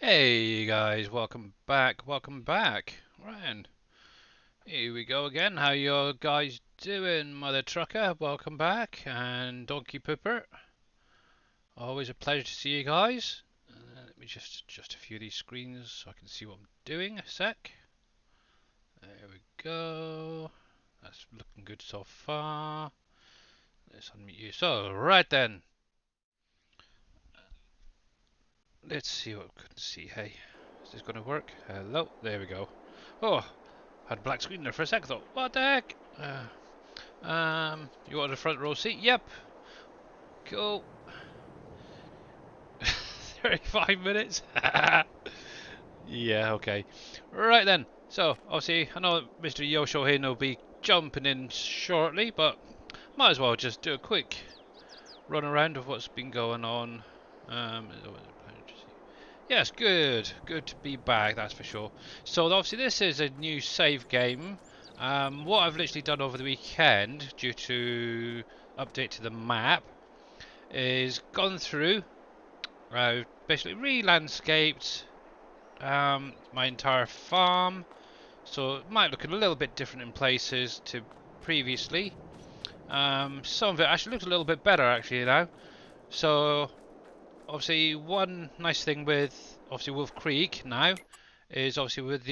Hey guys, welcome back, welcome back. Ryan, here we go again. How you guys doing, Mother Trucker? Welcome back. And Donkey Pooper, always a pleasure to see you guys. Let me just adjust a few of these screens so I can see what I'm doing. A sec. There we go. That's looking good so far. Let's unmute you. So, right then. Let's see what we can see. Hey, is this going to work? Hello, there we go. Oh, had a black screen there for a sec. Thought, what the heck? You want a front row seat? Yep. Cool. 35 minutes. Yeah, okay. Right then. So, obviously, I know Mr. Yosho here will be jumping in shortly, but might as well just do a quick run around of what's been going on. Yes, good. Good to be back, that's for sure. So obviously this is a new save game. What I've literally done over the weekend, due to update to the map, is gone through, basically re-landscaped my entire farm. So it might look a little bit different in places to previously. Some of it actually looks a little bit better actually now. So obviously one nice thing with obviously WolfCreek now is obviously with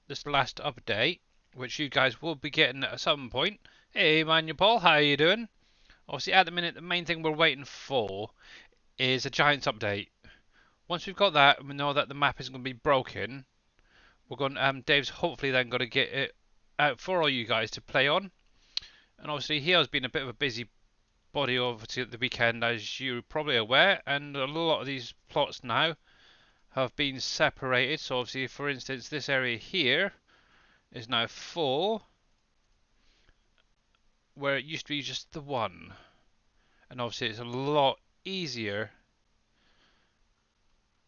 this last update, which you guys will be getting at some point. Hey Manuel Paul, how you doing? Obviously at the minute the main thing we're waiting for is a Giants update. Once we've got that and we know that the map isn't going to be broken, we're going Dave's hopefully then going to get it out for all you guys to play on. And obviously he has been a bit of a busy body over to the weekend, as you're probably aware, and a lot of these plots now have been separated. So obviously, for instance, this area here is now full, where it used to be just the one. And obviously, it's a lot easier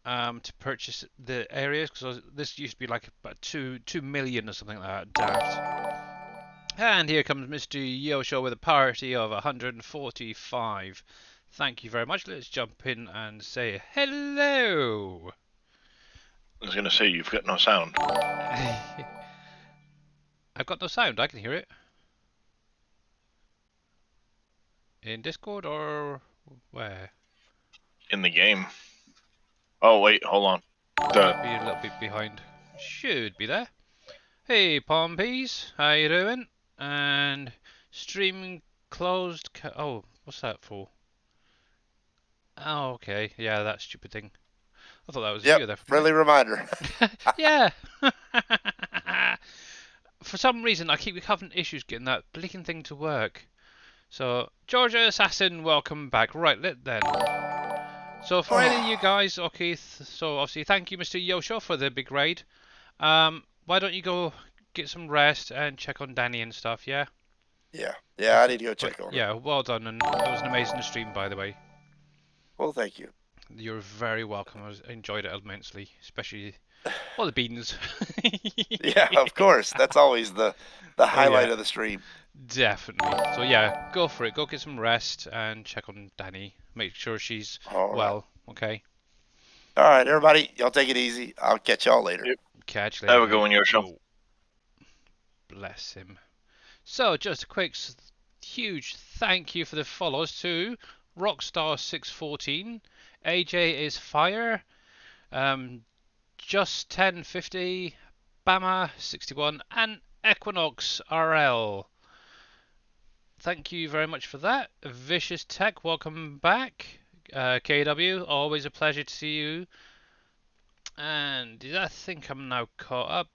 to purchase the areas, because this used to be like about 2 million or something like that. Daft. And here comes Mr. Yosho with a party of 145. Thank you very much. Let's jump in and say hello. I was going to say, you've got no sound. I've got no sound. I can hear it. In Discord or where? In the game. Oh, wait, hold on. Might be a little bit behind. Should be there. Hey, Pompeys. How you doing? And streaming closed. Oh, what's that for? Oh, okay. Yeah, that stupid thing. I thought that was Yep, you there for a friendly minute. reminder. Yeah. For some reason, I keep having issues getting that blinking thing to work. So, Georgia Assassin, welcome back. Right, then. So, for any of you guys, okay, so obviously, thank you, Mr. Yosho, for the big raid. Why don't you go get some rest and check on Danny and stuff, yeah? Yeah, I need to go check on it. Yeah, well done, and it was an amazing stream, by the way. Well, thank you. You're very welcome. I enjoyed it immensely, especially all the beans. Yeah, of course. That's always the Oh highlight yeah, of the stream. definitely. So yeah, go for it. Go get some rest and check on Danny. Make sure she's All right. well. Okay. All right, everybody, y'all take it easy. I'll catch y'all later. Yep. Catch you Have later, a good mate. one, Yosho. Oh, bless him. So just a quick, huge thank you for the follows to Rockstar614, AJ is Fire, Just 1050, Bama 61, and Equinox RL. Thank you very much for that. Vicious Tech, welcome back. KW, always a pleasure to see you. And I think I'm now caught up.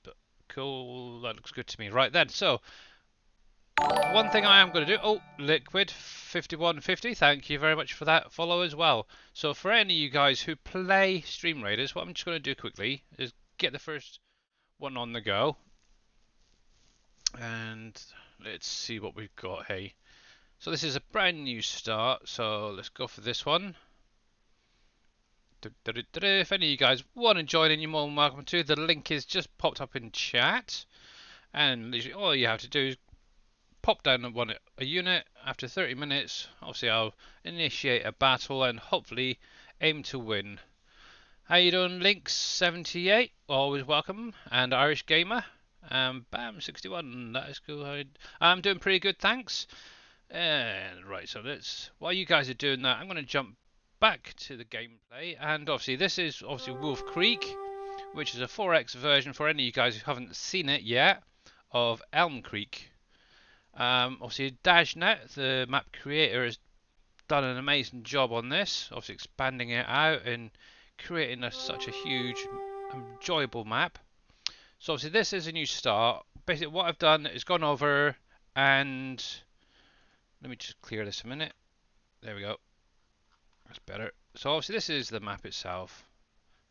Cool, that looks good to me. Right then, so one thing I am going to do. Oh, Liquid 5150. Thank you very much for that follow as well. So for any of you guys who play Stream Raiders, what I'm just going to do quickly is get the first one on the go. And let's see what we've got. Hey, so this is a brand new start. So let's go for this one. If any of you guys want to join in, you're more than welcome to. The link is just popped up in chat. And literally all you have to do is pop down a unit. After 30 minutes, obviously I'll initiate a battle and hopefully aim to win. How you doing, Link78? Always welcome. And Irish Gamer. Bam61. That is cool. I'm doing pretty good, thanks. And right, so while you guys are doing that, I'm going to jump back to the gameplay. And obviously, this is WolfCreek, which is a 4X version for any of you guys who haven't seen it yet of Elm Creek. Obviously, Dajnet, the map creator, has done an amazing job on this, obviously expanding it out and creating such a huge, enjoyable map. So obviously this is a new start. Basically what I've done is gone over and let me just clear this a minute. There we go. That's better. So obviously this is the map itself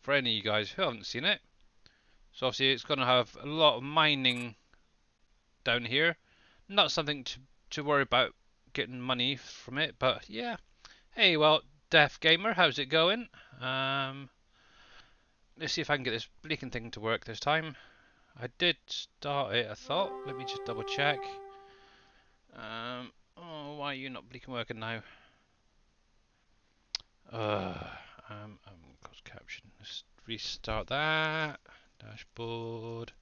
for any of you guys who haven't seen it. So obviously it's going to have a lot of mining down here. Not something to worry about getting money from it, but yeah. Hey, well, Def Gamer, how's it going? Let's see if I can get this bleaking thing to work this time. I did start it, I thought. Let me just double check. Oh, why are you not bleaking working now? Closed caption. Let's restart that. Dashboard.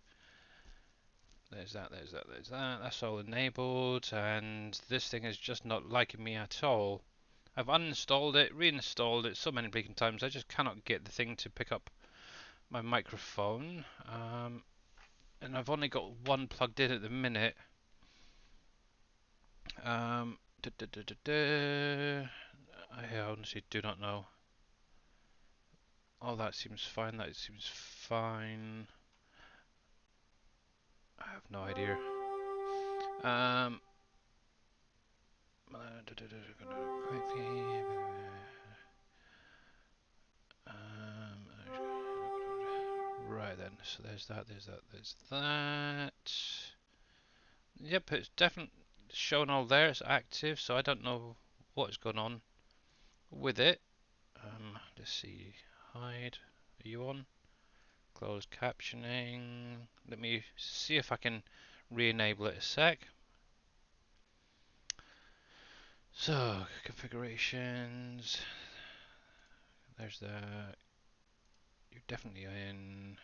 There's that. That's all enabled, and this thing is just not liking me at all. I've uninstalled it, reinstalled it so many bleaking times, I just cannot get the thing to pick up my microphone. And I've only got one plugged in at the minute. I honestly do not know. Oh, that seems fine. That seems fine. I have no idea. Right then, so there's that. Yep, it's definitely showing all there. It's active, so I don't know what is going on with it. Let's see. Hide. Are you on? Closed captioning. Let me see if I can re-enable it a sec. So, configurations. There's that. You're definitely in.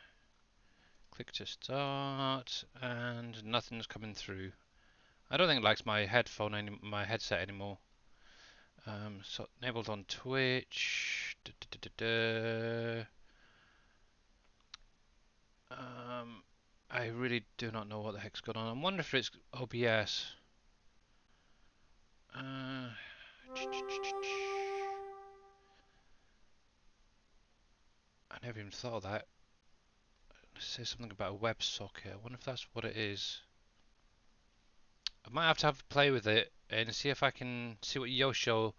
Click to start, and nothing's coming through. I don't think it likes my my headset anymore. So enabled on Twitch. I really do not know what the heck's going on. I wonder if it's OBS. I never even thought of that. It says something about a WebSocket. I wonder if that's what it is. I might have to have a play with it and see if I can see what Yosho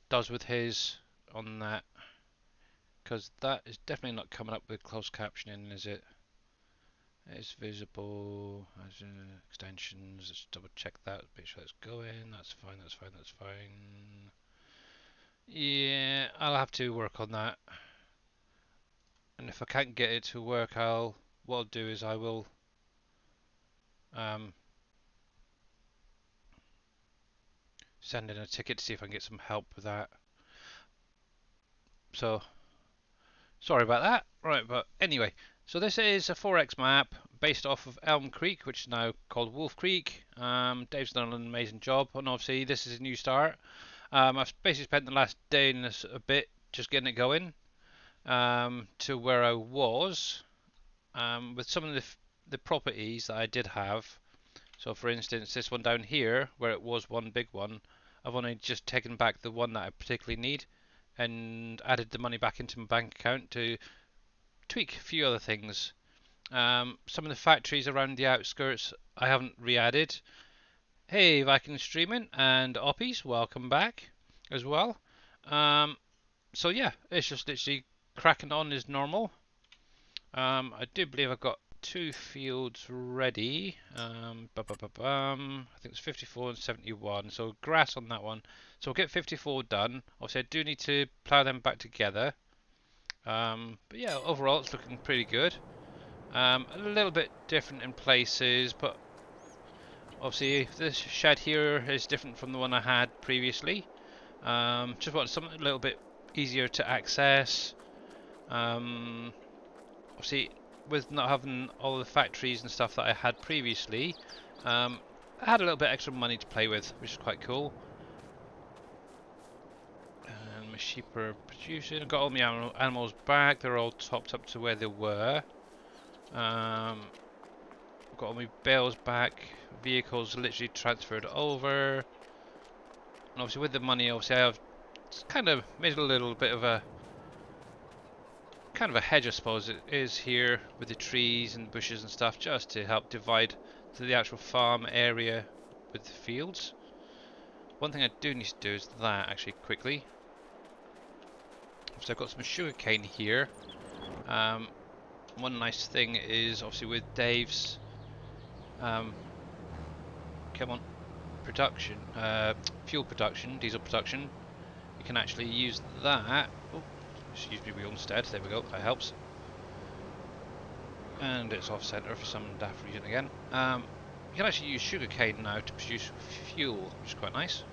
does with his on that. Because that is definitely not coming up with closed captioning, is it? It's visible as extensions. Let's double check that. Make sure it's going. That's fine. Yeah, I'll have to work on that. And if I can't get it to work, what I'll do is I will send in a ticket to see if I can get some help with that. So sorry about that. Right, but anyway, so this is a 4X map based off of Elm Creek, which is now called WolfCreek. Dave's done an amazing job, and obviously this is a new start. I've basically spent the last day in this a bit just getting it going to where I was with some of the properties that I did have. So for instance, this one down here, where it was one big one, I've only just taken back the one that I particularly need and added the money back into my bank account to tweak a few other things. Some of the factories around the outskirts I haven't re-added. Hey, Viking Streaming and Oppies, welcome back as well. So yeah, it's just literally cracking on as normal. I do believe I've got 2 fields ready. I think it's 54 and 71. So grass on that one. So we'll get 54 done. Obviously, I do need to plough them back together. But yeah, overall it's looking pretty good. A little bit different in places, but obviously this shed here is different from the one I had previously. Just want something a little bit easier to access. Obviously, with not having all the factories and stuff that I had previously, I had a little bit extra money to play with, which is quite cool. And my sheep are producing. I've got all my animals back. They're all topped up to where they were. I've got all my bales back. Vehicles literally transferred over. And obviously with the money, obviously I've kind of made a little bit of a hedge, I suppose it is here, with the trees and bushes and stuff, just to help divide to the actual farm area with the fields. One thing I do need to do is that actually quickly. So I've got some sugarcane here. One nice thing is obviously with Dave's production, fuel production, diesel production, you can actually use that. Oh, just use my wheel instead. There we go. That helps. And it's off center for some daft reason again. You can actually use sugarcane now to produce fuel, which is quite nice.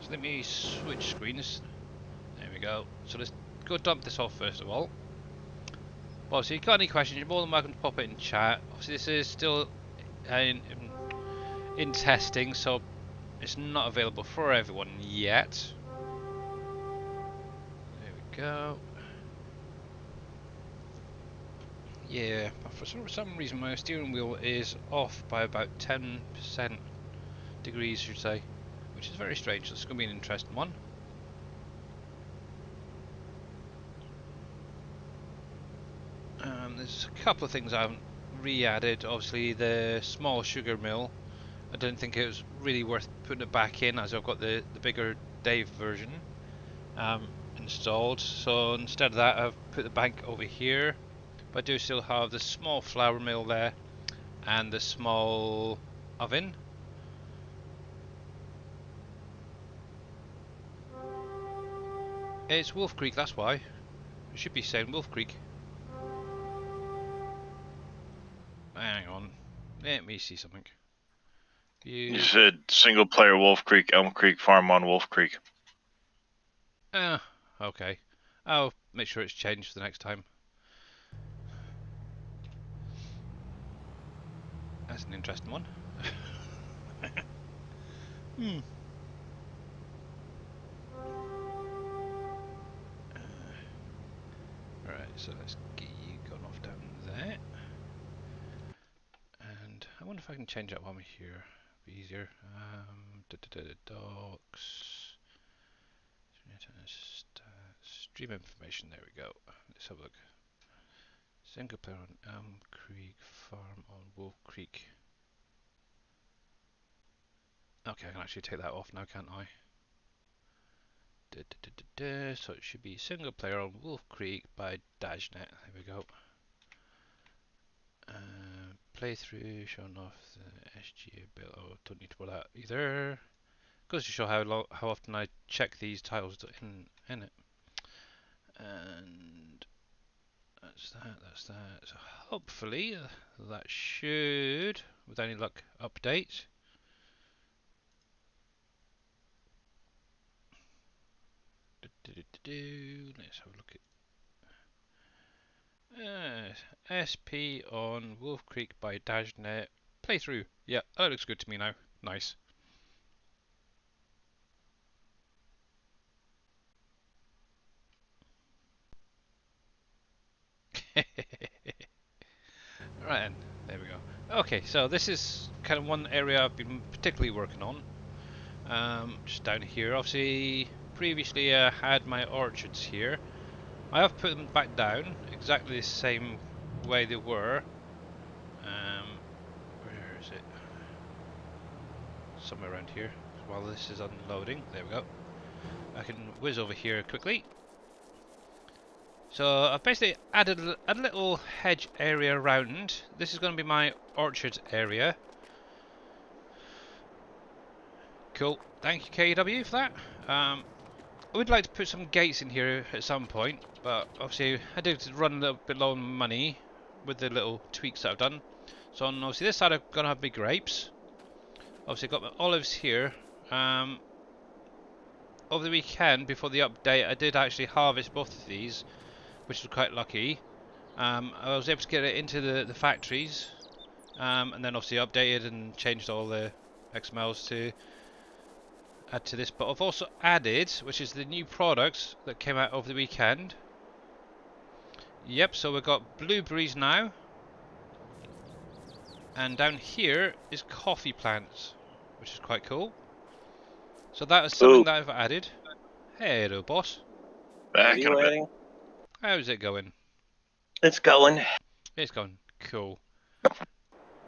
So let me switch screens. There we go. So let's go dump this off first of all. Well, so if you've got any questions, you're more than welcome to pop it in chat. Obviously, this is still in testing, so it's not available for everyone yet. There we go. Yeah, for some reason my steering wheel is off by about 10% degrees, should say, which is very strange. So it's going to be an interesting one. There's a couple of things I haven't re-added. Obviously, the small sugar mill. I didn't think it was really worth putting it back in, as I've got the bigger Dave version installed. So instead of that, I've put the bank over here. But I do still have the small flour mill there and the small oven. It's WolfCreek, that's why. It should be saying WolfCreek. Hang on, let me see something. You said single player WolfCreek, Elm Creek Farm on WolfCreek. Okay. I'll make sure it's changed for the next time. That's an interesting one. Right, so let's get you gone off down there. And I wonder if I can change that while I'm here. Be easier. Docs. Stream information. There we go. Let's have a look. Single player on Elm Creek Farm on Wolf Creek. Okay, I can actually take that off now, can't I? So it should be single player on Wolf Creek by Dajnet. There we go. Playthrough showing off the SGA build. Oh, don't need to put that either. Goes to show how often I check these tiles in it. And that's that. That's that. So hopefully that should, with any luck, update. Let's have a look at SP on Wolf Creek by Dajnet playthrough. Yeah, that looks good to me now. Nice. Right then, there we go. Okay, so this is kind of one area I've been particularly working on. Just down here, obviously previously I had my orchards here. I have put them back down exactly the same way they were. Where is it? Somewhere around here. While this is unloading, there we go. I can whiz over here quickly. So I've basically added a little hedge area around. This is going to be my orchard area. Cool. Thank you, KW, for that. I would like to put some gates in here at some point, but obviously I did run a little bit low on money with the little tweaks that I've done. So on obviously this side I'm going to have big grapes. Obviously I've got my olives here. Over the weekend before the update I did actually harvest both of these. which was quite lucky. I was able to get it into the factories, and then obviously updated and changed all the XMLs to add to this. But I've also added, which is the new products that came out over the weekend. Yep, so we've got blueberries now. And down here is coffee plants, which is quite cool. So that is something that I've added. Hello, boss. Back in a bit. How's it going? It's going. It's going cool.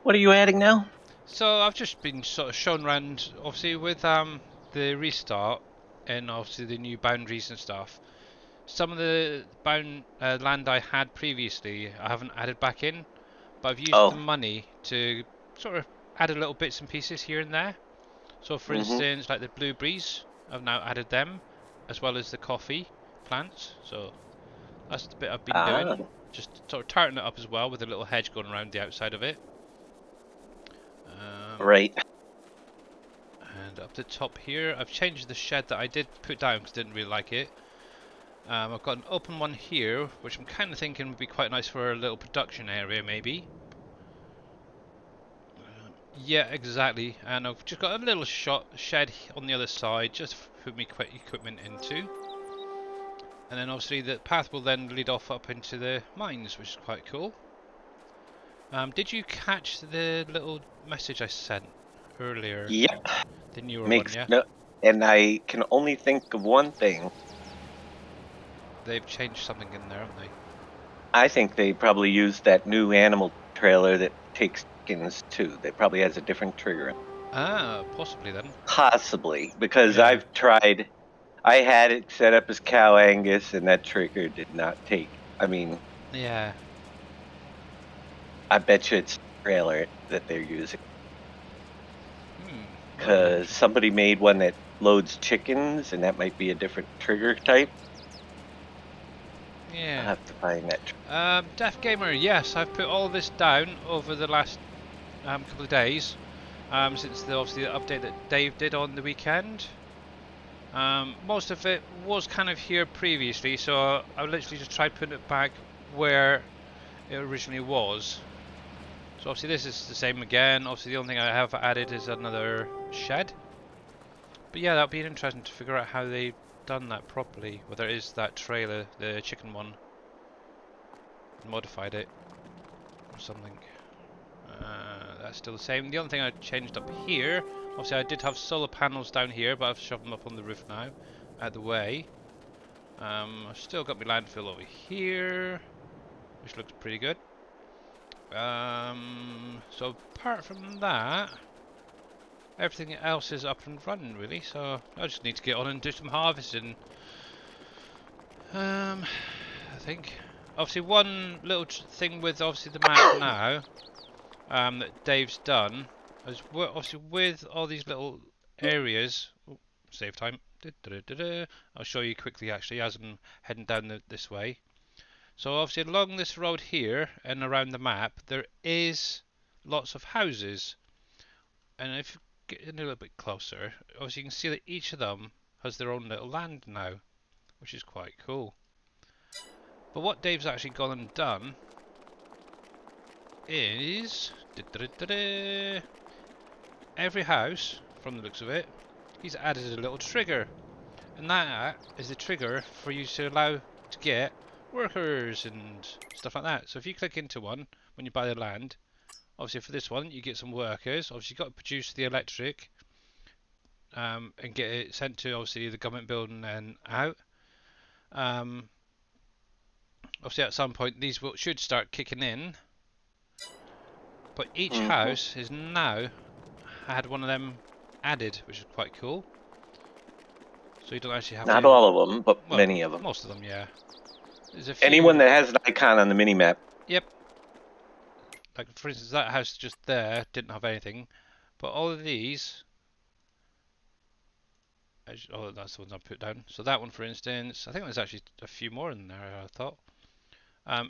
What are you adding now? So I've just been sort of shown around, obviously with the restart and obviously the new boundaries and stuff. Some of the land I had previously, I haven't added back in, but I've used the money to sort of add a little bits and pieces here and there. So for instance, like the blueberries, I've now added them, as well as the coffee plants. So that's the bit I've been doing. Just sort of tarting it up as well with a little hedge going around the outside of it. Right. And up the top here, I've changed the shed that I did put down because I didn't really like it. I've got an open one here, which I'm kind of thinking would be quite nice for a little production area, maybe. Yeah, exactly. And I've just got a little shed on the other side, just to put my equipment into. And then obviously the path will then lead off up into the mines, which is quite cool. Did you catch the little message I sent earlier? Yep. The newer one, yeah? No, and I can only think of one thing. They've changed something in there, haven't they? I think they probably used that new animal trailer that takes chickens too. That probably has a different trigger. Ah, possibly then. Possibly, because Yeah. I've tried. I had it set up as cow Angus, and that trigger did not take. I mean, yeah. I bet you it's the trailer that they're using. Well, Because somebody made one that loads chickens, and that might be a different trigger type. yeah. I'll have to find that. Deaf Gamer, yes, I've put all this down over the last couple of days, since obviously the update that Dave did on the weekend. Most of it was kind of here previously, so I literally just tried putting it back where it originally was. So obviously this is the same again. Obviously the only thing I have added is another shed. But yeah, that'd be interesting to figure out how they've done that properly. Whether it is that trailer, the chicken one, modified it or something. That's still the same. The only thing I changed up here, obviously I did have solar panels down here, but I've shoved them up on the roof now, out of the way. I've still got my landfill over here, which looks pretty good. So apart from that, everything else is up and running really, so I just need to get on and do some harvesting. I think. Obviously one little thing with obviously the map now, that Dave's done, is obviously with all these little areas, save time, I'll show you quickly actually as I'm heading down this way. So obviously along this road here and around the map there is lots of houses, and if you get in a little bit closer, obviously you can see that each of them has their own little land now, which is quite cool. But what Dave's actually gone and done is every house, from the looks of it, he's added a little trigger, and that is the trigger for you to allow to get workers and stuff like that. So if you click into one when you buy the land, obviously for this one you get some workers. Obviously you've got to produce the electric and get it sent to obviously the government building and out. Obviously at some point these should start kicking in, but each house is now had one of them added, which is quite cool. So you don't actually have Not to... all of them, but well, many of them. Most of them, yeah. There's a few... Anyone that has an icon on the mini-map. Yep. Like, for instance, that house just there didn't have anything. But all of these... Oh, that's the ones I put down. So that one, for instance, I think there's actually a few more in there, I thought.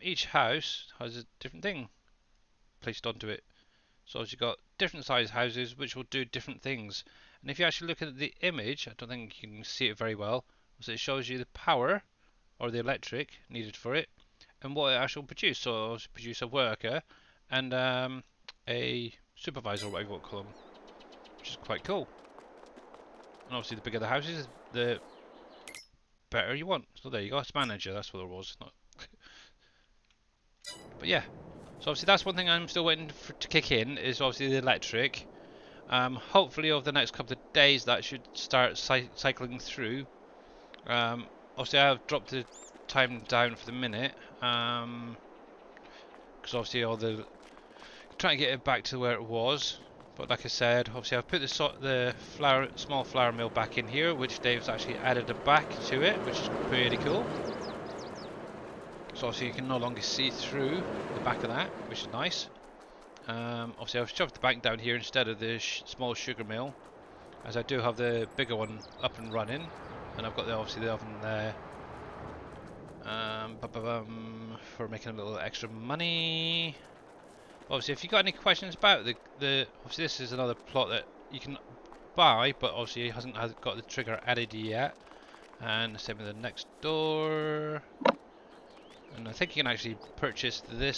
Each house has a different thing placed onto it. So you've got different size houses which will do different things. And if you actually look at the image, I don't think you can see it very well, so it shows you the power or the electric needed for it. and what it actually produced. So it'll produce a worker and a supervisor, or whatever you want to call them, which is quite cool. And obviously, the bigger the houses, the better you want. So there you go. It's manager. That's what it was. Not. But yeah. So obviously, that's one thing I'm still waiting for to kick in. Is obviously the electric. Hopefully, over the next couple of days, that should start cycling through. Obviously, I've dropped the time down for the minute. Because obviously, all the trying to get it back to where it was. But like I said, obviously I've put the small flour mill back in here, which Dave's actually added a back to it, which is pretty cool. So obviously you can no longer see through the back of that, which is nice. Obviously I've shoved the bank down here instead of the small sugar mill, as I do have the bigger one up and running, and I've got obviously the oven there for making a little extra money. Obviously, if you've got any questions about the obviously this is another plot that you can buy, but obviously it hasn't got the trigger added yet. And the same with the next door. And I think you can actually purchase the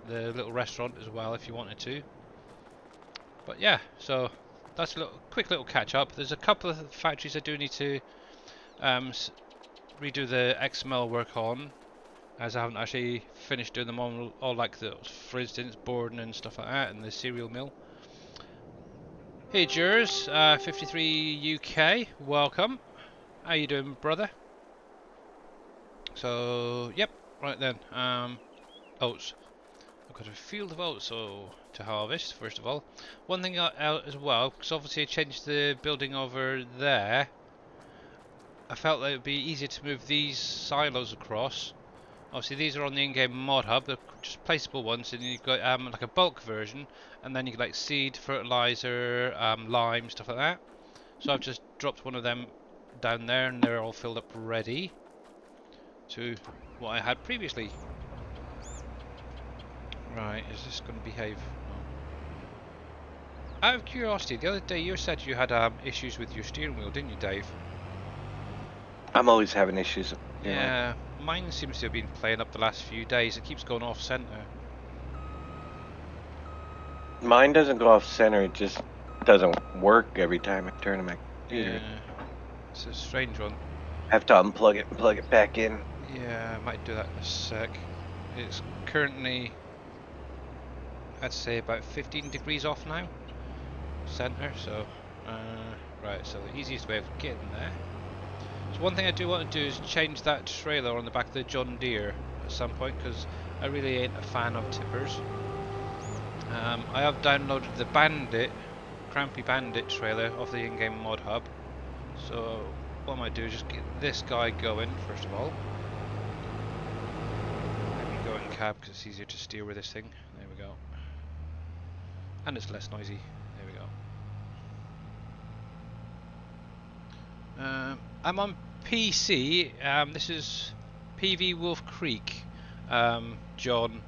little restaurant as well, if you wanted to. But yeah, so that's a quick little catch up. There's a couple of factories I do need to redo the XML work on, as I haven't actually finished doing them all like the, for instance, Borden and stuff like that, and the cereal mill. Hey Jers, 53 UK, welcome. How you doing, brother? So, yep, right then. Oats. I've got a field of oats to harvest, first of all. One thing out as well, because obviously I changed the building over there. I felt that it would be easier to move these silos across. Obviously these are on the in-game mod hub, they're just placeable ones, and you've got like a bulk version, and then you get like seed, fertilizer, lime, stuff like that. So I've just dropped one of them down there, and they're all filled up ready to what I had previously. Right, is this going to behave? No. Out of curiosity, the other day you said you had issues with your steering wheel, didn't you, Dave? I'm always having issues. Yeah, mine seems to have been playing up the last few days. It keeps going off center. Mine doesn't go off center. It just doesn't work every time I turn my computer. Yeah, it's a strange one. I have to unplug it and plug it back in. Yeah, I might do that in a sec. It's currently, I'd say, about 15 degrees off now, center. So, right. So the easiest way of getting there. So one thing I do want to do is change that trailer on the back of the John Deere at some point, because I really ain't a fan of tippers. I have downloaded the Crampy Bandit trailer off the in-game mod hub. So what I might do is just get this guy going first of all. Let me go in cab because it's easier to steer with this thing. There we go. And it's less noisy. There we go. I'm on PC. This is PV WolfCreek. John.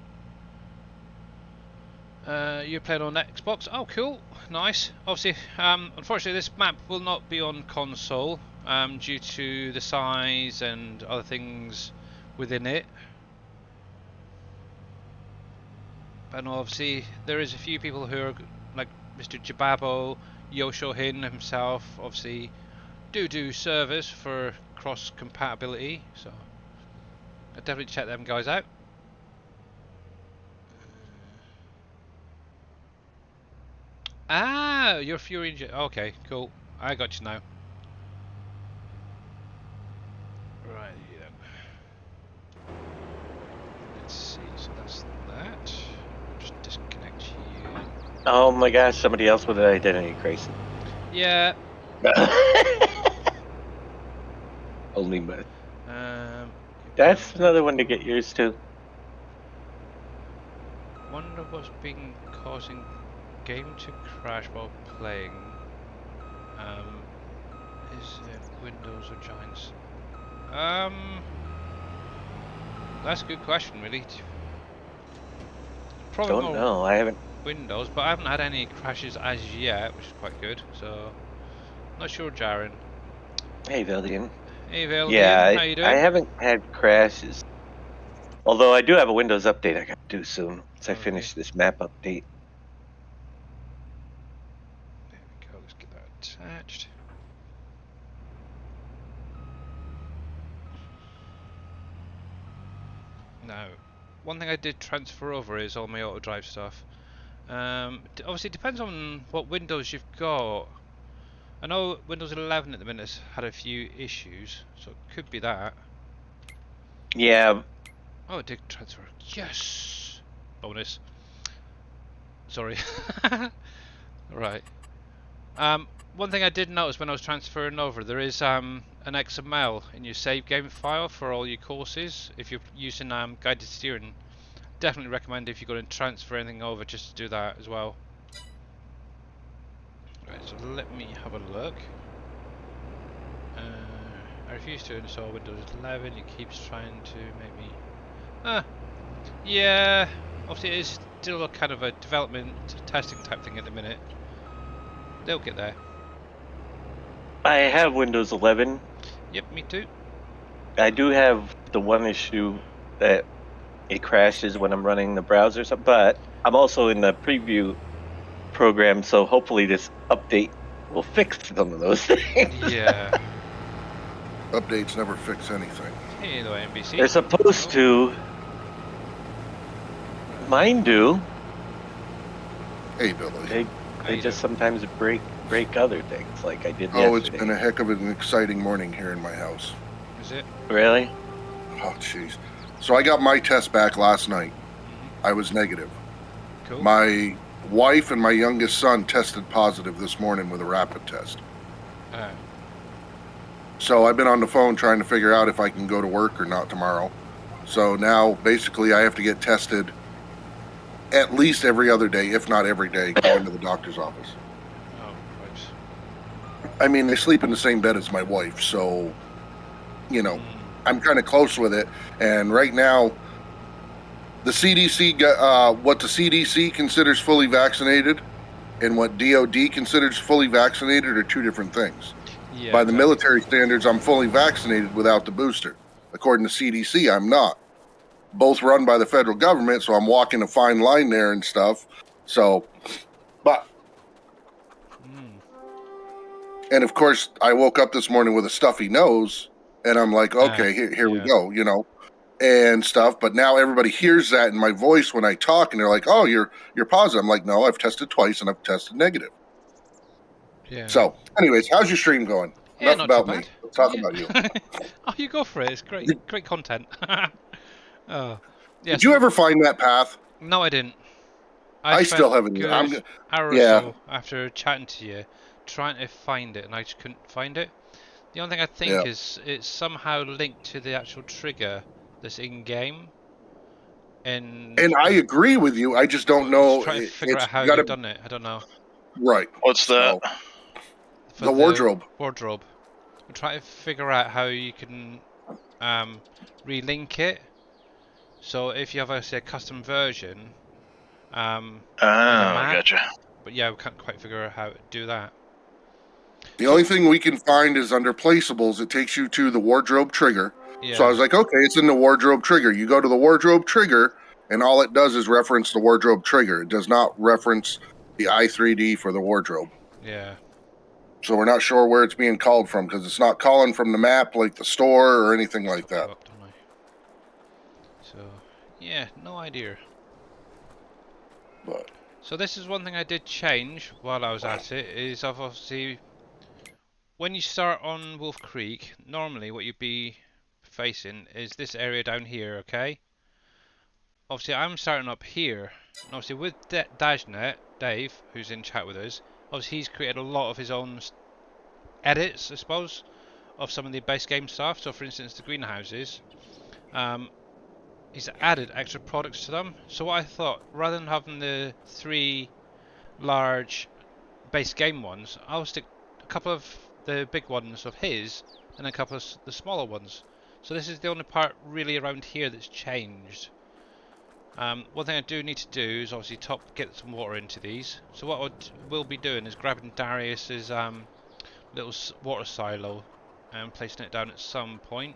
You're playing on Xbox? Oh, cool. Nice. Obviously, unfortunately, this map will not be on console due to the size and other things within it. And obviously, there is a few people who are like Mr. Jababo, Yoshohin himself. Obviously, do servers for cross compatibility. So, I'll definitely check them guys out. Ah, you're Fury Engine. Okay, cool. I got you now. Right then. Let's see. So that's that. Just disconnect you. Oh my gosh, somebody else with an identity crisis. Yeah. Only me. That's another one to get used to. Wonder what's been causing game to crash while playing. Is it Windows or Giants? That's a good question, really. Probably Don't more know. I haven't. Windows, but I haven't had any crashes as yet, which is quite good. So, not sure, Jaren. Hey, Vildian. Hey, Vildian, Yeah, how you doing? I haven't had crashes. Although I do have a Windows update I got to do soon once I Okay. finish this map update. There we go. Let's get that attached. Now, one thing I did transfer over is all my auto drive stuff. Obviously, it depends on what Windows you've got. I know Windows 11 at the minute has had a few issues, so it could be that. Yeah, Oh, it did transfer. Yes! Bonus. Sorry. Right. One thing I did notice when I was transferring over, there is an XML in your save game file for all your courses. If you're using guided steering, definitely recommend if you're going to transfer anything over, just to do that as well. Right, so let me have a look. I refuse to install Windows 11. It keeps trying to make me. Yeah. Obviously, it is still a kind of a development testing type thing at the minute. They'll get there. I have Windows 11. Yep, me too. I do have the one issue that it crashes when I'm running the browser, but I'm also in the preview program, so hopefully this update will fix some of those things. Yeah. Updates never fix anything. Hello, NBC. They're supposed to. Mine do. Hey, Billy. They just sometimes break other things, like I did Oh, it's yesterday. been a heck of an exciting morning here in my house. Is it? Really? Oh, jeez. So I got my test back last night. I was negative. Cool. My wife and my youngest son tested positive this morning with a rapid test. So I've been on the phone trying to figure out if I can go to work or not tomorrow. So now basically I have to get tested at least every other day, if not every day, going to the doctor's office. Oh, right. I mean, they sleep in the same bed as my wife, so, you know, I'm kind of close with it. And right now, the CDC, what the CDC considers fully vaccinated and what DOD considers fully vaccinated are two different things. Yeah, By the exactly. military standards, I'm fully vaccinated without the booster. According to CDC, I'm not. Both run by the federal government, so I'm walking a fine line there and stuff. So, but, and of course, I woke up this morning with a stuffy nose, and I'm like, okay, here we go, you know, and stuff. But now everybody hears that in my voice when I talk, and they're like, oh, you're positive. I'm like, no, I've tested twice, and I've tested negative. Yeah. So, anyways, how's your stream going? Yeah, Enough not too about me. bad. Let's talk Yeah. about you. Oh, you go for it. It's great. Great content. Oh. Yes. Did you ever find that path? No, I didn't. I spent still haven't. a good I'm, hour or yeah. so after chatting to you, trying to find it, and I just couldn't find it. The only thing I think Yeah. is it's somehow linked to the actual trigger that's in game. And I agree with you. I just don't know. Just trying to figure out how you gotta, you've done it. I don't know. Right. What's that? For the wardrobe. Wardrobe. I'm trying to figure out how you can relink it. So if you have a custom version, on the map, gotcha. but yeah, we can't quite figure out how to do that. The only thing we can find is under placeables. It takes you to the wardrobe trigger. Yeah. So I was like, okay, it's in the wardrobe trigger. You go to the wardrobe trigger, and all it does is reference the wardrobe trigger. It does not reference the i3D for the wardrobe. Yeah. So we're not sure where it's being called from because it's not calling from the map like the store or anything like that. Up, don't I? So yeah, no idea. But So this is one thing I did change while I was at it, is obviously when you start on WolfCreek, normally what you'd be facing is this area down here, okay? Obviously I'm starting up here, and obviously with Dajnet, Dave, who's in chat with us, obviously he's created a lot of his own edits, I suppose, of some of the base game stuff. So for instance the greenhouses, he's added extra products to them. So what I thought, rather than having the 3 large base game ones, I'll stick a couple of the big ones of his and a couple of the smaller ones. So this is the only part really around here that's changed. One thing I do need to do is obviously get some water into these. So what we'll be doing is grabbing Darius's little water silo and placing it down at some point.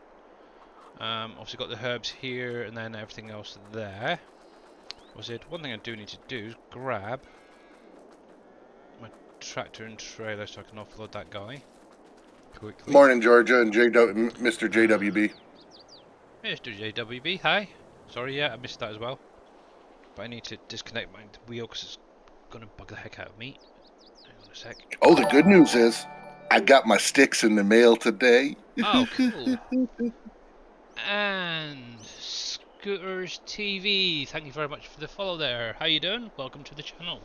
Obviously got the herbs here and then everything else there. Was it one thing I do need to do is grab my tractor and trailer so I can offload that guy quickly. Morning, Georgia and Mr. JWB. Mr. JWB, hi. Sorry, yeah, I missed that as well. But I need to disconnect my wheel because it's going to bug the heck out of me. Hang on a sec. Oh, the good news is I got my sticks in the mail today. Oh, cool. And Scooters TV, thank you very much for the follow there. How you doing? Welcome to the channel.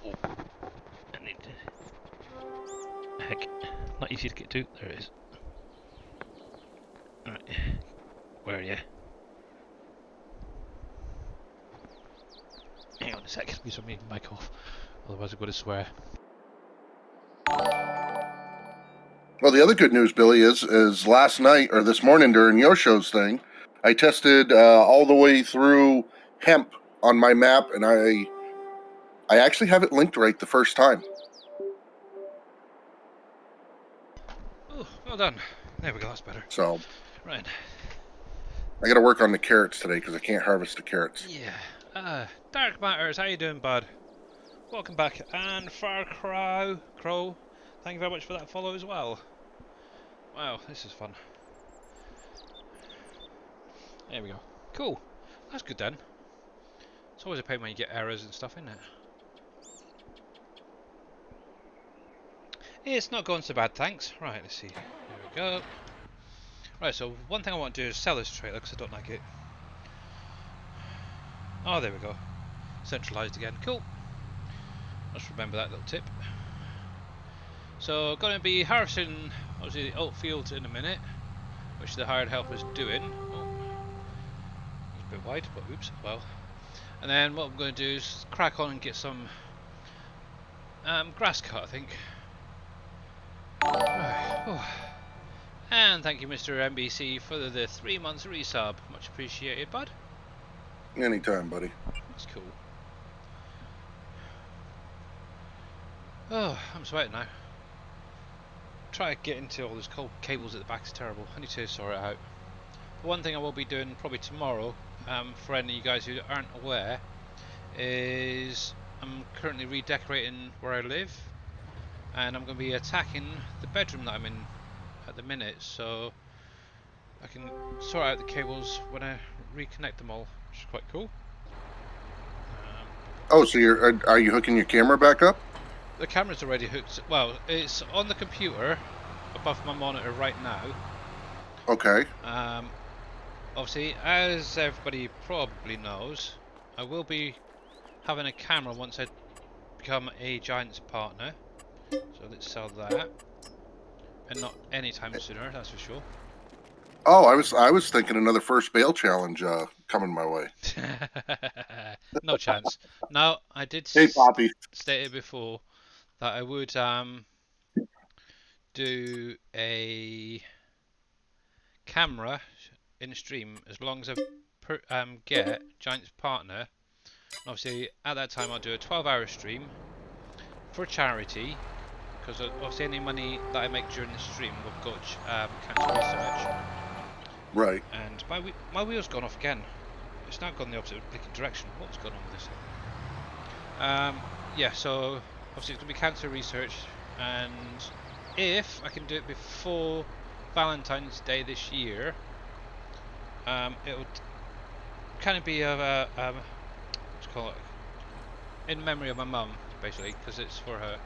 Oh, I need to... Heck, not easy to get to. There it is. Alright, where are you? Hang on a sec, please let me mic off, otherwise I'm going to swear. Well, the other good news, Billy, is last night or this morning during your show's thing, I tested all the way through hemp on my map, and I actually have it linked right the first time. Oh, well done. There we go, that's better. So Right. I got to work on the carrots today because I can't harvest the carrots. Yeah. Dark Matters, how you doing, bud? Welcome back. And Far Crow, thank you very much for that follow as well. Wow, this is fun. There we go. Cool. That's good then. It's always a pain when you get errors and stuff, isn't it? It's not going so bad, thanks. Right, let's see. There we go. Right, so one thing I want to do is sell this trailer because I don't like it. Oh, there we go. Centralised again. Cool. Let's remember that little tip. So, going to be harvesting obviously the oat fields in a minute, which the hired helper's doing. Oh, it's a bit wide, but oops, well. And then what I'm going to do is crack on and get some grass cut, I think. Right. Oh. And thank you, Mr. MBC, for the 3 months resub. Much appreciated, bud. Anytime, buddy. That's cool. Oh, I'm sweating now. Try to get into all those cold cables at the back is terrible. I need to sort it out. But one thing I will be doing probably tomorrow, for any of you guys who aren't aware, is I'm currently redecorating where I live, and I'm going to be attacking the bedroom that I'm in at the minute, so I can sort out the cables when I reconnect them all, which is quite cool. Oh, so are you hooking your camera back up? The camera's already hooked. Well, it's on the computer above my monitor right now. Okay. Obviously, as everybody probably knows, I will be having a camera once I become a Giants partner. So let's sell that, and not anytime sooner, that's for sure. Oh, I was thinking another first bail challenge coming my way. No chance. No, I did Hey, Poppy. state it before that I would do a camera in stream as long as I get Giants partner. Obviously, at that time I'll do a 12-hour stream for charity, because obviously any money that I make during the stream will go to cancer research. Right. And my wheel's gone off again. It's now gone the opposite direction. What's going on with this thing? Yeah, so obviously it's going to be cancer research, and if I can do it before Valentine's Day this year, it'll kind of be a what you call it, in memory of my mum, basically, because it's for her.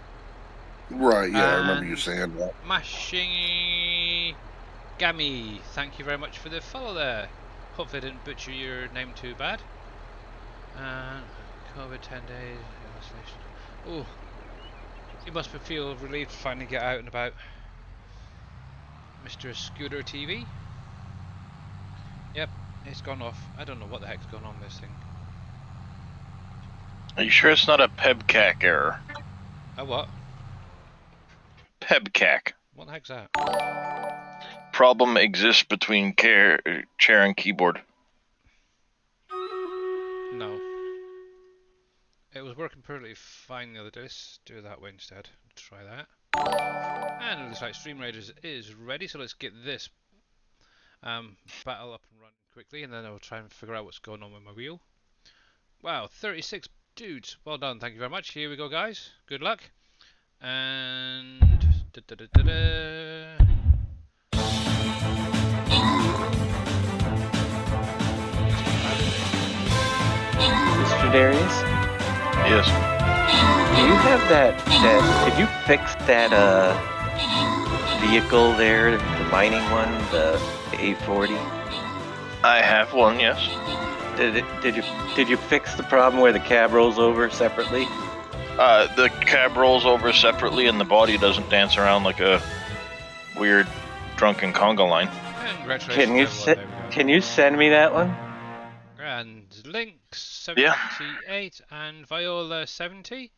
Right, yeah, I remember you saying that. Mashing Gammy, thank you very much for the follow there. Hopefully I didn't butcher your name too bad. COVID 10 days, isolation. Oh, you must feel relieved to finally get out and about. Mr. Scooter TV. Yep, it's gone off. I don't know what the heck's going on with this thing. Are you sure it's not a PEBCAC error? A what? PEBCAC. What the heck's that? Problem exists between chair and keyboard. No. It was working perfectly fine the other day. Let's do it that way instead. Let's try that. And it looks like Stream Raiders is ready, so let's get this battle up and run quickly, and then I'll try and figure out what's going on with my wheel. Wow, 36 dudes. Well done. Thank you very much. Here we go, guys. Good luck. And Mr. Darius, Yes. do you have that? Did you fix that vehicle there, the mining one, the 840? I have one, yes. Did you fix the problem where the cab rolls over separately? The cab rolls over separately and the body doesn't dance around like a weird drunken conga line. congratulations, everyone. Can you send me that one? And Link 78 and Viola 70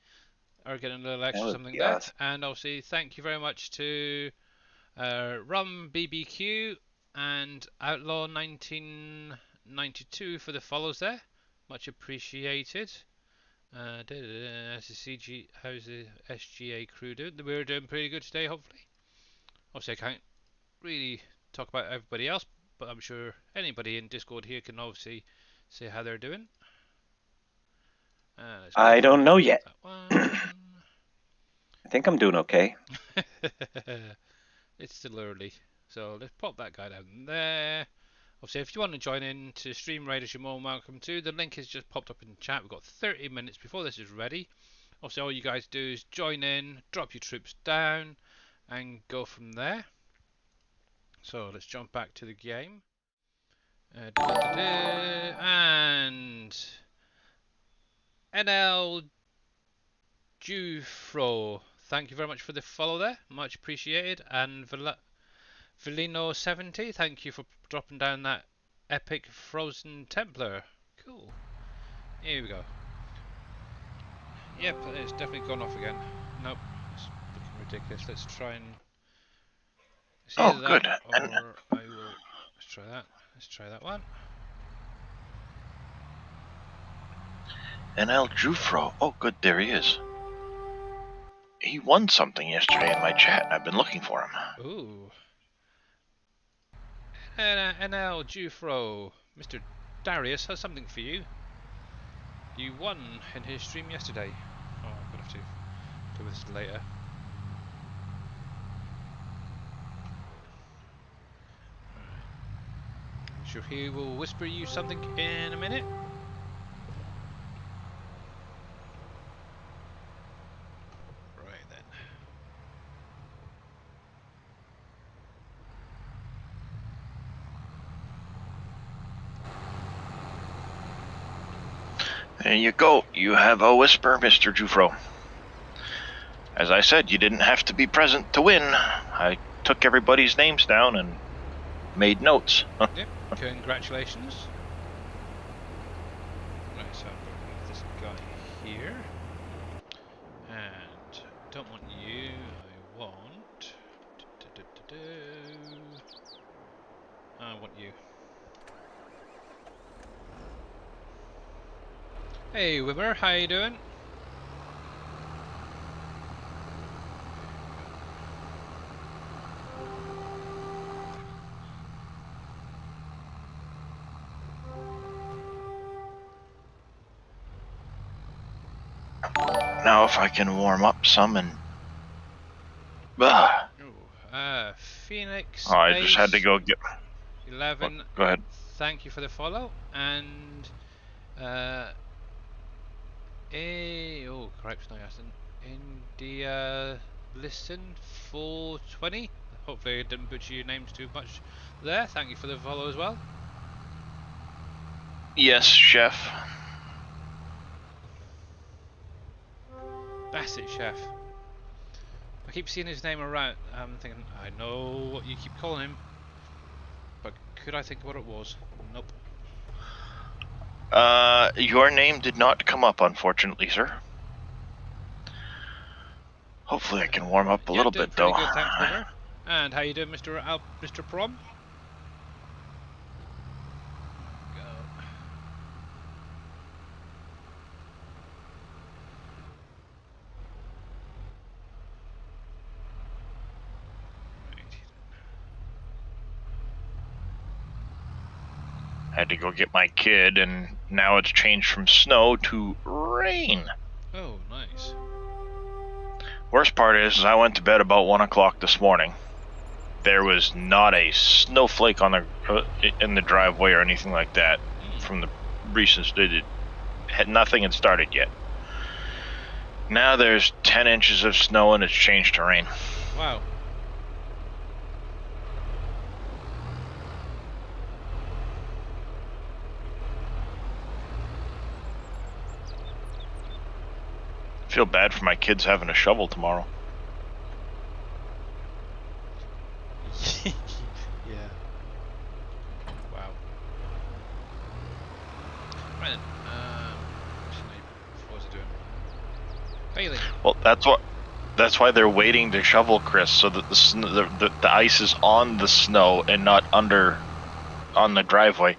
are getting a little extra something there. Awesome. And obviously, thank you very much to Rum BBQ and Outlaw 1992 for the follows there. Much appreciated. How's the SGA crew doing? We're doing pretty good today, hopefully. Obviously, I can't really talk about everybody else, but I'm sure anybody in Discord here can obviously say how they're doing. I don't know yet. That one. I think I'm doing okay. It's still early, so let's pop that guy down there. Obviously, if you want to join in to Stream Raiders, you're more than welcome to. The link has just popped up in the chat. We've got 30 minutes before this is ready. Obviously, all you guys do is join in, drop your troops down, and go from there. So let's jump back to the game. And NL Jufro, thank you very much for the follow there, much appreciated. And Velino70, thank you for dropping down that epic Frozen Templar. Cool. Here we go. Yep, it's definitely gone off again. Nope, it's looking ridiculous. Let's try and. Oh, good. Or I will. Let's try that. Let's try that one. NL Jufro. Oh, good, there he is. He won something yesterday in my chat, and I've been looking for him. Ooh. NL Jufro. Mr. Darius has something for you. You won in his stream yesterday. Oh, I'm going to have to do this later. I'm sure he will whisper you something in a minute. Right then. There you go. You have a whisper, Mr. Jufro. As I said, you didn't have to be present to win. I took everybody's names down and made notes. Yep, congratulations. Right, so I'm going to move this guy here. And don't want you, I want... I want you. Hey Wimmer, how you doing? Now if I can warm up some and... Phoenix. Oh, I just had to go get... 11. Go ahead. Thank you for the follow. And correct, no, India listen 420. Hopefully I didn't butcher your names too much there. Thank you for the follow as well. Yes, chef. That's it, chef. I keep seeing his name around. I'm thinking, I know what you keep calling him, but could I think what it was? Nope. Your name did not come up, unfortunately, sir. Hopefully I can warm up a little bit, though. Good, thanks, River. And how you doing, Mr. Prom? Go. Right. Had to go get my kid, and now it's changed from snow to rain. Oh, nice. Worst part is I went to bed about 1 o'clock this morning. There was not a snowflake on in the driveway or anything like that from the recent. Nothing had started yet. Now there's 10 inches of snow and it's changed to rain. Wow. Feel bad for my kids having a shovel tomorrow. Yeah. Wow. Right then. What was I doing? Failing. Well, that's why they're waiting to shovel, Chris, so that the ice is on the snow and not on the driveway.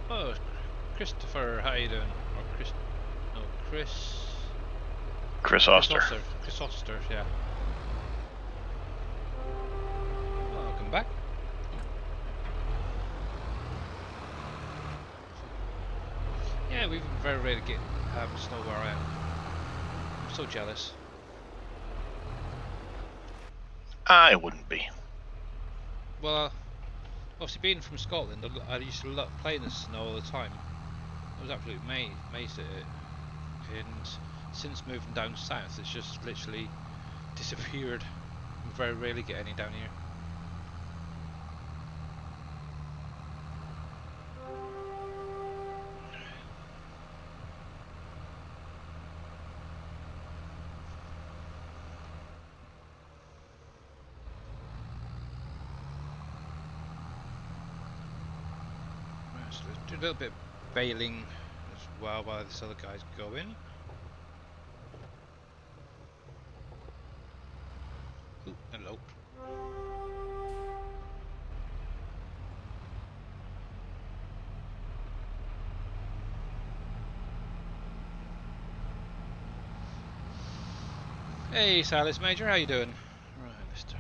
Oh, Christopher, how you doing? Or Chris? No, Chris. Chris Oster. Chris Oster, yeah. Welcome back. Yeah, we've been very rare to get snow where I am. I'm so jealous. I wouldn't be. Well, obviously being from Scotland, I used to love playing in the snow all the time. I was absolutely amazed at it. And since moving down south, it's just literally disappeared. We very rarely get any down here. Right, so let's do a little bit of bailing as well while this other guy's going. Ooh, hello. Hey, Silas Major, how you doing? Right, let's start.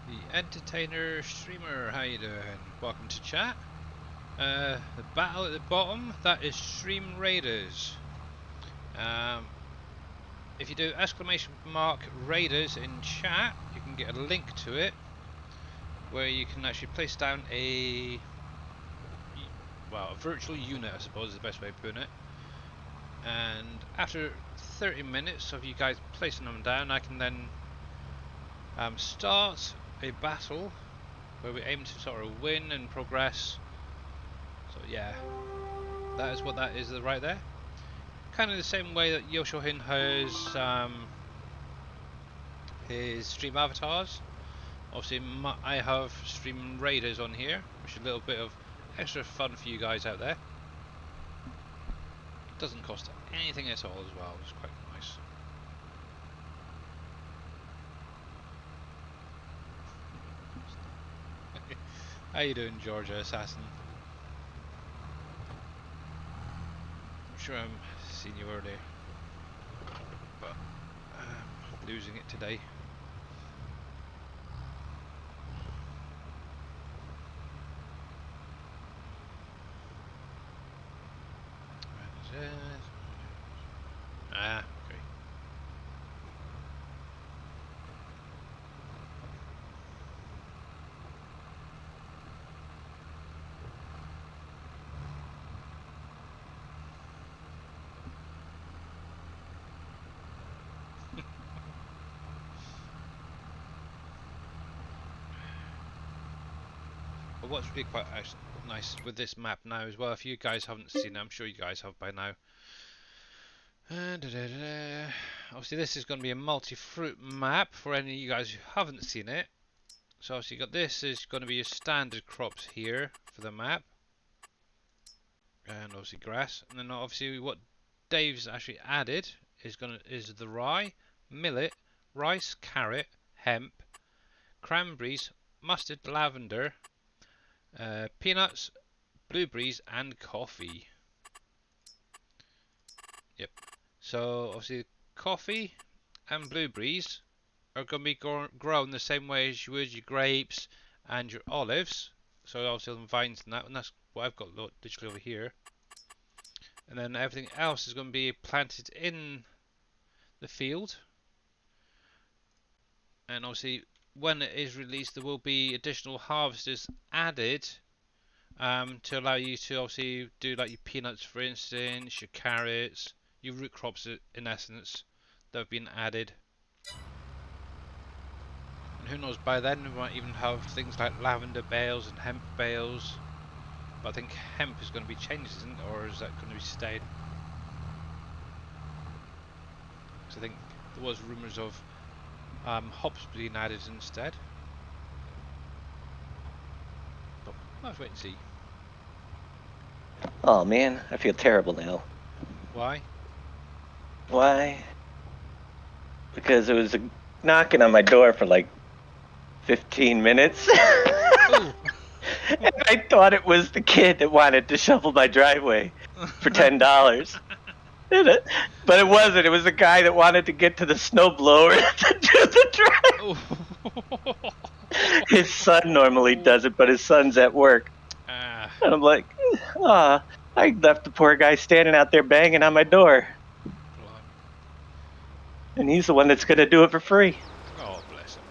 The entertainer streamer, how you doing? Welcome to chat. The battle at the bottom, that is Stream Raiders. If you do !Raiders in chat, you can get a link to it where you can actually place down a virtual unit, I suppose is the best way of putting it. And after 30 minutes of you guys placing them down, I can then start a battle where we aim to sort of win and progress. So yeah, that is what that is right there. Kind of the same way that Yoshohin has his stream avatars. Obviously I have Stream Raiders on here, which is a little bit of extra fun for you guys out there. Doesn't cost anything at all as well, it's quite nice. How you doing, Georgia Assassin? I'm sure I'm seeing you earlier, but I'm losing it today. Okay. But what's really quite nice with this map now as well, if you guys haven't seen it, I'm sure you guys have by now. Obviously this is going to be a multi-fruit map for any of you guys who haven't seen it. So obviously you got this is going to be your standard crops here for the map. And obviously grass. And then obviously what Dave's actually added is the rye, millet, rice, carrot, hemp, cranberries, mustard, lavender, peanuts, blueberries and coffee. Yep. So obviously coffee and blueberries are going to be grown the same way as you would your grapes and your olives. So obviously on vines and that, and that's what I've got literally over here. And then everything else is going to be planted in the field. And obviously when it is released there will be additional harvesters added to allow you to obviously do like your peanuts for instance, your carrots, your root crops in essence that have been added. And who knows, by then we might even have things like lavender bales and hemp bales. But I think hemp is going to be changed, isn't it? Or is that going to be stayed? Because I think there was rumours of hops being added instead. But let's wait and see. Oh man, I feel terrible now. Why? Why? Because it was knocking on my door for like 15 minutes. Ooh. And I thought it was the kid that wanted to shovel my driveway for $10. But it wasn't. It was the guy that wanted to get to the snowblower to do the drive. His son normally does it, but his son's at work. And I'm like, I left the poor guy standing out there banging on my door. And he's the one that's going to do it for free. Oh, bless him.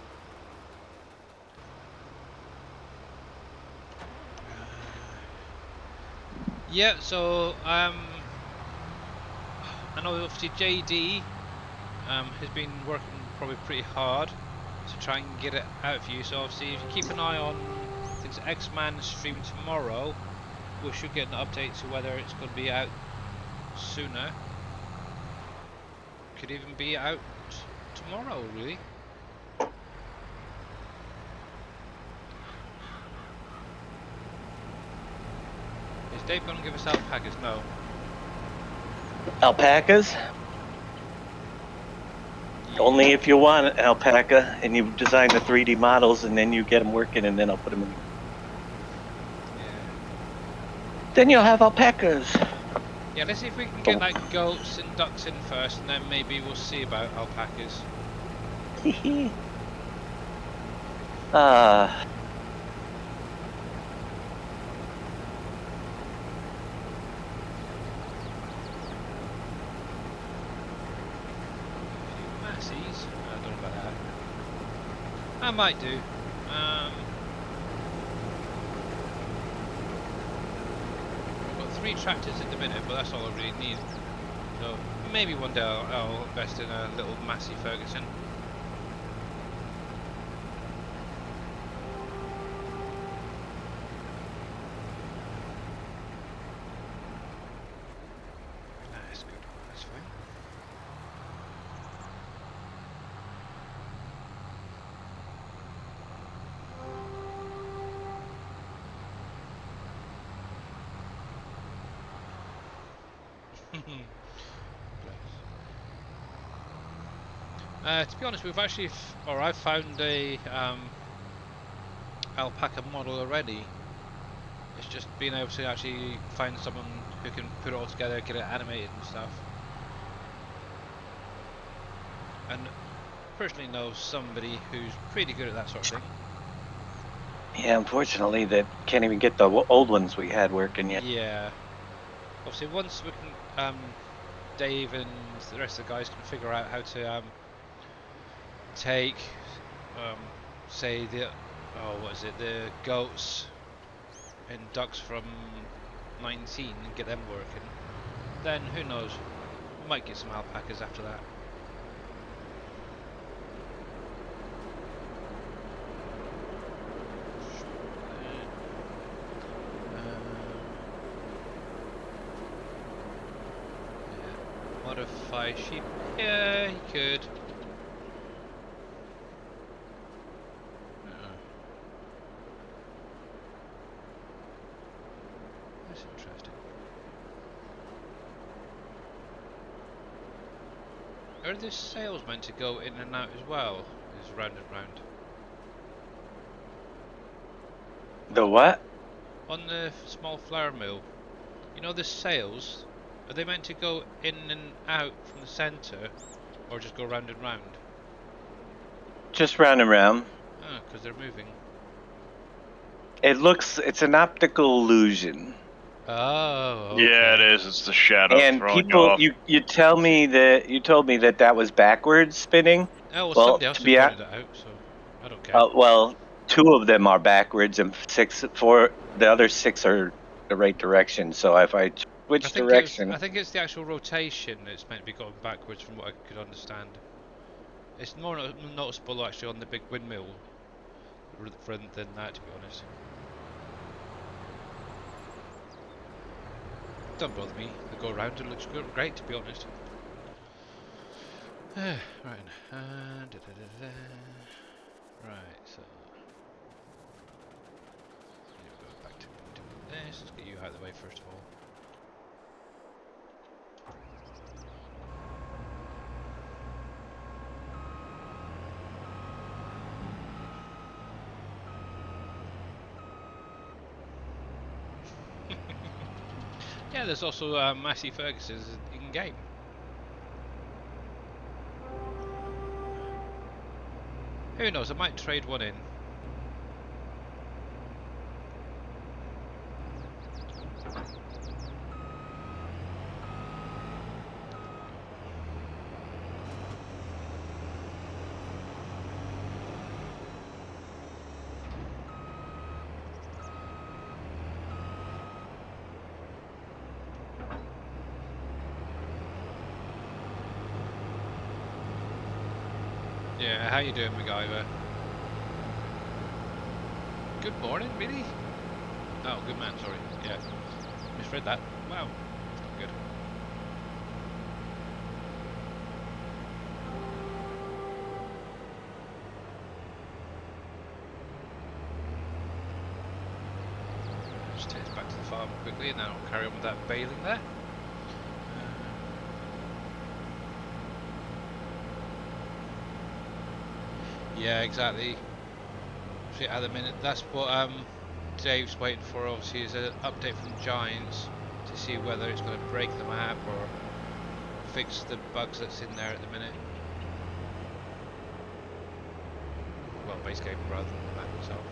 Yeah, so I know obviously JD has been working probably pretty hard to try and get it out for you. So obviously if you keep an eye on things X-Man stream tomorrow, we should get an update to whether it's going to be out sooner. Could even be out tomorrow, really. Is Dave going to give us alpacas? No. Alpacas? Only if you want an alpaca and you design the 3D models and then you get them working and then I'll put them in. Yeah. Then you'll have alpacas. Yeah, let's see if we can get like goats and ducks in first, and then maybe we'll see about alpacas. Massies? I don't know about that. I might do. I've got 3 tractors at the minute, but that's all I really need. So maybe one day I'll invest in a little Massey Ferguson. That's good. That's fine. To be honest, we've actually, I've found a alpaca model already. It's just being able to actually find someone who can put it all together, get it animated and stuff. And personally know somebody who's pretty good at that sort of thing. Yeah, unfortunately, that can't even get the old ones we had working yet. Yeah. Obviously, once we can, Dave and the rest of the guys can figure out how to take, say the, the goats and ducks from 19 and get them working. Then who knows? We might get some alpacas after that. modify sheep. Yeah, he could. That's interesting. Are the sails meant to go in and out as well? Is round and round. The what? On the small flour mill, you know the sails, are they meant to go in and out from the centre, or just go round and round? Just round and round. Ah, because they're moving. It's an optical illusion. Oh, okay. Yeah, it is. It's the shadow And throwing you people, off. you tell me that you told me that was backwards spinning. Oh, well, Well, somebody else to has be pointed it out, so I don't care. well, 2 of them are backwards and 4 the other 6 are the right direction. So if I switch direction, I think it's the actual rotation that's meant to be going backwards, from what I could understand. It's more noticeable actually on the big windmill than that, to be honest. Don't bother me. The go round it looks great, to be honest. Right. Right. So. Go back to doing this. Let's get you out of the way first of all. Yeah, there's also Massey Ferguson's in game. Who knows? I might trade one in. Yeah, how you doing, MacGyver? Good morning, really? Oh, good man, sorry. Yeah, misread that. Wow, that's not good. Just take us back to the farm quickly and then I'll carry on with that baling there. Yeah, exactly. See, at the minute, that's what Dave's waiting for. Obviously, is an update from Giants to see whether it's going to break the map or fix the bugs that's in there at the minute. Well, base game rather than the map itself.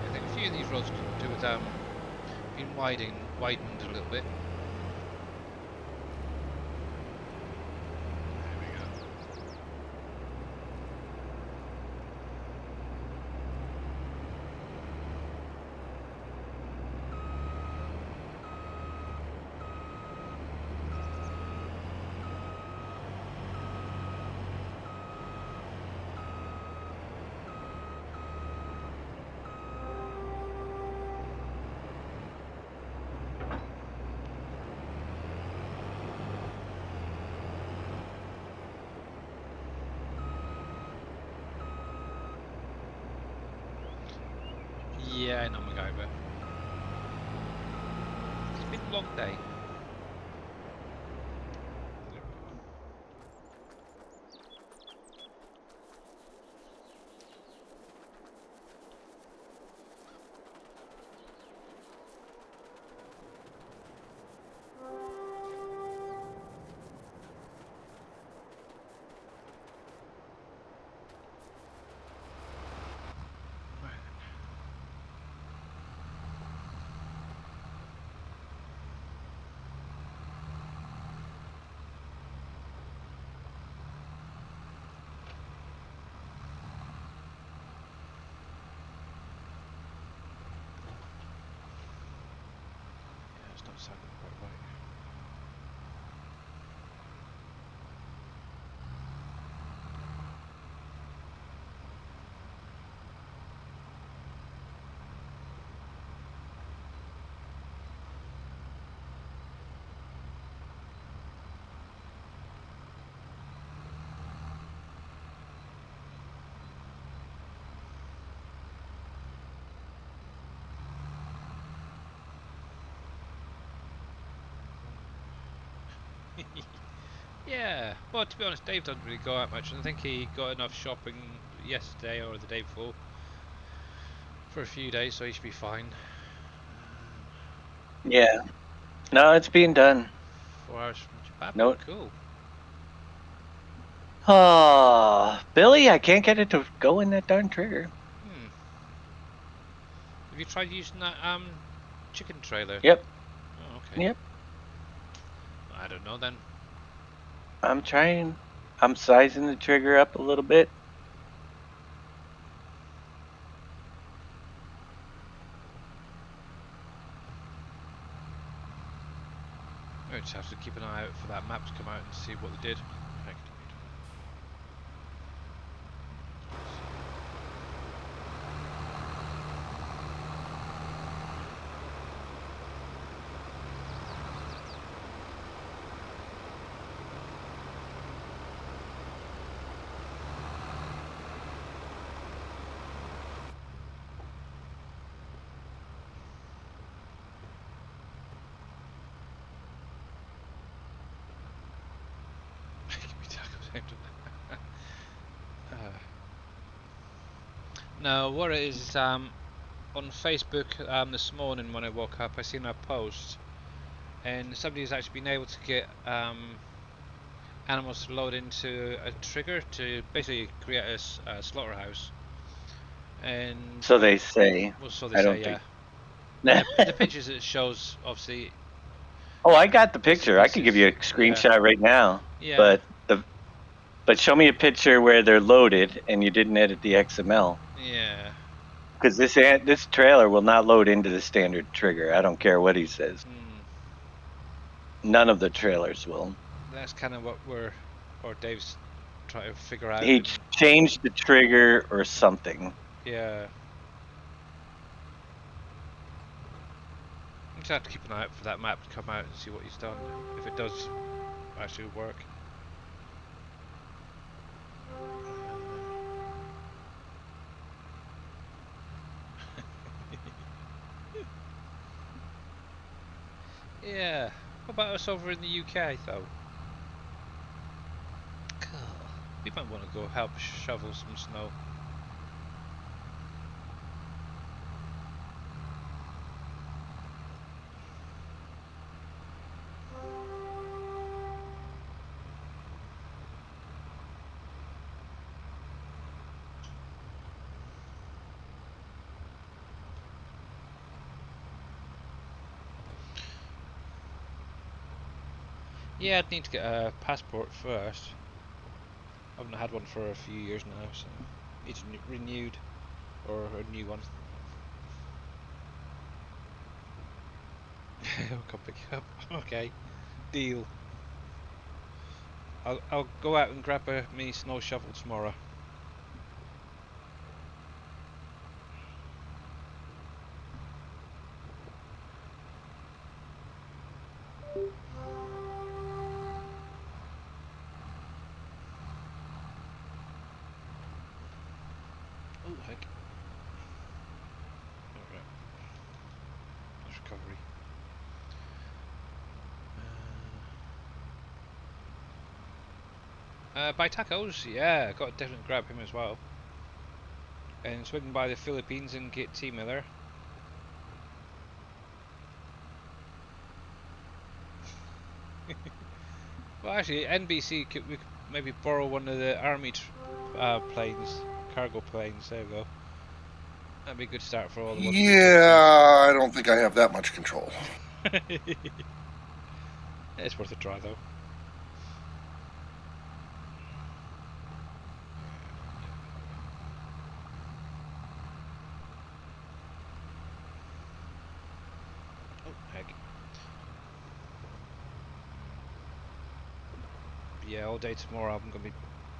I think a few of these roads could do with being widened a little bit. There we go. Yeah, I know, MacGyver. It's been a long day. Yeah, it's not sounding quite right. Yeah. Well, to be honest, Dave doesn't really go out much, and I think he got enough shopping yesterday or the day before for a few days, so he should be fine. Yeah. No, it's being done. 4 hours from Japan. No. Cool. Oh, Billy, I can't get it to go in that darn trigger. Hmm. Have you tried using that chicken trailer? Yep. Oh, okay. Yep. I don't know then. I'm trying. I'm sizing the trigger up a little bit. I just have to keep an eye out for that map to come out and see what they did. Heck, give me tacos. No, what it is on Facebook this morning when I woke up, I seen a post, and somebody's actually been able to get animals to load into a trigger to basically create a slaughterhouse. And So they say. well, so they I say, don't yeah. think. In the pictures it shows, obviously, Oh, I got the bits and picture. I could give pieces. you a Yeah, screenshot right now. yeah, But show me a picture where they're loaded and you didn't edit the XML. yeah. Because this trailer will not load into the standard trigger. I don't care what he says. Hmm. None of the trailers will. That's kind of what Dave's trying to figure out. He And changed the trigger or something. yeah, you just have to keep an eye out for that map to come out and see what he's done. If it does actually work. Yeah. What about us over in the UK though? We might want to go help shovel some snow. Yeah, I'd need to get a passport first. I haven't had one for a few years now, so it's renewed or a new one. I'll come pick it up. Okay, deal. I'll go out and grab a mini snow shovel tomorrow. Oh heck. Alright. That's recovery. By tacos, yeah, got to definitely grab him as well. And swing by the Philippines and get T Miller. Well, actually, NBC we could maybe borrow one of the army planes, cargo planes. There we go. That'd be a good start for all the ones. Yeah, I don't think I have that much control. It's worth a try though. Oh heck. Yeah, all day tomorrow I'm gonna be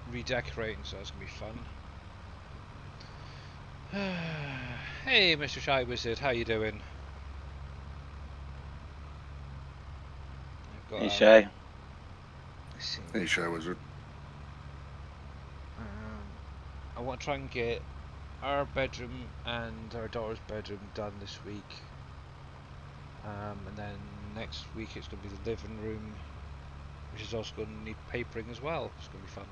redecorating, so that's gonna be fun. Hey, Mr. Shy Wizard, how you doing? I've got, Hey, Shy. let's see. Hey, Shy Wizard. I want to try and get our bedroom and our daughter's bedroom done this week. And then next week it's going to be the living room. which is also going to need papering as well. It's going to be fun.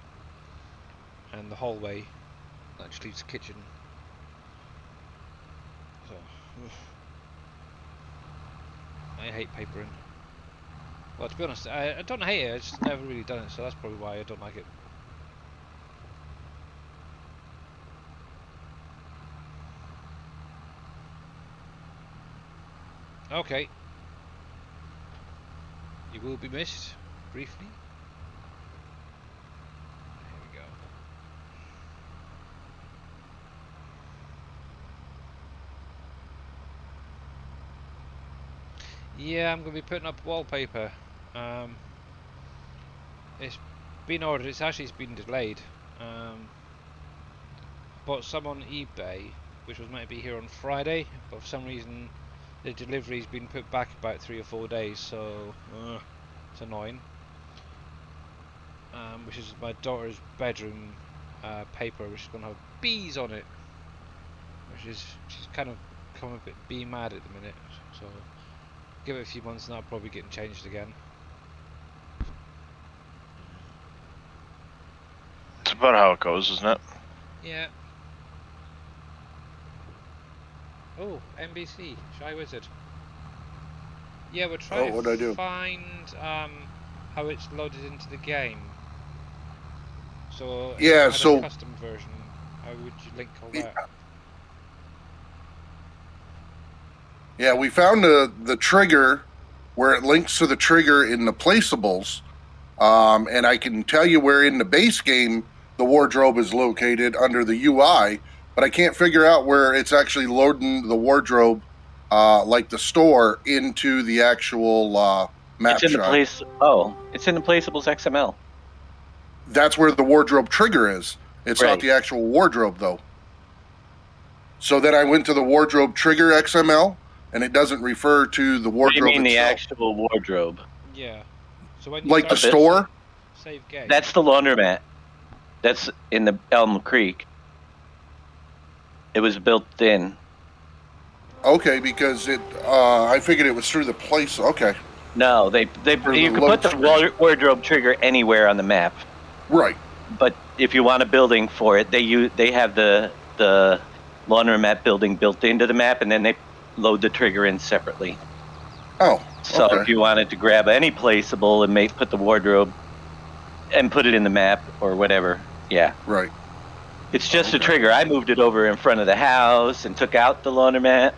And the hallway that just leaves the kitchen. So, I hate papering. Well, to be honest, I don't hate it. I've just never really done it, so that's probably why I don't like it. Okay. You will be missed, briefly. Here we go. Yeah, I'm going to be putting up wallpaper. It's been ordered. It's been delayed. Bought some on eBay, which was meant to be here on Friday, but for some reason the delivery's been put back about 3 or 4 days, so it's annoying. Which is my daughter's bedroom paper, which is going to have bees on it, she's kind of become a bit bee mad at the minute. So give it a few months and that'll probably get changed again. It's about how it goes, isn't it? Yeah. Oh, NBC, Shy Wizard. Yeah, we're trying what'd I to do? find how it's loaded into the game. So if Yeah, you had so- a custom version, how would you link all that? Yeah, we found the trigger where it links to the trigger in the placeables. And I can tell you where in the base game the wardrobe is located under the UI, but I can't figure out where it's actually loading the wardrobe, like the store, into the actual map It's in the shot. place. Oh, it's in the placeables XML. That's where the wardrobe trigger is. It's not Right. the actual wardrobe, though. So then I went to the wardrobe trigger XML, and it doesn't refer to the What do you wardrobe mean the itself. actual wardrobe? Yeah. So when you Like the start store? save game. That's the laundromat. That's in the Elm Creek. It was built in. Okay, because I figured it was through the place. Okay, No, For you the can put load the screen. wardrobe trigger anywhere on the map. right. But if you want a building for it, they have the laundromat building built into the map, and then they load the trigger in separately. Oh, So okay. if you wanted to grab any placeable and put the wardrobe and put it in the map or whatever, yeah, Right. it's just a Okay. trigger. I moved it over in front of the house and took out the laundromat.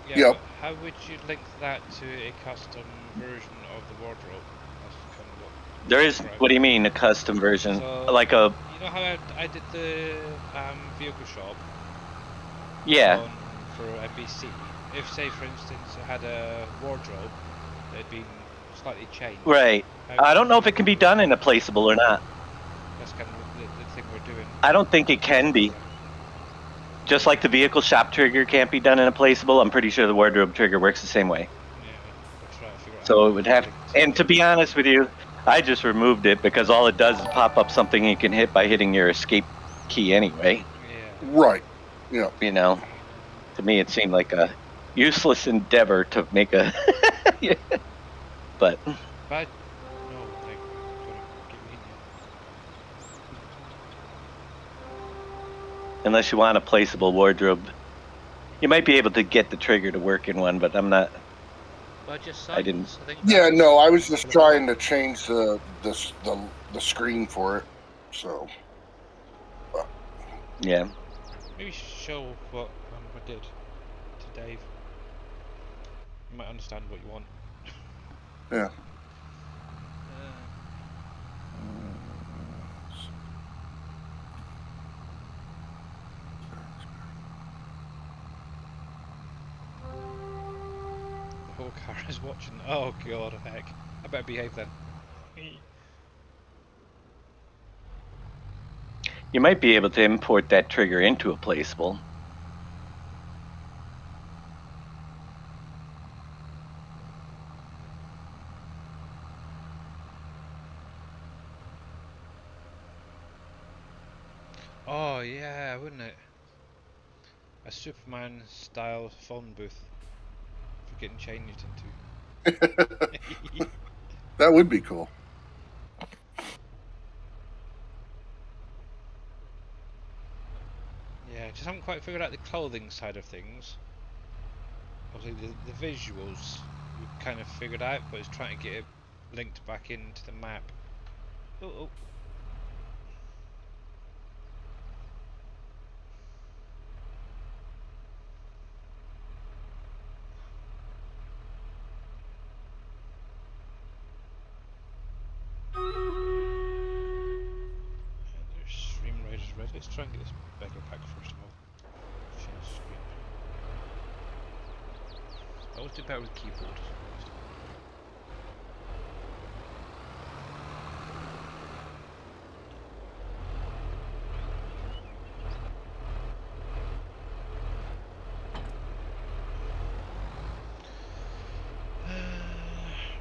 Yeah, Yep. but how would you link that to a custom version of the wardrobe? That's kind of what There is. described. What do you mean a custom version? So, Like a you know how I did the vehicle shop yeah. for NBC? If, say, for instance, it had a wardrobe that had been slightly changed. Right. how I don't would know if you- it can be done in a placeable or not. That's kind of the thing we're doing. I don't think it can be. Just like the vehicle shop trigger can't be done in a placeable, I'm pretty sure the wardrobe trigger works the same way. Yeah, we'll try to figure out So how it would to have. link And to be honest with you, I just removed it because all it does is pop up something you can hit by hitting your escape key anyway. Yeah. Right. Yeah. You know, to me it seemed like a useless endeavor to make a. Yeah. But But no, like, gonna give me unless you want a placeable wardrobe, you might be able to get the trigger to work in one. But I'm not. Budget I didn't- size, I think Yeah. that's- No, I was just trying to change the screen for it. So Yeah. Maybe show what I did to Dave. You might understand what you want. yeah. The whole car is watching. Oh god, heck! I better behave then. You might be able to import that trigger into a placeable. Oh yeah, wouldn't it? A Superman-style phone booth for getting changed into. That would be cool. Yeah, just haven't quite figured out the clothing side of things. Obviously, the visuals we've kind of figured out, but it's trying to get it linked back into the map. Oh, oh. And there's Stream Raiders ready. Let's try and get this beggar pack first of all. Share screen. I always do better with keyboard.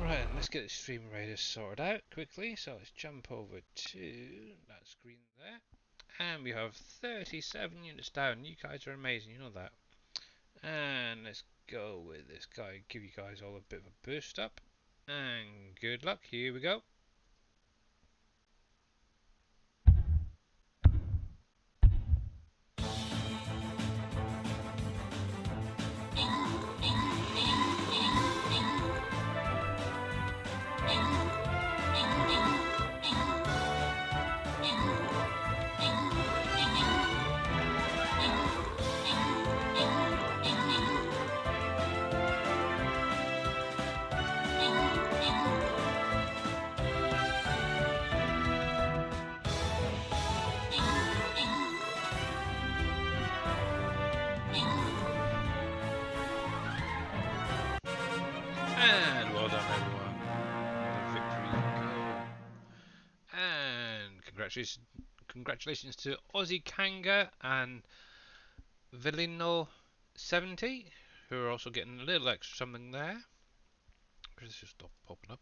Right, let's get the Stream Raiders sorted out quickly. So let's jump over to that screen there. And we have 37 units down. You guys are amazing, you know that. And let's go with this guy. Give you guys all a bit of a boost up. And good luck. Here we go. And well done, everyone. Another victory. Go. And congratulations to Aussie Kanga and Villino70, who are also getting a little extra something there. This just stop popping up.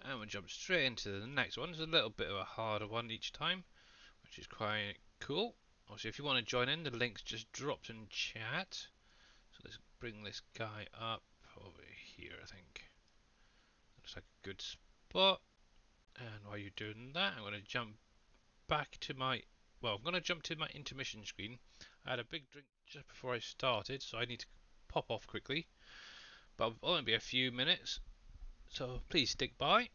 And we'll jump straight into the next one. It's a little bit of a harder one each time, which is quite cool. Also, if you want to join in, the link's just dropped in chat. So let's bring this guy up over here, I think. Looks like a good spot. And while you're doing that, I'm going to jump back to my... Well, I'm going to jump to my intermission screen. I had a big drink just before I started, so I need to pop off quickly. But it'll only be a few minutes, so please stick by.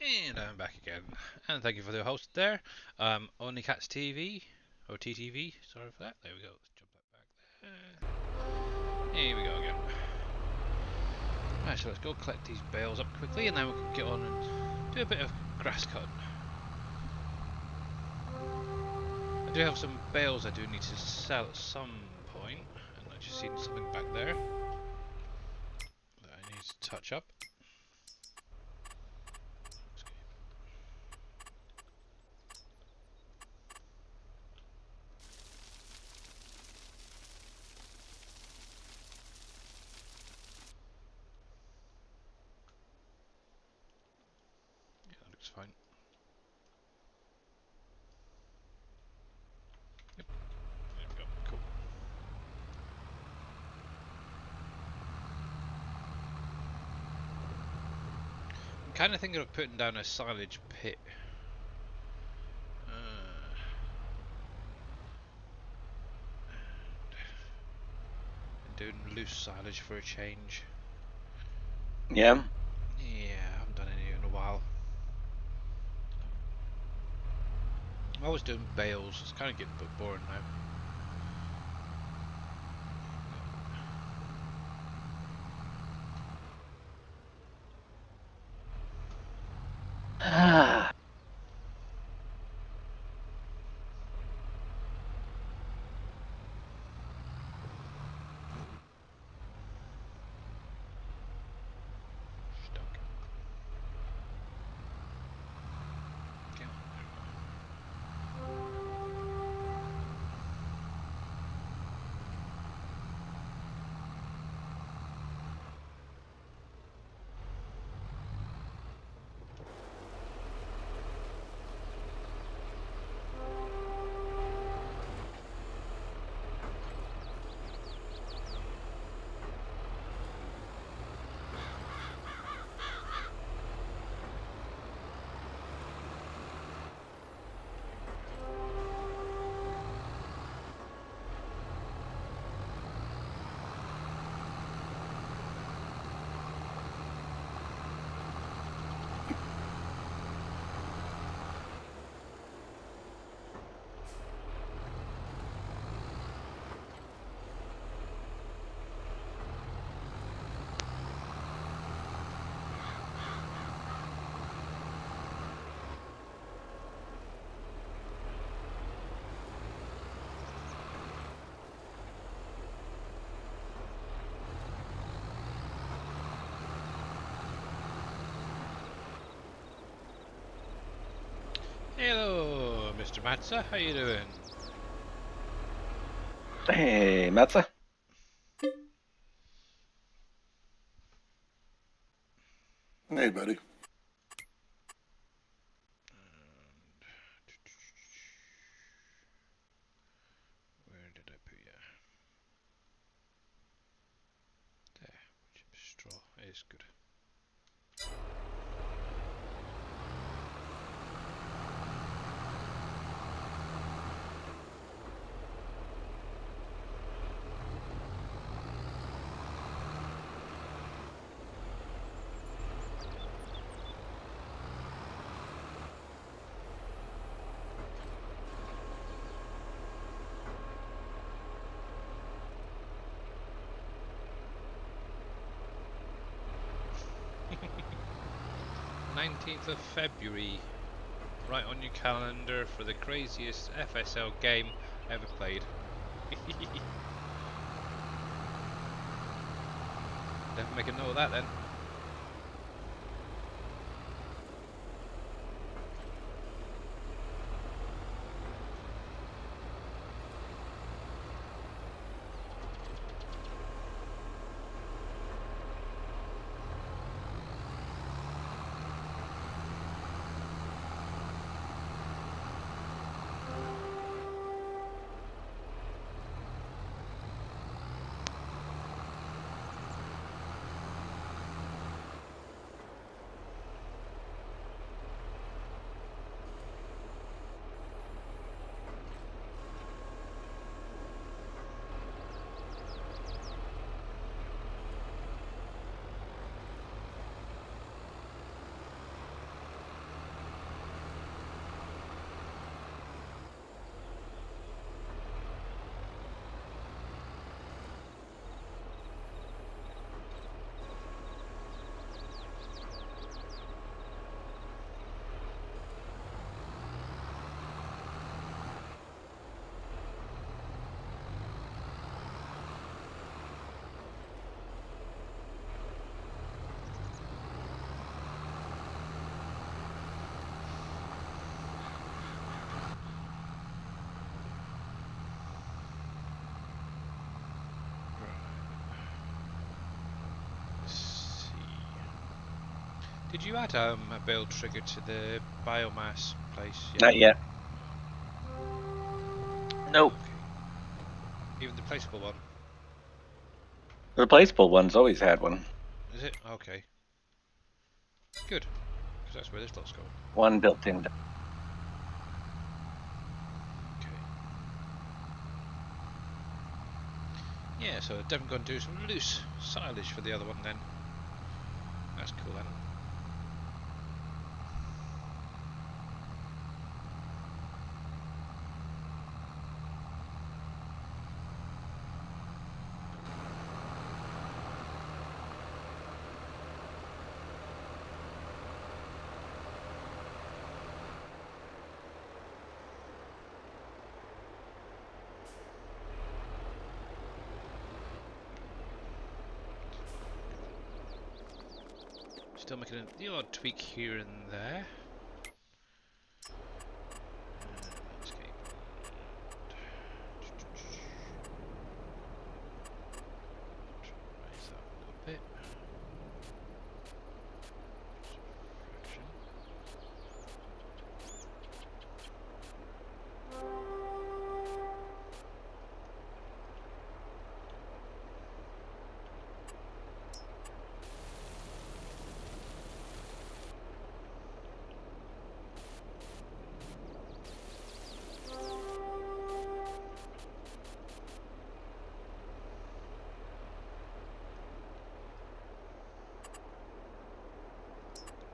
And I'm back again. And thank you for the host there. Only Cats TV, or TTV, sorry for that. There we go. Let's jump that back there. Here we go again. Right, so let's go collect these bales up quickly and then we can get on and do a bit of grass cutting. I do have some bales I do need to sell at some point, and I just seen something back there that I need to touch up. Yeah, that looks fine. Yep, there we go, cool. I'm kind of thinking of putting down a silage pit. And doing loose silage for a change. Yeah. Yeah, I haven't done any in a while. I'm always doing bales, it's kind of getting a bit boring now. Stuck. Okay, there we go. Hello, Mr. Matza, how you doing? Hey, Matza. Hey, buddy. Where did I put you? There, straw is good. of February, right on your calendar for the craziest FSL game ever played. Definitely make a note of that then. Did you add a build trigger to the biomass place? Not yet. Nope. Okay. Even the placeable one. The replaceable one's always had one. Is it? Okay. Good. Because that's where this lot's going. One built in. Okay. Yeah, so definitely going to do some loose silage for the other one then. That's cool then. Still making the odd tweak here and there. Let's get raise that a little bit. Fraction.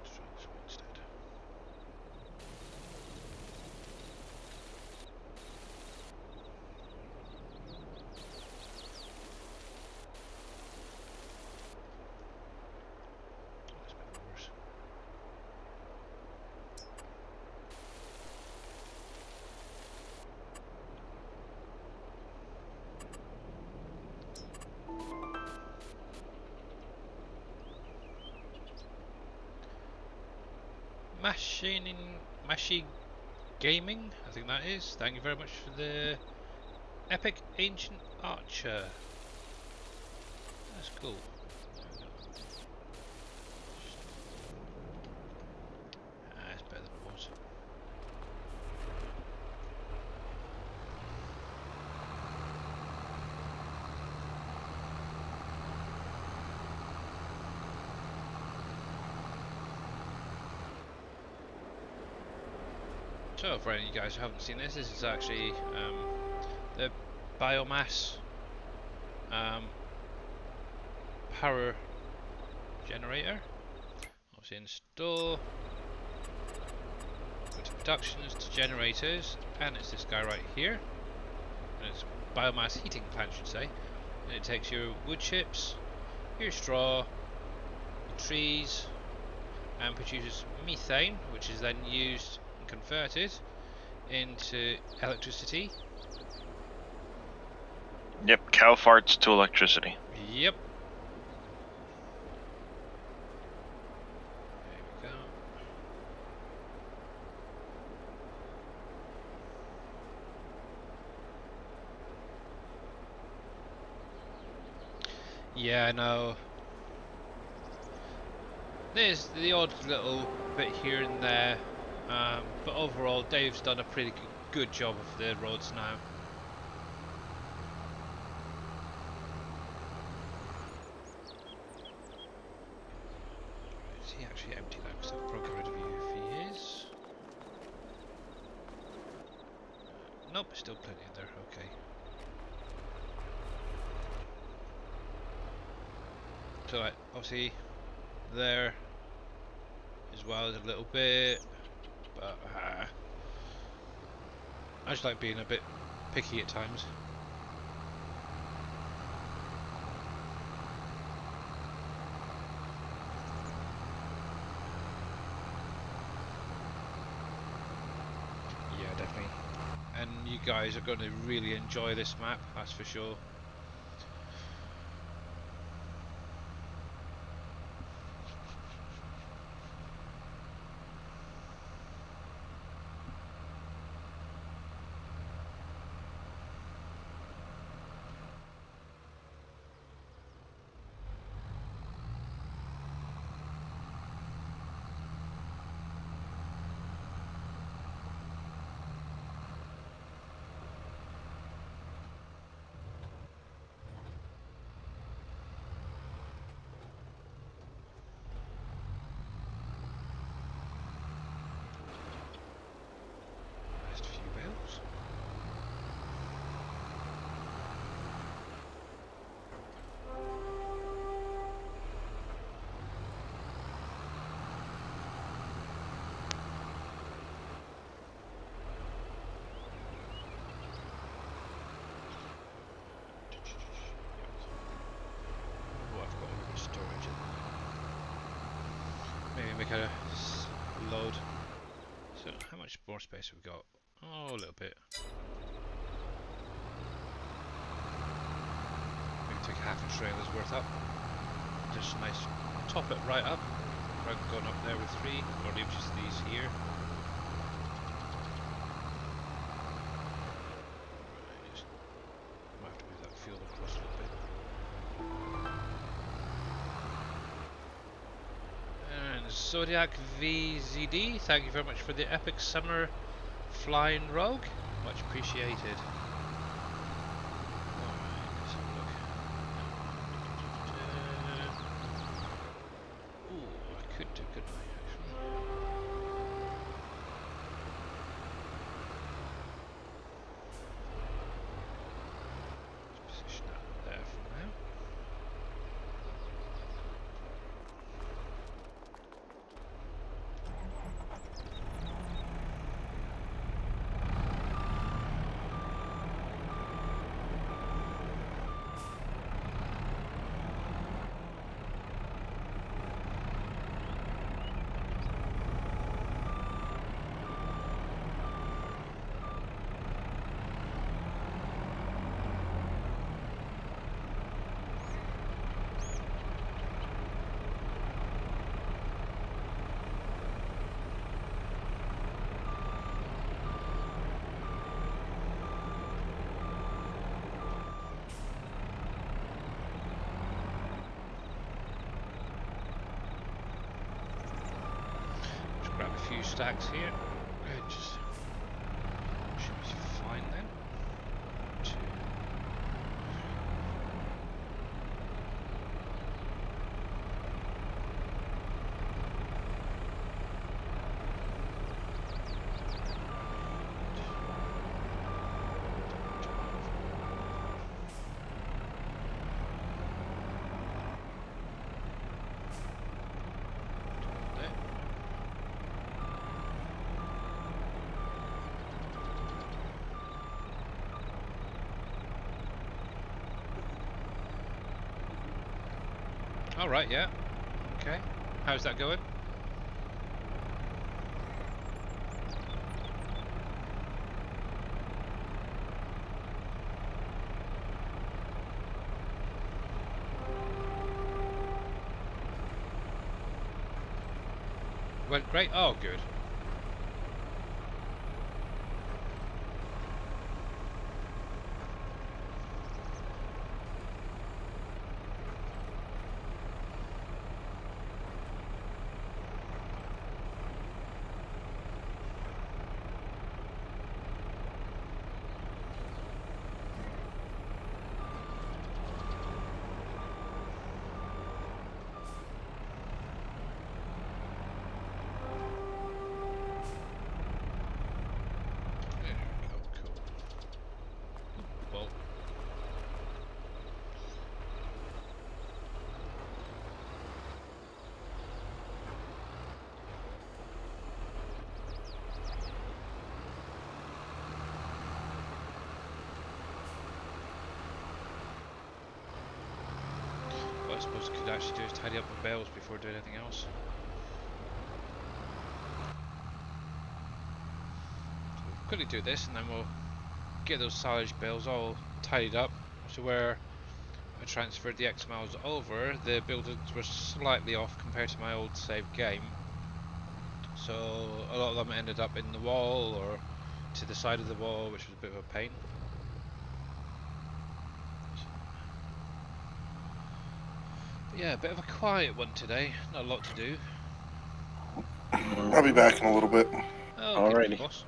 Let's try this one instead. That's a bit worse. Mashi Gaming, I think that is. Thank you very much for the epic ancient archer. That's cool. It's better than it was. So for any of you guys who haven't seen this, this is actually the biomass power generator. Obviously install, go to productions, to generators, and it's this guy right here. And it's biomass heating plant, should say. And it takes your wood chips, your straw, your trees, and produces methane, which is then used and converted into electricity. Yep, cow farts to electricity. Yep. There we go. Yeah, I know. There's the odd little bit here and there, but overall Dave's done a pretty good job of the roads now. Is he actually empty now? Because I've broken rid of you if he is. Nope, still plenty in there, okay. So obviously there as well as a little bit, but I just like being a bit picky at times. Yeah, definitely. And you guys are going to really enjoy this map, that's for sure. make a load. So how much more space have we got? Oh, a little bit. We can take half a trailer's worth up. Just nice, top it right up. Rather than going up there with 3, or leave just these here. Right, just might have to move that field across a little bit. And Zodiac VZD, thank you very much for the epic summer flying rogue. Much appreciated. Alright, let's have a look. Ooh, I could do, couldn't I, actually? Let's position that there for now. Grab a few stacks here, and just should be fine then. 2. All right, yeah. Okay. How's that going? Went great. Oh, good. There we go. Cool. Well. What I suppose I could actually do is tidy up the bales before doing anything else. So we'll quickly do this and then we'll get those silage bales all tidied up. So where I transferred the X miles over, the buildings were slightly off compared to my old save game. So a lot of them ended up in the wall or to the side of the wall, which was a bit of a pain. But yeah, a bit of a quiet one today. Not a lot to do. I'll be back in a little bit. Oh, Alrighty. okay, boss.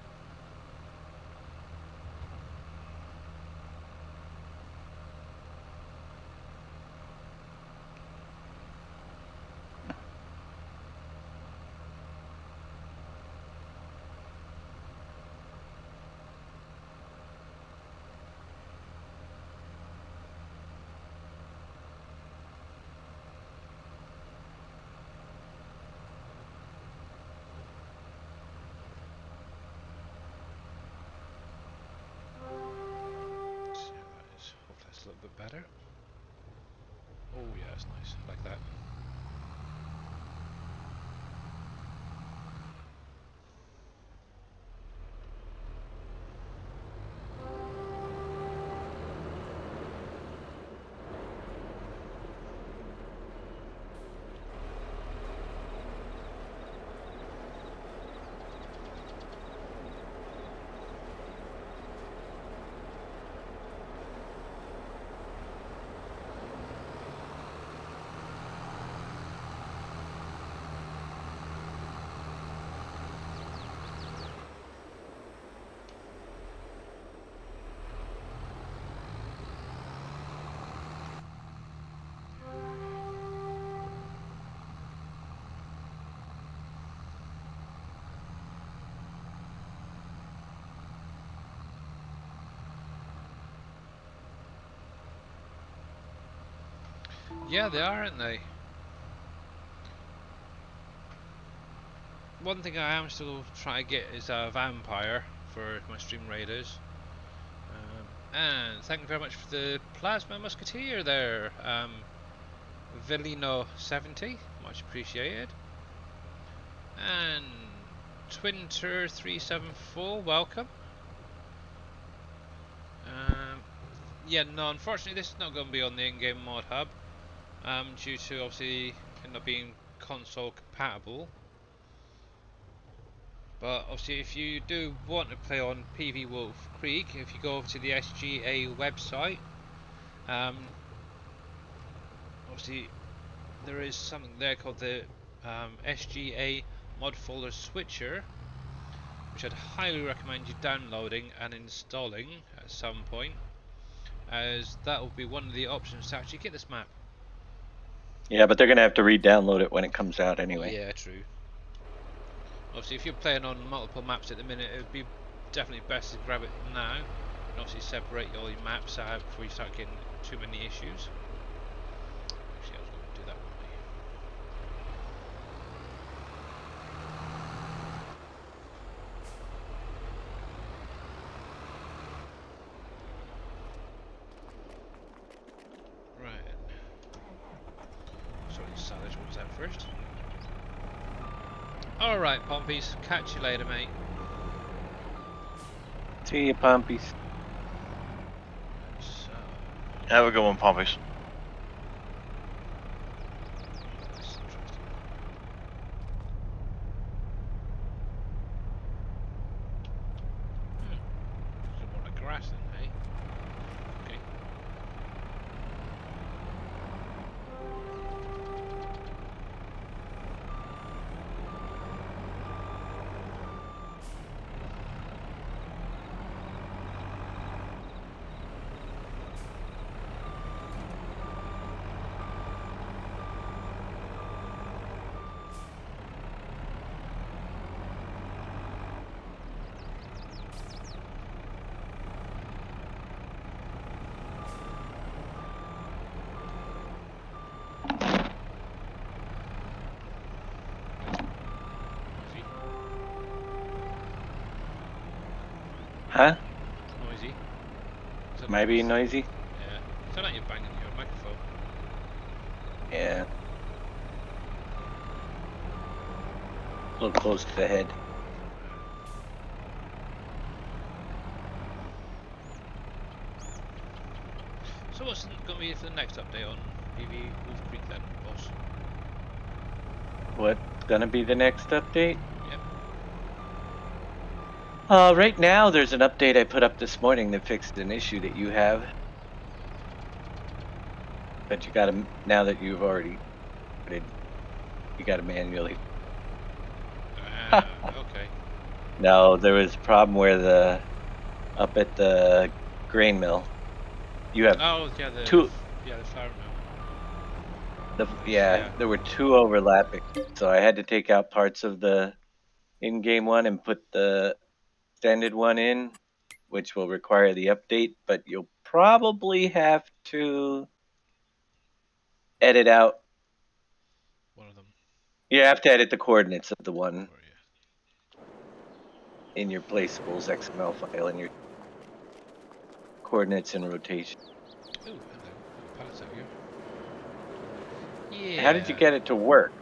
Hopefully that's a little bit better. Oh yeah, it's nice. I like that. Yeah, they are, aren't they? One thing I am still trying to get is a vampire for my stream raiders. And thank you very much for the plasma musketeer there, Villino70, much appreciated. And Twinter374, welcome. Yeah, no, unfortunately this is not going to be on the in-game mod hub, due to obviously it not being console compatible. But obviously if you do want to play on PV WolfCreek, if you go over to the SGA website, obviously there is something there called the SGA mod folder switcher, which I'd highly recommend you downloading and installing at some point, as that will be one of the options to actually get this map. Yeah, but they're gonna have to re-download it when it comes out anyway. Yeah, true. Obviously if you're playing on multiple maps at the minute, it would be definitely best to grab it now and obviously separate all your maps out before you start getting too many issues. Actually, I was going to do that one. Right. Sorry, Savage was out first. Alright, Pompies. Catch you later, mate. See you, Pompies. So, Have a good one, Pompies. that's interesting. There's more like grass then, hey? Okay. Noisy. Huh? Noisy. Is that Am I being noisy? Yeah. Sound like you're banging your microphone. Yeah. A little close to the head. So what's going to be for the next update on PV WolfCreek then, boss? What's gonna be the next update? Yep. Right now there's an update I put up this morning that fixed an issue that you have. But you gotta, now that you've already put it, you gotta manually. Okay. No, there was a problem where up at the grain mill, you have Oh, yeah, the two, the flour mill. yeah, there were two overlapping. So I had to take out parts of the in-game one and put the extended one in, which will require the update, but you'll probably have to edit out. One of them. You have to edit the coordinates of the one For you. in your placeables XML file and your coordinates and rotation. Ooh, hello. Pallets out here. Yeah. How did you get it to work?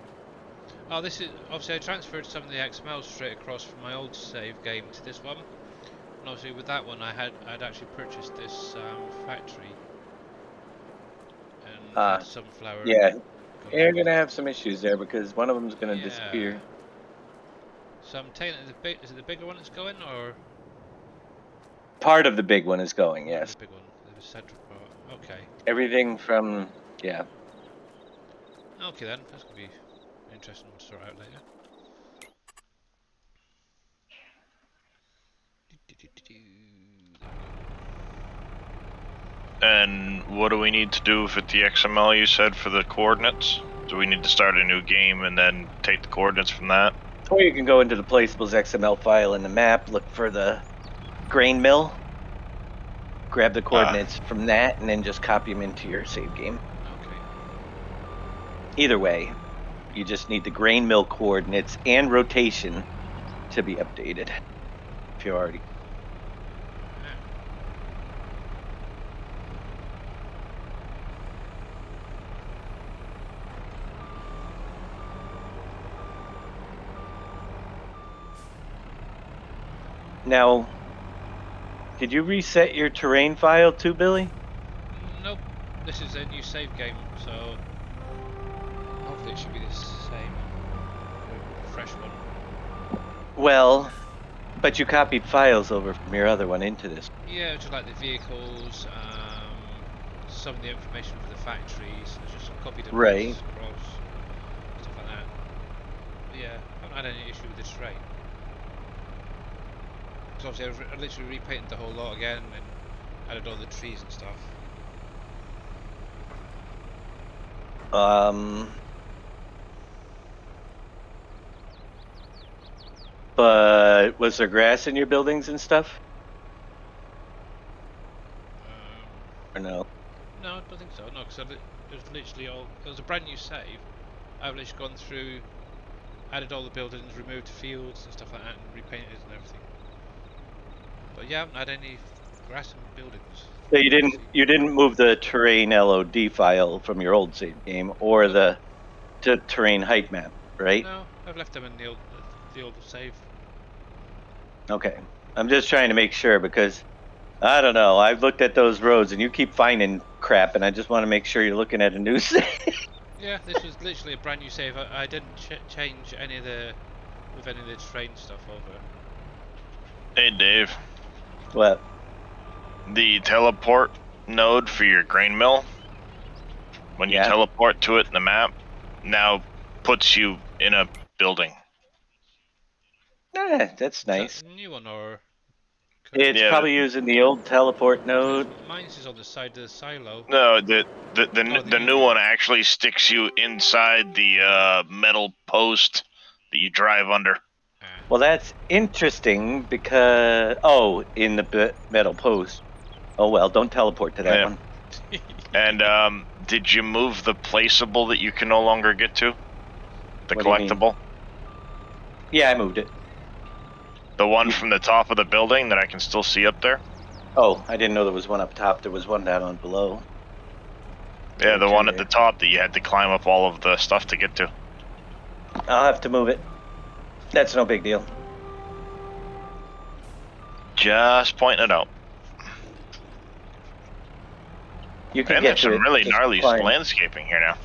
Oh, this is obviously I transferred some of the XML straight across from my old save game to this one, and obviously with that one I'd actually purchased this factory and had sunflower. Yeah, go you're along with gonna it. have some issues there because one of them's gonna Yeah. disappear. So I'm taking the big. Is it the bigger one that's going, or Part of the big one is going, yes. the big one, the central part? Okay. Everything from, yeah. Okay then, that's gonna be an interesting one to sort out later. And what do we need to do with the XML you said for the coordinates? Do we need to start a new game and then take the coordinates from that? Or you can go into the placeables XML file in the map, look for the grain mill, grab the coordinates from that, and then just copy them into your save game. Okay. Either way, you just need the grain mill coordinates and rotation to be updated. If you already. Now, did you reset your terrain file too, Billy? Nope. This is a new save game, so hopefully it should be the same. A fresh one. Well, but you copied files over from your other one into this. Yeah, just like the vehicles, some of the information for the factories, just copied and Right. pasted across, stuff like that. But yeah, I haven't had any issue with the terrain. Because obviously I literally repainted the whole lot again and added all the trees and stuff. But was there grass in your buildings and stuff? Or no? No, I don't think so. No, because it was literally all. It was a brand new save. I've literally gone through, added all the buildings, removed fields and stuff like that, and repainted and everything. But yeah, I haven't had any grass in buildings. So you didn't move the terrain LOD file from your old save game or Nope. the terrain height map, right? No, I've left them in the old save. Okay. I'm just trying to make sure because I don't know. I've looked at those roads and you keep finding crap, and I just want to make sure you're looking at a new save. Yeah, this was literally a brand new save. I didn't change any of the terrain stuff over. Hey, Dave. What? The teleport node for your grain mill, when you teleport to it in the map, now puts you in a building. That's nice. Is that a new one or? It's probably using the old teleport node. Mine's is on the side of the silo. No, the new one actually sticks you inside the metal post that you drive under. Well, that's interesting because in the metal post. Oh well, don't teleport to that one. And did you move the placeable that you can no longer get to? The What do you mean? collectible? Yeah, I moved it. The one from the top of the building that I can still see up there? Oh, I didn't know there was one up top. There was one down on below. Yeah, the one at the top that you had to climb up all of the stuff to get to. I'll have to move it. That's no big deal. Just pointing it out. You can and get there's to some it. really Just gnarly climb. landscaping here now.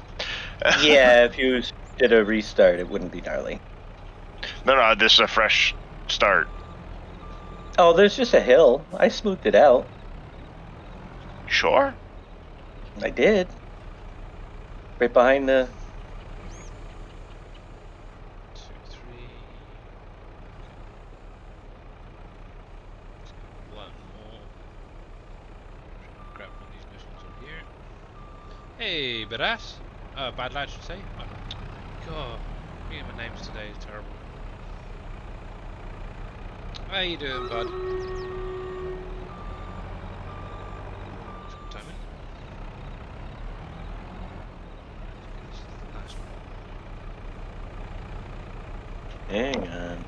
Yeah, if you did a restart, it wouldn't be gnarly. No, this is a fresh start. Oh, there's just a hill. I smoothed it out. Sure. I did. Right behind the... 2, 3. One more. Grab one of these missions over here. Hey, badass. Bad lad, should say. Oh, God, me and my names today is terrible. How you doing, bud? That's good timing. This is the last one. Hang on.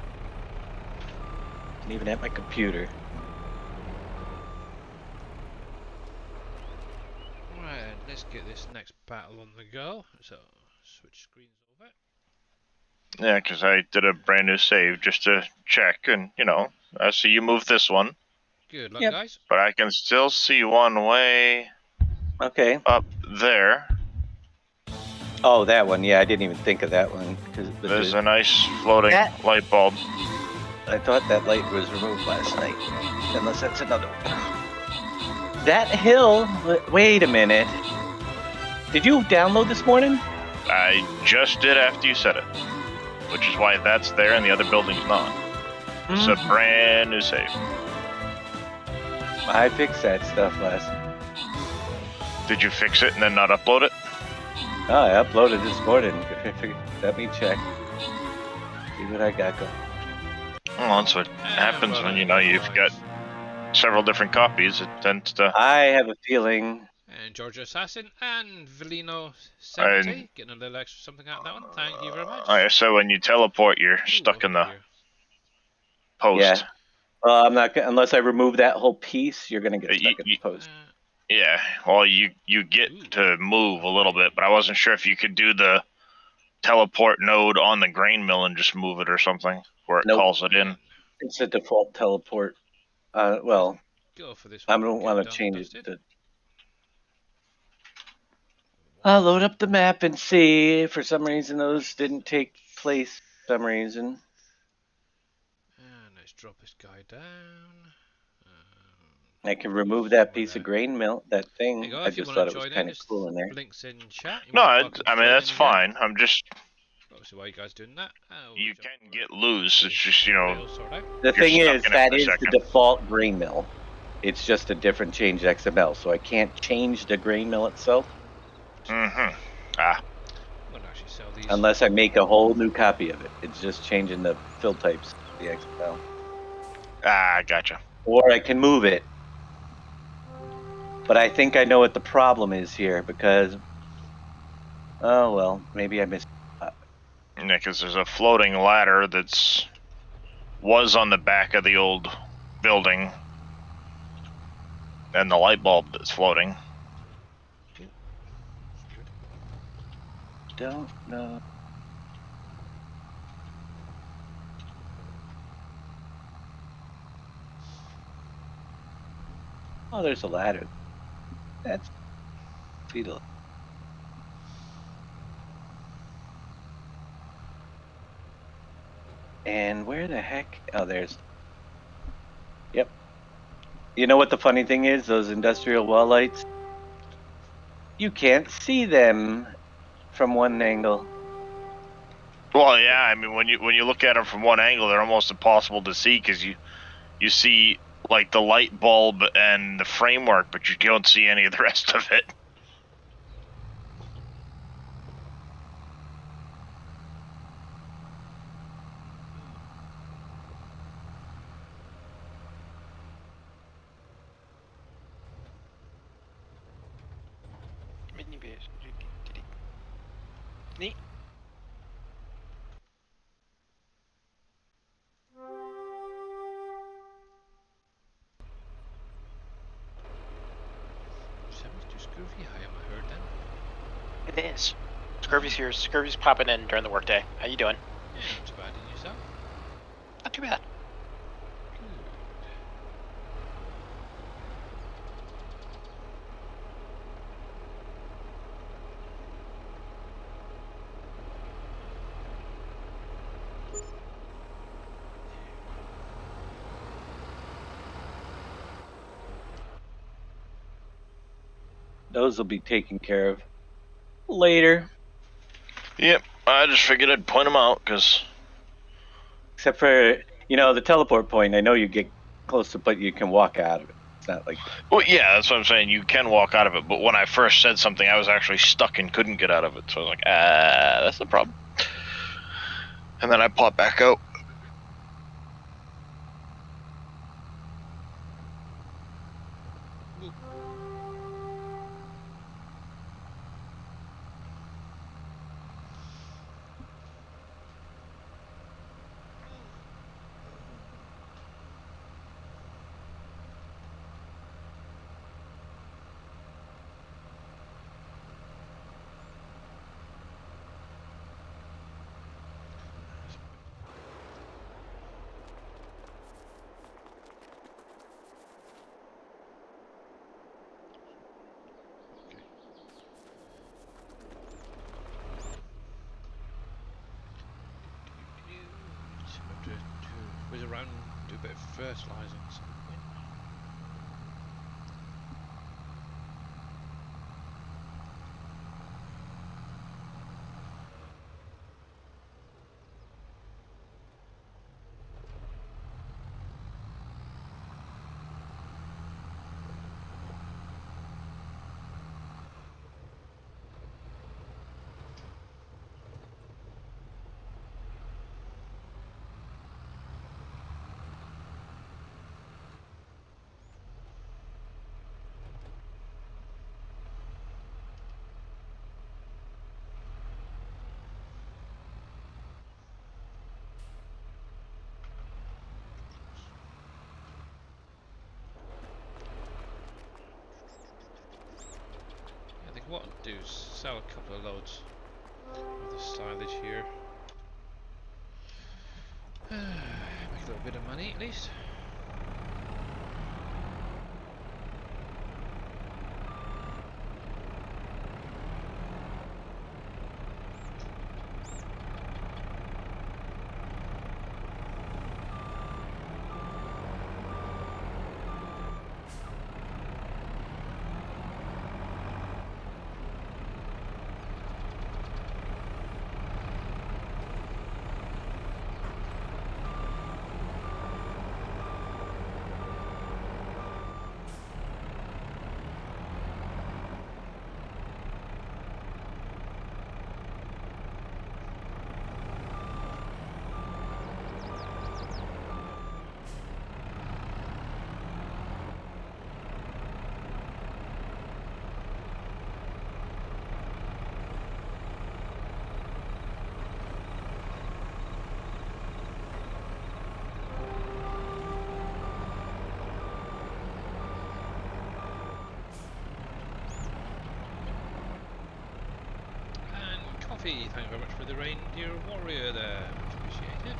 Isn't even at my computer. Right, let's get this next battle on the go. So, switch screens over. Yeah, because I did a brand new save just to check, and I see you moved this one. Good luck, guys. But I can still see one way. Okay. Up there. Oh, that one. Yeah, I didn't even think of that one. There's a nice floating light bulb. I thought that light was removed last night. Unless that's another one. That hill... Wait a minute. Did you download this morning? I just did after you said it. Which is why that's there and the other building's not. It's a brand new save. I fixed that stuff last. Did you fix it and then not upload it? Oh, I uploaded this morning. Let me check. See what I got going. Well, that's what happens when you've got several different copies. It tends to... I have a feeling And Georgia Assassin and Villino And 70 getting a little extra something out of that one. Thank you very much. like I said, when you teleport, you're Ooh, stuck in over the here. post. Yeah. Well, I'm not unless I remove that whole piece. You're gonna get stuck at the post. Yeah, well, you get Ooh. to move a little bit, but I wasn't sure if you could do the teleport node on the grain mill and just move it or something, where it Nope. calls it in. It's a default teleport. Well, Go for this I one. don't Get want to done change it. dusted. I'll load up the map and see. For some reason, those didn't take place. For some reason. And let's drop this guy down. I can remove that Somewhere piece of there. grain mill, that There you thing. go. I If you just want thought to it was join in, kind of just cool in there. links in chat. You're No, more than welcome to I mean join that's in again. fine. I'm just Obviously, why you guys doing that? Oh, you jump can over get loose. It's just rail sort out. The you're thing stuck is, in it that for a is the second. default grain mill. It's just a different change XML, so I can't change the grain mill itself Mm-hmm. Ah, I'm gonna actually sell these. unless I make a whole new copy of it. It's just changing the fill types, the XML. gotcha. Or I can move it. But I think I know what the problem is here because, oh well, maybe I missed. Yeah, because there's a floating ladder was on the back of the old building, and the light bulb that's floating. Don't know. Oh, there's a ladder. That's fetal. And where the heck? Oh, there's. Yep. You know what the funny thing is? Those industrial wall lights. You can't see them from one angle. Well, yeah. I mean, when you look at them from one angle, they're almost impossible to see because you see like the light bulb and the framework, but you don't see any of the rest of it. Neat. Sounds too scurvy high, I heard then. It is. Scurvy's here. Scurvy's popping in during the workday. How you doing? Yeah, not too bad in yourself. Not too bad. Those will be taken care of later. Yep. I just figured I'd point them out because. Except for, the teleport point. I know you get close to, but you can walk out of it. It's not like. Well, yeah, that's what I'm saying. You can walk out of it, but when I first said something, I was actually stuck and couldn't get out of it. So I was like, that's the problem. And then I popped back out. To whiz around and do a bit of fertilising at some point. what I'll do is sell a couple of loads of the silage here. Make a little bit of money at least. Thank you very much for the reindeer warrior there. Much appreciated.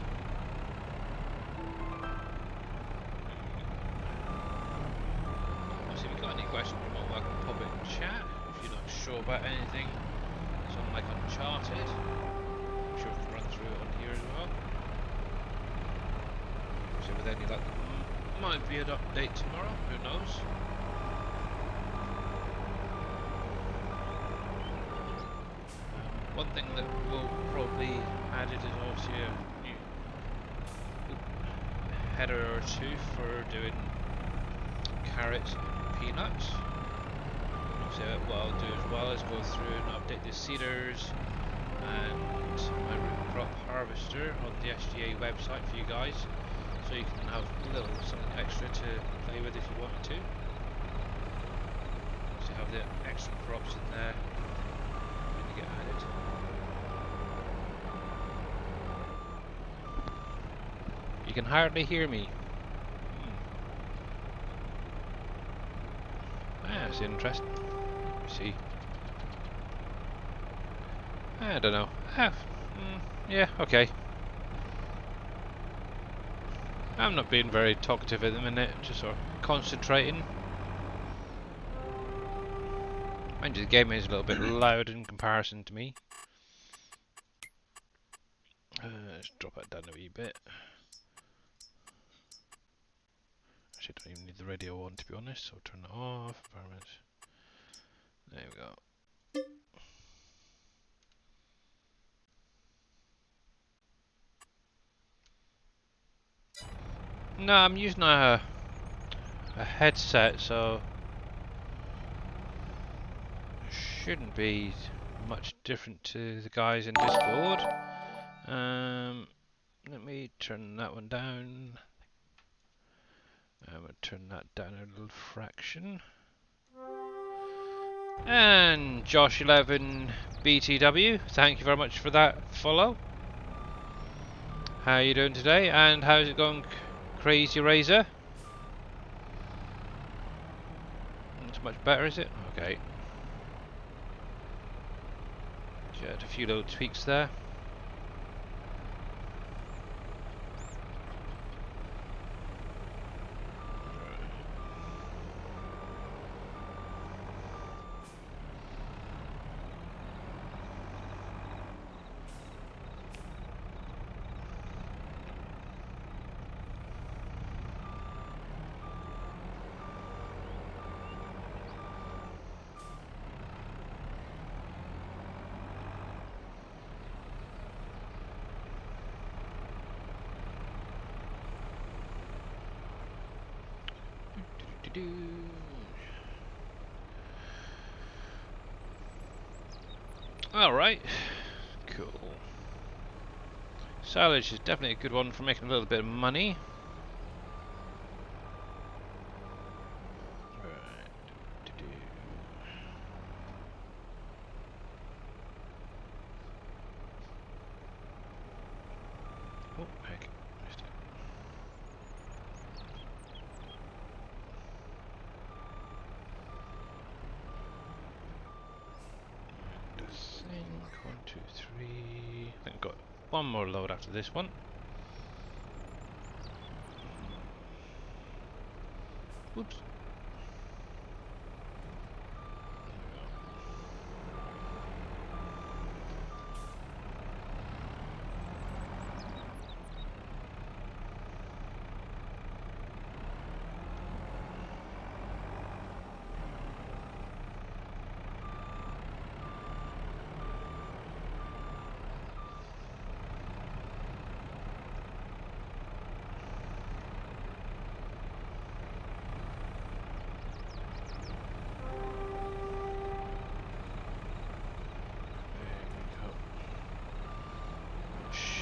Also, if you've got any questions, you're more welcome to pop it in chat. If you're not sure about anything, something like Uncharted, I'm sure we can run through it on here as well. So with any luck, might be an update tomorrow, who knows? One thing that we'll probably add it is obviously a new header or two for doing carrots and peanuts. So what I'll do as well is go through and update the seeders and my root crop harvester on the SGA website for you guys, so you can have a little something extra to play with if you want to. So you have the extra crops in there when you get added. You can hardly hear me. That's interesting. Let me see. I don't know. Yeah, okay. I'm not being very talkative at the minute, just sort of concentrating. Mind you, the game is a little bit loud in comparison to me. Let's drop that down a wee bit. Actually, don't even need the radio on, to be honest, so I'll turn it off. Environment. There we go. No, I'm using a headset, so it shouldn't be much different to the guys in Discord. Let me turn that one down. I'm going to turn that down a little fraction. And Josh11 BTW, thank you very much for that follow. How are you doing today? And how's it going, Crazy Razor? It's much better, is it? Okay. Just a few little tweaks there. Alright, cool. Silage is definitely a good one for making a little bit of money. Oh, heck. Missed it. 2, 3. I think I've got one more load after this one. Whoops.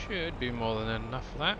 Should be more than enough for that.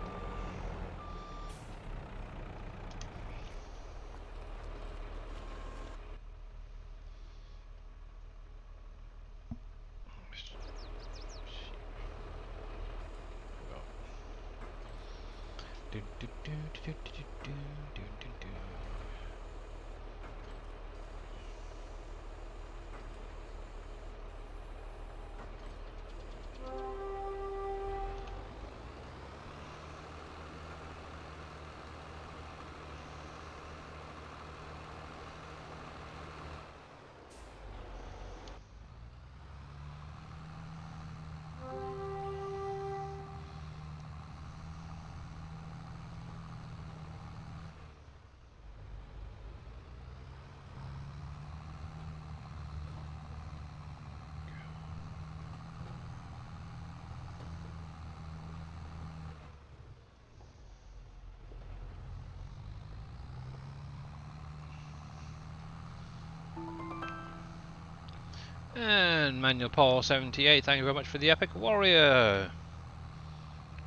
And Manuel Paul 78, thank you very much for the Epic Warrior.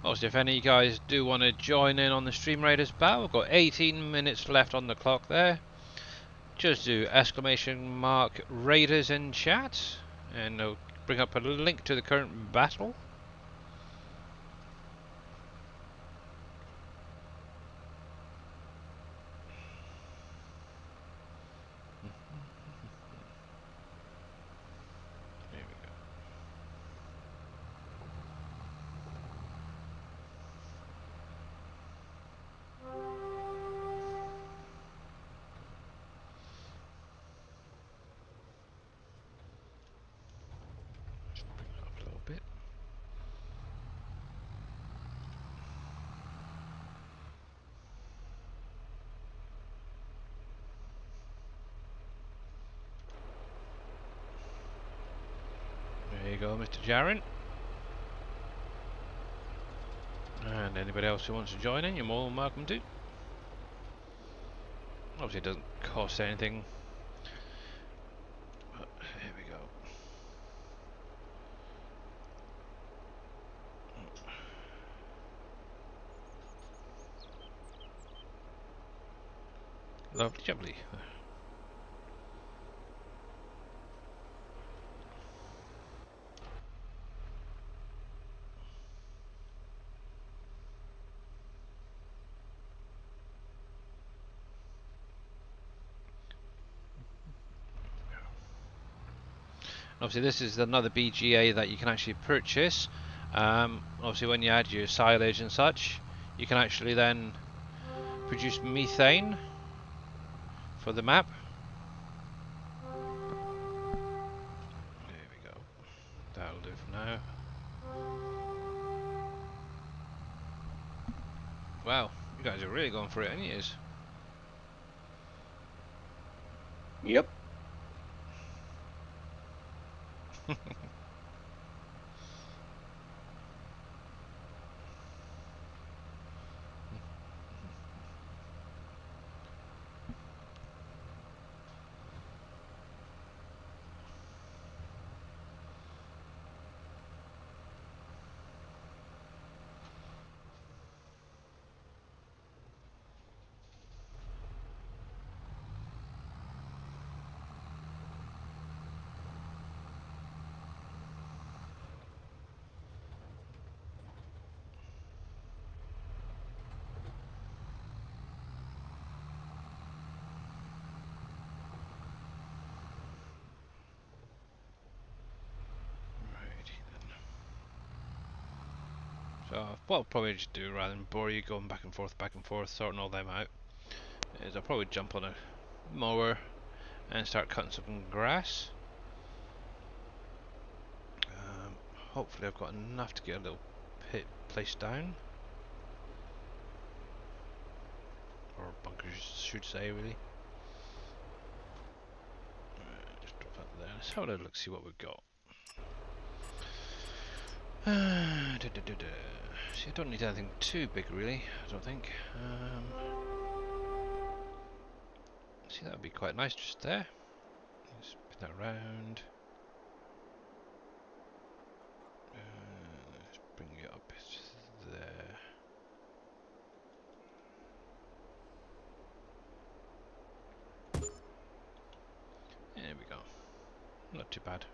Also, if any of you guys do want to join in on the Stream Raiders battle, we've got 18 minutes left on the clock there. Just do !Raiders in chat, and it'll bring up a link to the current battle. There we go. Bring it up a little bit. There you go, Mr. Jarin. And anybody else who wants to join in, you're more than welcome to. Obviously, it doesn't cost anything. But here we go. Lovely jubbly. Obviously, this is another BGA that you can actually purchase. Obviously, when you add your silage and such, you can actually then produce methane for the map. There we go. That'll do for now. Wow, you guys are really going for it, aren't you? Yep. So what I'll probably just do, rather than bore you going back and forth, sorting all them out, is I'll probably jump on a mower and start cutting some grass. Hopefully I've got enough to get a little pit placed down. Or bunkers, should say, really. Just drop that there. Let's have a look, see what we've got. See, I don't need anything too big, really. I don't think. See, that would be quite nice just there. Just spin that around. Let's bring it up there. There we go. Not too bad.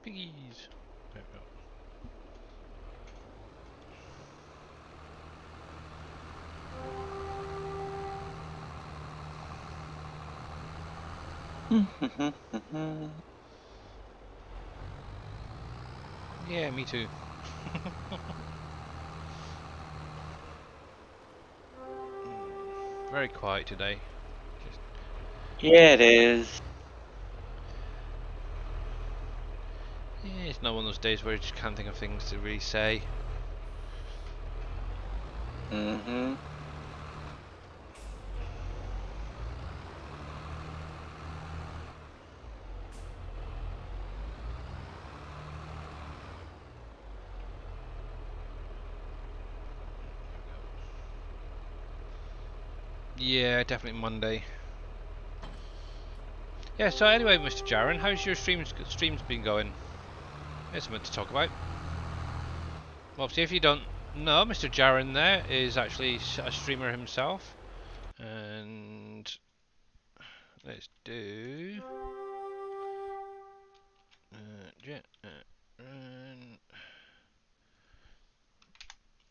Piggies! There we go. Yeah, me too. Very quiet today. Just, Yeah, it is. yeah, it's not one of those days where you just can't think of things to really say. Mm-hmm. Yeah, definitely Monday. Yeah, so anyway, Mr. Jaren, how's your streams been going? There's something to talk about. Well, see, if you don't know, Mr. Jaren there is actually a streamer himself. And let's do...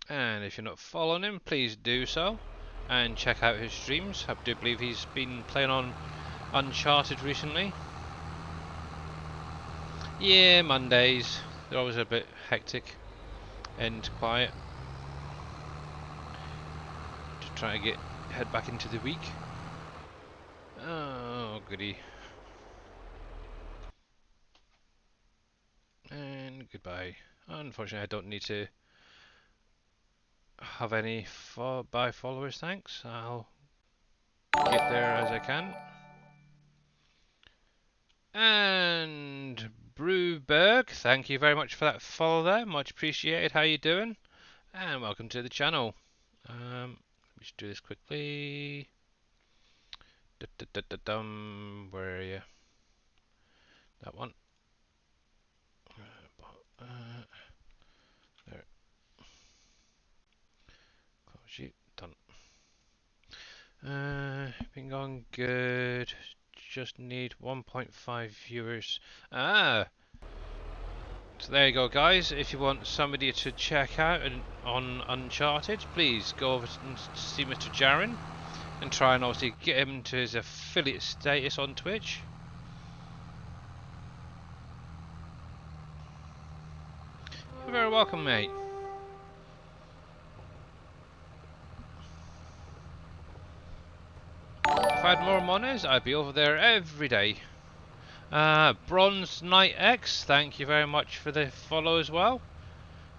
and if you're not following him, please do so. And check out his streams. I do believe he's been playing on Uncharted recently. Yeah, Mondays. They're always a bit hectic and quiet. Just trying to head back into the week. Oh, goody. And goodbye. Unfortunately, I don't need to have any followers, thanks. I'll get there as I can. And Brewberg, thank you very much for that follow there. Much appreciated. How you doing? And welcome to the channel. Let me just do this quickly. Where are you? That one. There. Close you. Done. Been going good. Just need 1.5 viewers. Ah! So there you go, guys. If you want somebody to check out on Uncharted, please go over and see Mr. Jaren and try and obviously get him to his affiliate status on Twitch. You're very welcome, mate. If I had more monies, I'd be over there every day. Bronze Knight X, thank you very much for the follow as well.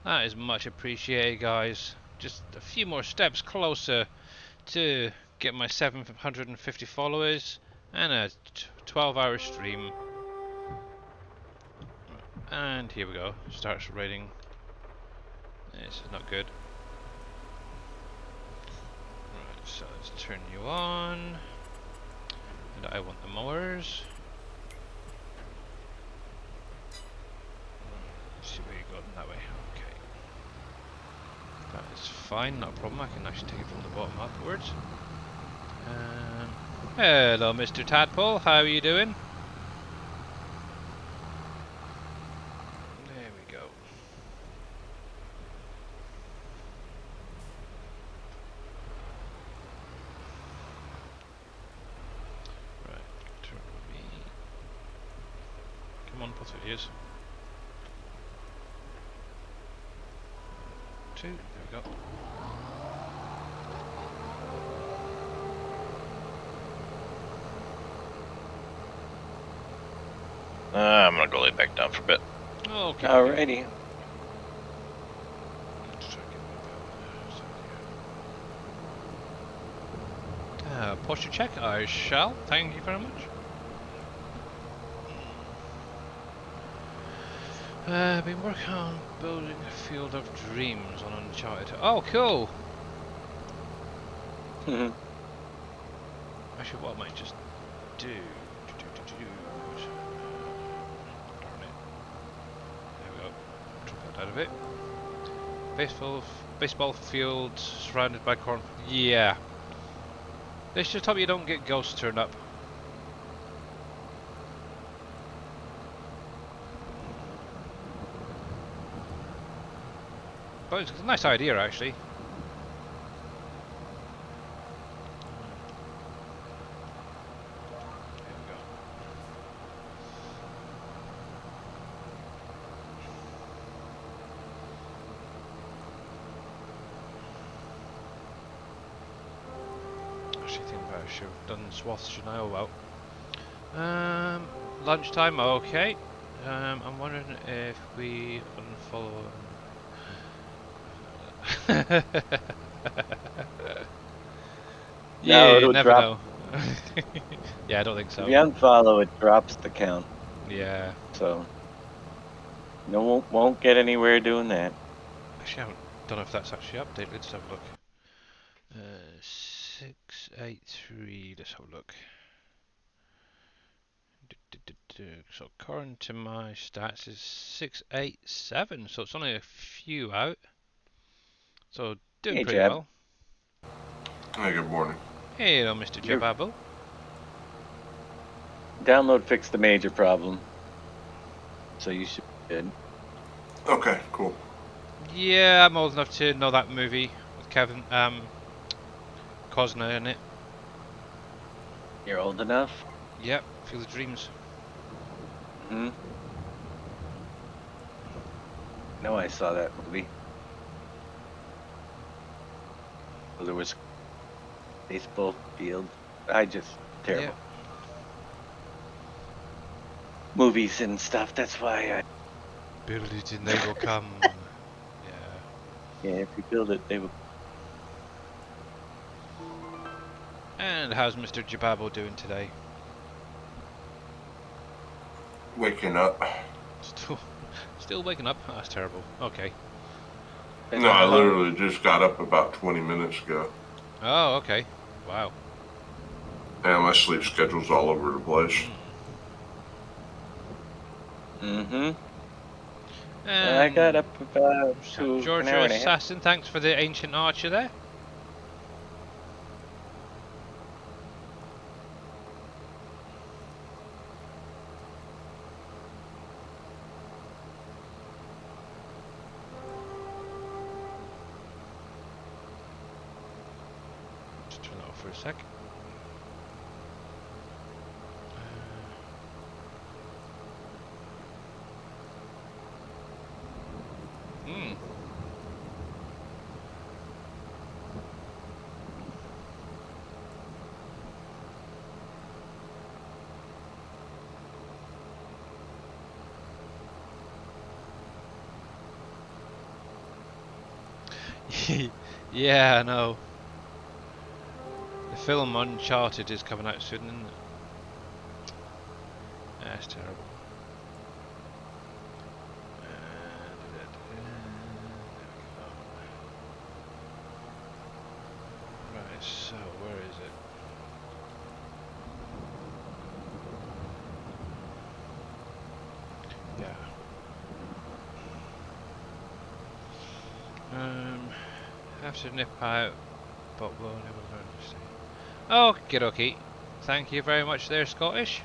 That is much appreciated, guys. Just a few more steps closer to get my 750 followers and a 12-hour stream. And here we go. Starts raiding. This is not good. Right, so let's turn you on. And I want the mowers. Let's see where you got them that way. Okay. That is fine, not a problem. I can actually take it from the bottom upwards. Hello, Mr. Tadpole. How are you doing? There we go. Right, turn me. Come on, put it is. 2, there we go. I'm gonna go lay back down for a bit. Okay. Alrighty. Let's try to get my power. Posture check, I shall. Thank you very much. Been working on building a field of dreams on Uncharted. Oh, cool! Mhm. Actually, what I might just do. Darn it. There we go. Drop that out of it. Baseball field surrounded by corn. Yeah. Let's just hope you don't get ghosts turned up. But it's a nice idea, actually. There we go. Actually, think about it. Should have done swaths, shouldn't I? Oh well. Lunchtime, okay. I'm wondering if we unfollow. Yeah, you it'll never drop. know. Yeah, I don't think If so. you unfollow, it drops the count. Yeah. So no, won't get anywhere doing that. Actually, I don't know if that's actually updated. Let's have a look. 683. Let's have a look. So according to my stats, is 687. So it's only a few out. So doing Hey, pretty Jab. well. Hey, good morning. Hello, Mr. You're- Jababo. Download fixed the major problem, so you should be good. Okay, cool. Yeah, I'm old enough to know that movie with Kevin Costner in it. You're old enough. Yep, Field of Dreams. Hmm. No, I saw that movie. Well, there was baseball field. Terrible. Yeah. Movies and stuff. That's why Build it and they will come. Yeah. if you build it, they will. And how's Mr. Jababo doing today? Waking up. Still waking up? Oh, that's terrible. Okay. No, I literally just got up about 20 minutes ago. Oh, okay. Wow. And my sleep schedule's all over the place. Mm-hmm. I got up about an Georgia hour and a half. Assassin, thanks for the ancient archer there. Just turn that off for a sec. Yeah, I know. The film Uncharted is coming out soon, isn't it? That's terrible. There we go. have to nip out, but we'll never learn to stay. Okie dokie. Thank you very much there, Scottish.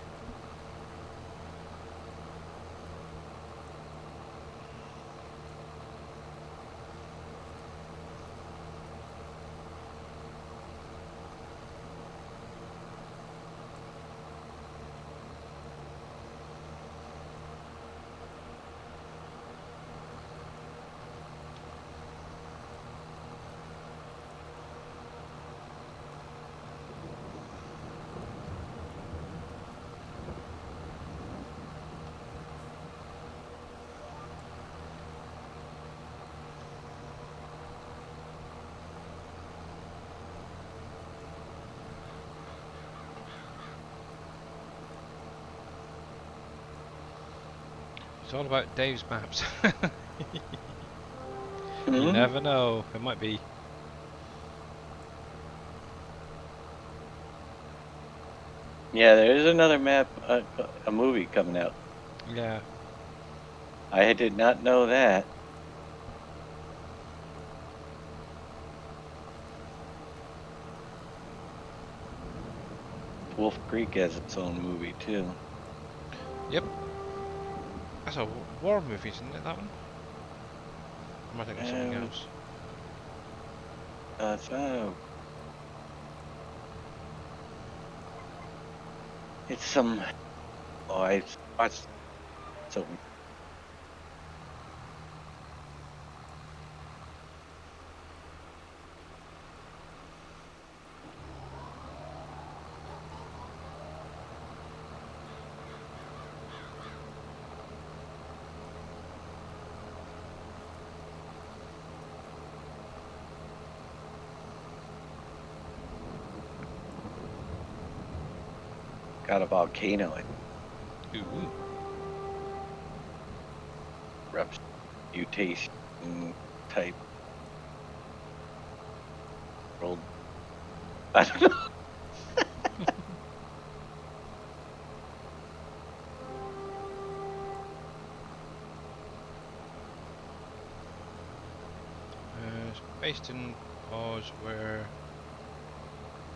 It's all about Dave's maps. You never know. It might be. Yeah, there is another map, a movie coming out. Yeah. I did not know that. WolfCreek has its own movie too. Yep. That's a war movie, isn't it, that one? Or am I thinking of something else? So it's some. Oh, I watched so. Got a volcano in Ooh. eruption, mutation type world. I don't know. It's based in Oz where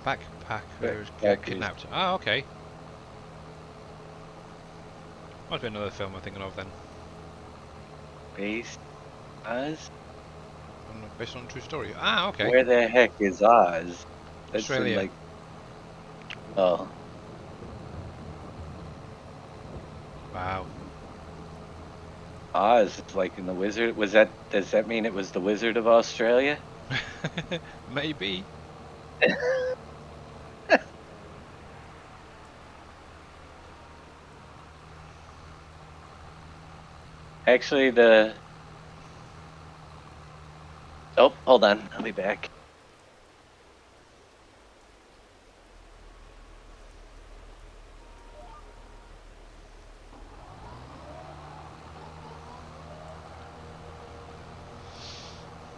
backpackers get Backpackers. kidnapped. Ah, okay. Must be another film I'm thinking of then. Based Oz? Based on a true story. Ah, okay. Where the heck is Oz? That's in, Australia. like. Oh, Wow. Oz. It's like in the Wizard. Was that? Does that mean it was the Wizard of Australia? Maybe. Actually, the. Oh, hold on. I'll be back.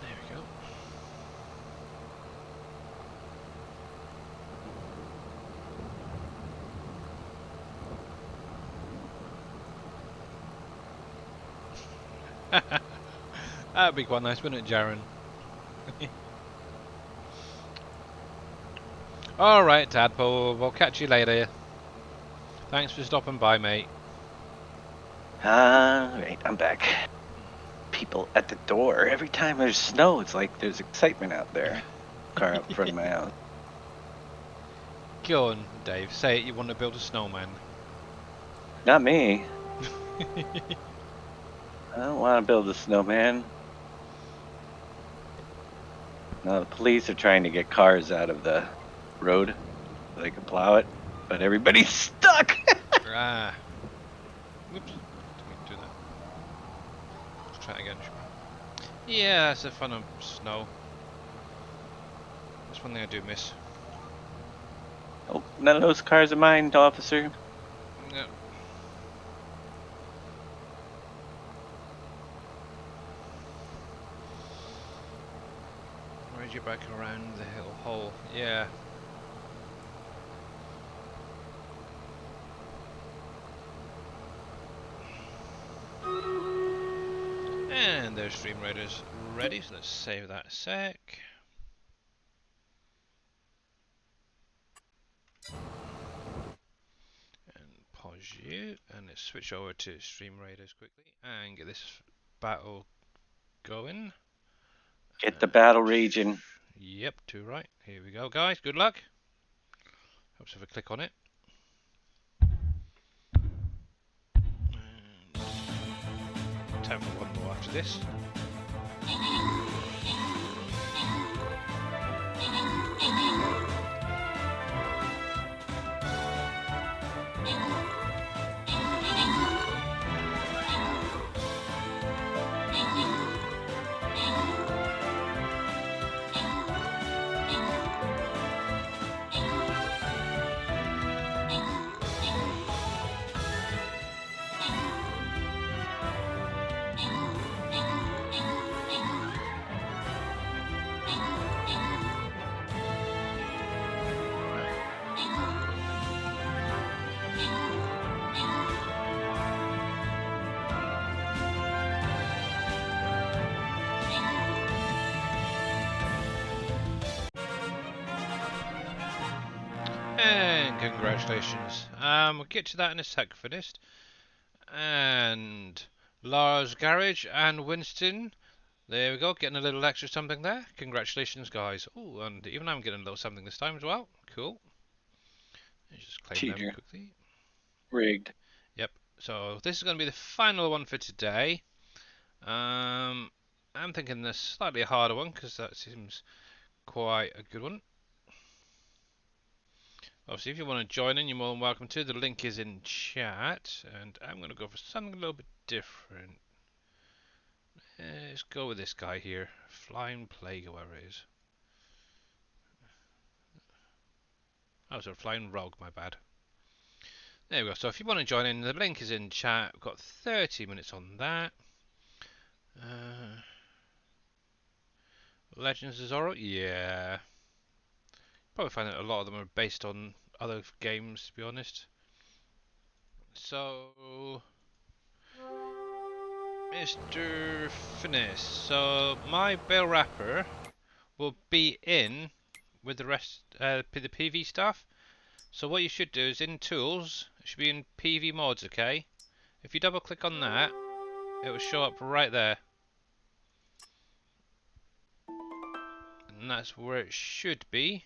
There we go. That'd be quite nice, wouldn't it, Jaren? Alright, Tadpole, we'll catch you later. Thanks for stopping by, mate. Alright, I'm back. People at the door. Every time there's snow, it's like there's excitement out there. Car up front of my house. Go on, Dave, say it, you want to build a snowman. Not me. I don't want to build a snowman. No, the police are trying to get cars out of the road so they can plow it, but everybody's stuck. Ah. Whoops. Didn't mean to do that. Let's try it again. Yeah, it's the fun of snow. That's one thing I do miss. Oh, none of those cars are mine, officer. Yeah. Ride you back around the hill hole. Yeah. And there's Stream Raiders ready, so let's save that a sec. There's you, and let's switch over to Stream Raiders quickly and get this battle going. Get the battle raging. Yep, too right. Here we go, guys. Good luck. Helps if I click on it. And time for one more after this. And congratulations. We'll get to that in a sec for this. And Lars Garage and Winston. There we go, getting a little extra something there. Congratulations, guys. Oh, and even I'm getting a little something this time as well. Cool. Let's just claim them Cheater. quickly. Rigged. Yep. So this is going to be the final one for today. I'm thinking the slightly harder one because that seems quite a good one. Obviously, if you want to join in, you're more than welcome to. The link is in chat, and I'm going to go for something a little bit different. Let's go with this guy here, Flying Plague, whoever it is. Oh, sorry, Flying Rogue, my bad. There we go. So if you want to join in, the link is in chat. We've got 30 minutes on that. Legends of Zorro, yeah. Probably find that a lot of them are based on other games, to be honest. So, Mr. Finesse. So my bell wrapper will be in with the rest, the PV stuff. So what you should do is in Tools, it should be in PV Mods, okay? If you double click on that, it will show up right there. And that's where it should be.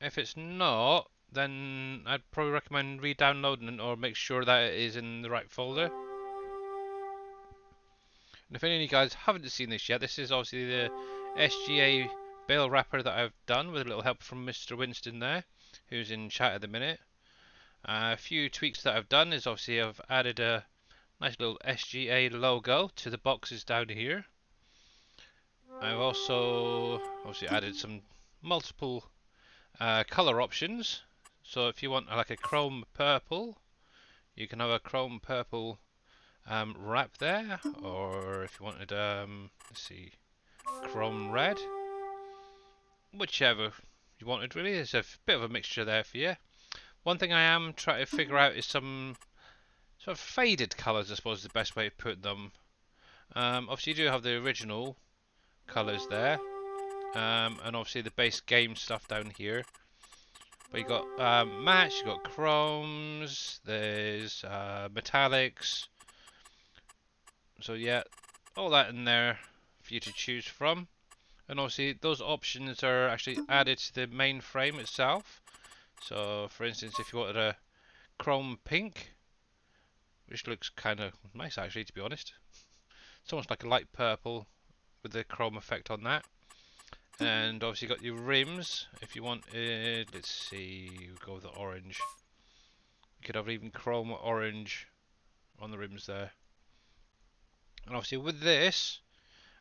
If it's not, then I'd probably recommend re-downloading it or make sure that it is in the right folder. And if any of you guys haven't seen this yet, this is obviously the SGA bale wrapper that I've done with a little help from Mr. Winston there, who's in chat at the minute. A few tweaks that I've done is obviously I've added a nice little SGA logo to the boxes down here. I've also obviously added some multiple color options. So if you want like a chrome purple, you can have a chrome purple wrap there, or if you wanted let's see, chrome red, whichever you wanted really. There's a bit of a mixture there for you. One thing I am trying to figure out is some sort of faded colours, I suppose is the best way to put them. Obviously you do have the original colours there, and obviously the base game stuff down here. But you got mattes, you got chromes, there's metallics. So yeah, all that in there for you to choose from. And obviously those options are actually added to the main frame itself. So for instance, if you wanted a chrome pink, which looks kind of nice actually, to be honest. It's almost like a light purple with the chrome effect on that. And obviously you got your rims. If you wanted, let's see, we'll go with the orange. You could have even chrome orange on the rims there. And obviously with this,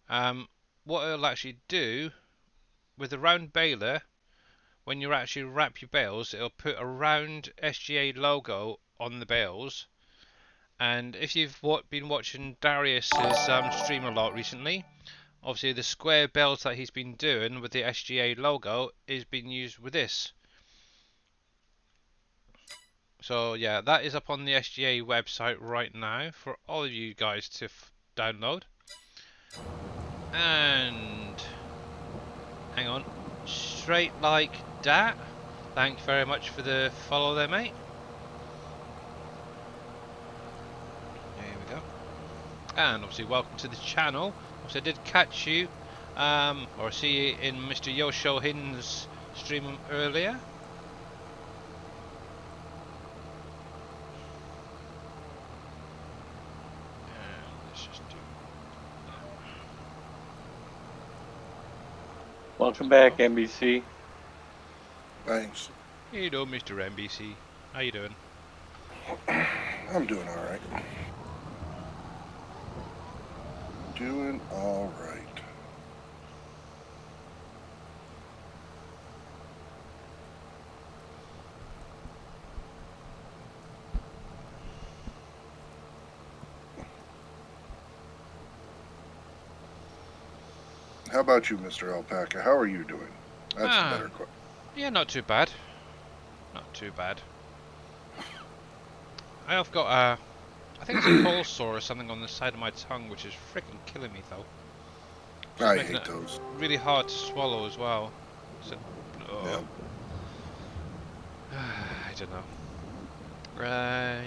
what it'll actually do with the round baler, when you actually wrap your bales, it'll put a round SGA logo on the bales. And if you've been watching Darius's stream a lot recently, obviously the square bells that he's been doing with the SGA logo is being used with this. So yeah, that is up on the SGA website right now for all of you guys to download. And hang on, straight like that. Thank you very much for the follow there, mate. And obviously, welcome to the channel. Obviously, I did catch you, or see you in Mr. Yoshohin's stream earlier. Let's just do Welcome back, NBC. Thanks. that. You know, Mr. NBC. How you doing? I'm doing all right. Doing all right. How about you, Mr. Alpaca? How are you doing? That's a better question. Yeah, not too bad. Not too bad. I have got a, I think it's a cold sore or something on the side of my tongue, which is freaking killing me though. Just I making hate it those. really hard to swallow as well. So, Yeah. I don't know.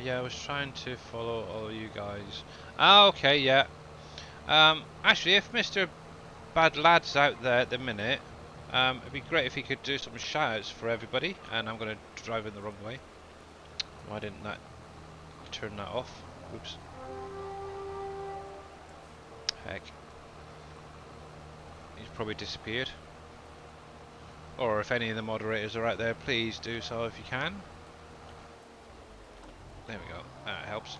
Yeah, I was trying to follow all you guys. Okay, yeah. Actually, if Mr. Bad Lad's out there at the minute, it'd be great if he could do some shoutouts for everybody. And I'm gonna drive in the wrong way. Why didn't that turn that off? Oops. Heck. He's probably disappeared. Or if any of the moderators are out there, please do so if you can. There we go. That helps.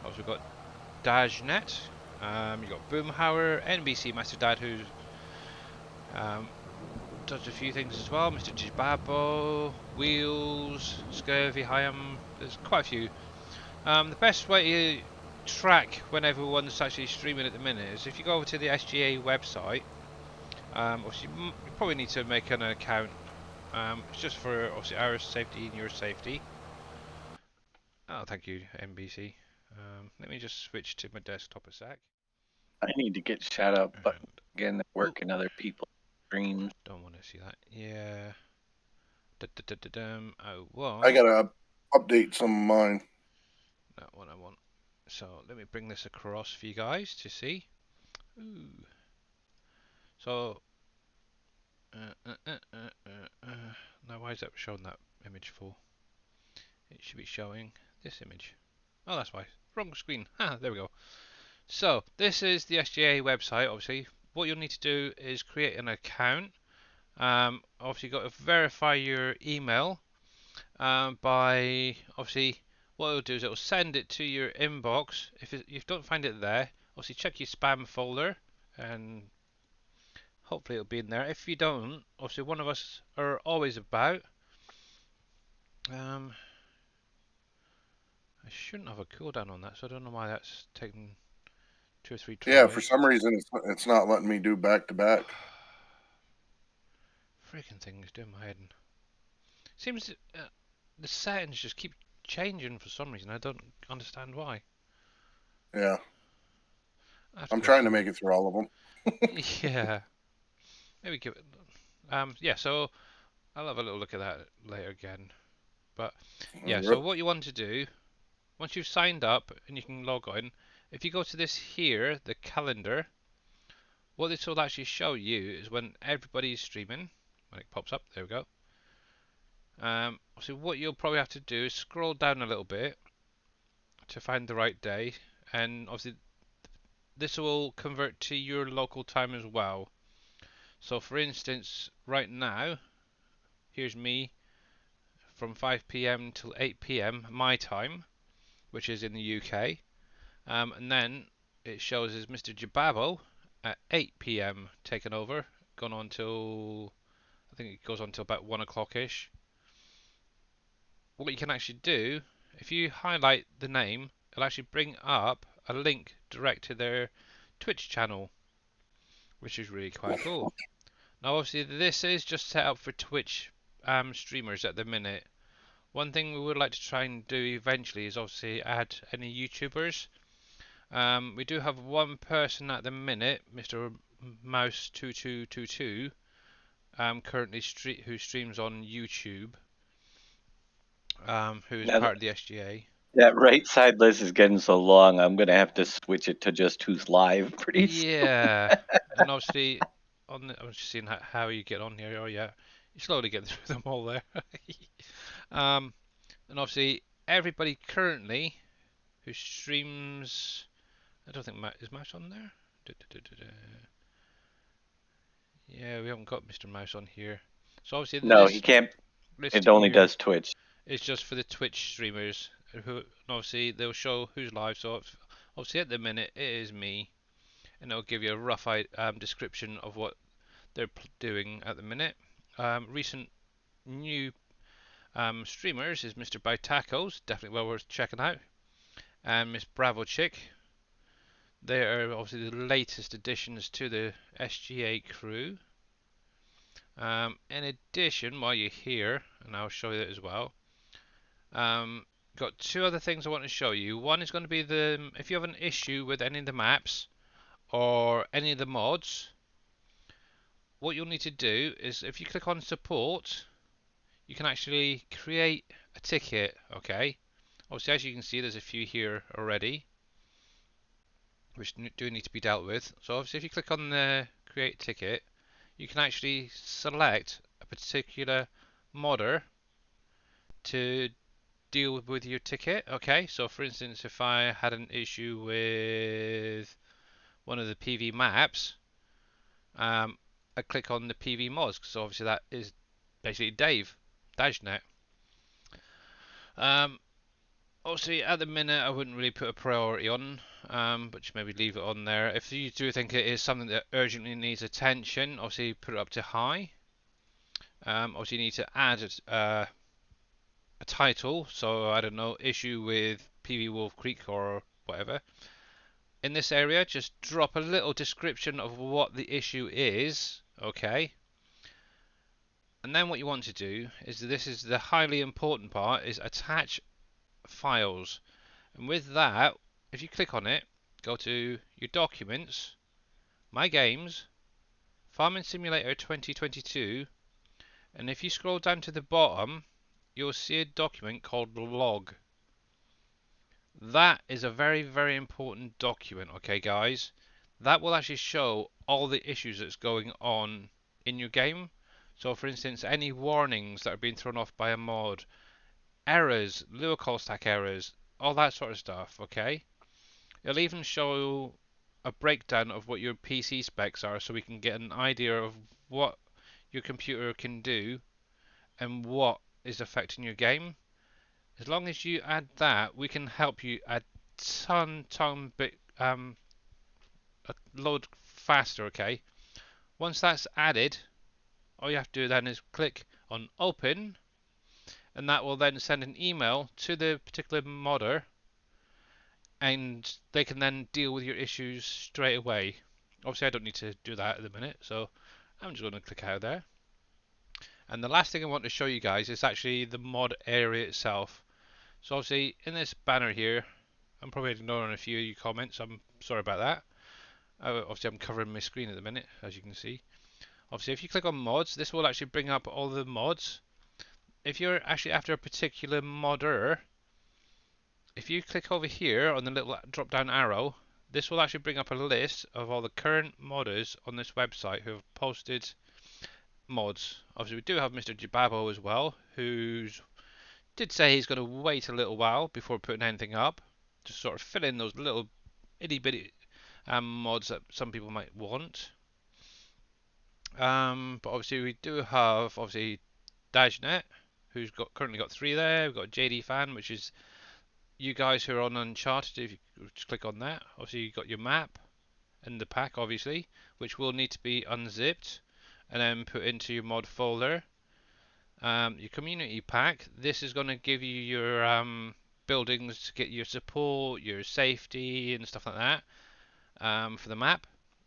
Also, we've got Dajnet. You've got Boomhauer, NBC Master Dad, who does a few things as well. Mr. Jibabo, Wheels, Scurvy, Hyam. There's quite a few. The best way to track when everyone's actually streaming at the minute is if you go over to the SGA website. Obviously, you probably need to make an account. It's just for obviously our safety and your safety. Oh, thank you, NBC. Let me just switch to my desktop a sec. I need to get shout out, but And, again, work in other people's streams. don't want to see that. Yeah. Oh, I what? gotta update some of mine. Not what I want. So let me bring this across for you guys to see. Ooh. So. Now, why is that showing that image for? It should be showing this image. Oh, that's why. Wrong screen. Ha, there we go. So, this is the SGA website, obviously. What you'll need to do is create an account. Obviously, you've got to verify your email by, obviously, what it'll do is it'll send it to your inbox. If you don't find it there, obviously check your spam folder and hopefully it'll be in there. If you don't, obviously one of us are always about. I shouldn't have a cooldown on that, so I don't know why that's taken 2 or 3 tries. Yeah, for some reason it's not letting me do back to back. Freaking thing is doing my head in. Seems the settings just keep changing for some reason. I don't understand why. Yeah. I'm trying to make it through all of them. Yeah. Maybe give it. Yeah. So I'll have a little look at that later again. But yeah. So what you want to do, once you've signed up and you can log on, if you go to this here, the calendar, what this will actually show you is when everybody's streaming. When it pops up, there we go. So what you'll probably have to do is scroll down a little bit to find the right day, and obviously this will convert to your local time as well. So for instance, right now, here's me from 5 p.m. till 8 p.m. my time, which is in the UK, and then it shows as Mr. Jababo at 8 p.m. taken over, gone on till, I think it goes on till about 1 o'clock ish. What you can actually do, if you highlight the name, it'll actually bring up a link direct to their Twitch channel, which is really quite cool. Now obviously this is just set up for Twitch streamers at the minute. One thing we would like to try and do eventually is obviously add any YouTubers. We do have one person at the minute, Mr. Mouse2222, currently who streams on YouTube, who is part of the SGA. That right side list is getting so long, I'm going to have to switch it to just who's live pretty soon. Yeah, and obviously I'm just seeing how you get on here. Oh yeah, you're slowly getting through them all there. um, and obviously everybody currently who streams, I don't think is Mouse on there. Yeah, we haven't got Mr. Mouse on here. So obviously No, he this can't. list It only here does Twitch. is just for the Twitch streamers who, and obviously they'll show who's live. So obviously at the minute it is me, and it'll give you a rough description of what they're doing at the minute. Recent new streamers is Mr. Buy Tacos, definitely well worth checking out, and Miss Bravo Chick. They are obviously the latest additions to the SGA crew. In addition, while you're here, and I'll show you that as well, got two other things I want to show you. One is going to be if you have an issue with any of the maps or any of the mods, what you'll need to do is if you click on support, you can actually create a ticket, okay? Obviously, as you can see, there's a few here already, which do need to be dealt with. So obviously, if you click on the create ticket, you can actually select a particular modder to deal with your ticket, okay? So for instance, if I had an issue with one of the PV maps, I click on the PV mods, because obviously that is basically Dajnet. Obviously, at the minute, I wouldn't really put a priority on, but just maybe leave it on there. If you do think it is something that urgently needs attention, obviously put it up to high. Obviously, you need to add a title, so I don't know, issue with PV WolfCreek or whatever. In this area, just drop a little description of what the issue is, okay? And then what you want to do is, this is the highly important part, is attach files. And with that, if you click on it, go to your documents, my games, Farming Simulator 2022, and if you scroll down to the bottom, you'll see a document called log. That is a very, very important document, okay guys? That will actually show all the issues that's going on in your game. So for instance, any warnings that are being thrown off by a mod, errors, lure call stack errors, all that sort of stuff, okay? It'll even show a breakdown of what your PC specs are, so we can get an idea of what your computer can do and what is affecting your game. As long as you add that, we can help you a load faster, okay? Once that's added, all you have to do then is click on open, and that will then send an email to the particular modder, and they can then deal with your issues straight away. Obviously I don't need to do that at the minute, so I'm just going to click out there. And the last thing I want to show you guys is actually the mod area itself. So obviously in this banner here, I'm probably ignoring a few of your comments, I'm sorry about that. Obviously I'm covering my screen at the minute, as you can see. Obviously if you click on mods, this will actually bring up all the mods. If you're actually after a particular modder, if you click over here on the little drop down arrow, this will actually bring up a list of all the current modders on this website who have posted mods. Obviously we do have Mr. Jababo as well, who did say he's going to wait a little while before putting anything up, to sort of fill in those little itty bitty mods that some people might want. But obviously we do have obviously Dajnet, who's currently got 3 there. We've got JD Fan, which is you guys who are on Uncharted. If you just click on that, obviously you've got your map and the pack, obviously, which will need to be unzipped and then put into your mod folder. Your community pack, this is going to give you your buildings to get your support, your safety and stuff like that for the map.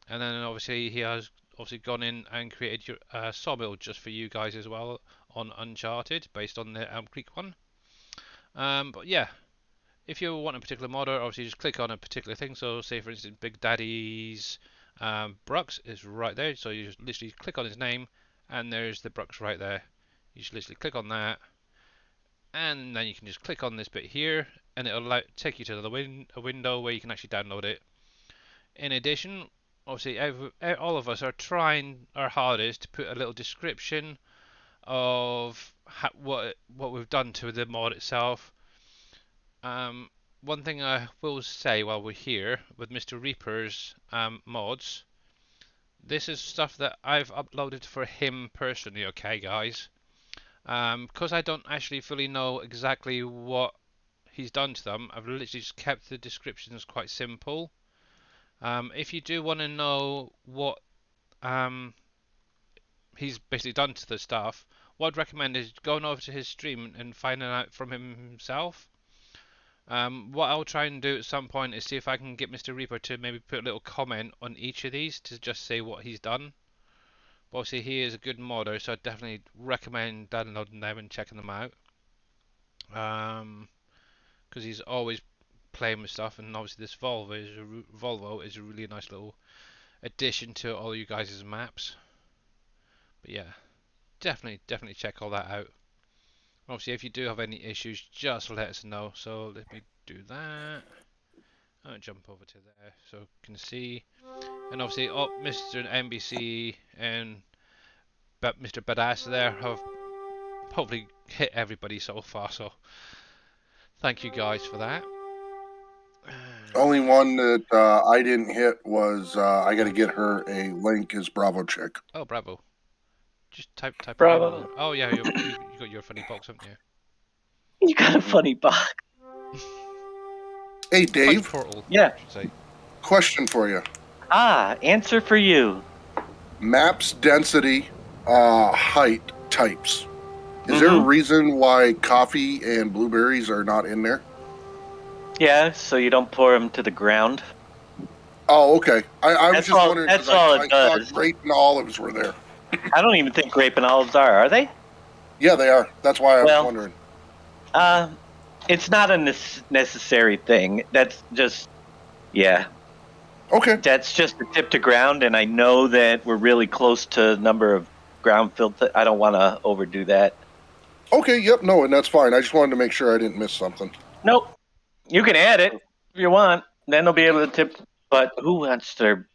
And then obviously he has obviously gone in and created your sawmill just for you guys as well on Uncharted, based on the Elm Creek one. But yeah, if you want a particular modder, obviously just click on a particular thing. So say for instance Big Daddy's Brux is right there, so you just literally click on his name and there's the Brux right there. You just literally click on that, and then you can just click on this bit here, and it'll take you to a window where you can actually download it. In addition, obviously, all of us are trying our hardest to put a little description of what we've done to the mod itself. One thing I will say while we're here with Mr. Reaper's mods, this is stuff that I've uploaded for him personally, okay guys? Because I don't actually fully know exactly what he's done to them, I've literally just kept the descriptions quite simple. If you do want to know what he's basically done to the stuff, what I'd recommend is going over to his stream and finding out from him himself. What I'll try and do at some point is see if I can get Mr. Reaper to maybe put a little comment on each of these to just say what he's done. But obviously he is a good modder, so I definitely recommend downloading them and checking them out. Because he's always playing with stuff, and obviously this Volvo is a really nice little addition to all you guys' maps. But yeah, definitely check all that out. Obviously, if you do have any issues, just let us know. So let me do that. I'll jump over to there so you can see. And obviously, Mr. NBC and Mr. Badass there have probably hit everybody so far. So thank you guys for that. Only one that I didn't hit was I got to get her a link is Bravo Chick. Oh, bravo. Just type Bravo. it in. Oh yeah, you got your funny box, haven't you? You got a funny box. Hey, Punch Dave. portal. Yeah. I should say. Question for you. Answer for you. Maps, density, height types. Is there a reason why coffee and blueberries are not in there? Yeah, so you don't pour them to the ground. Oh, okay. I was That's just all- wondering. that's 'cause all I it does. thought grape and olives were there. I don't even think grape and olives are they? Yeah, they are. That's why I was Well- wondering. It's not a necessary thing. That's just, yeah. Okay. That's just a tip to ground, and I know that we're really close to number of ground filter. I don't want to overdo that. Okay. Yep. No, and that's fine. I just wanted to make sure I didn't miss something. Nope. You can add it if you want. Then they'll be able to tip. But who wants their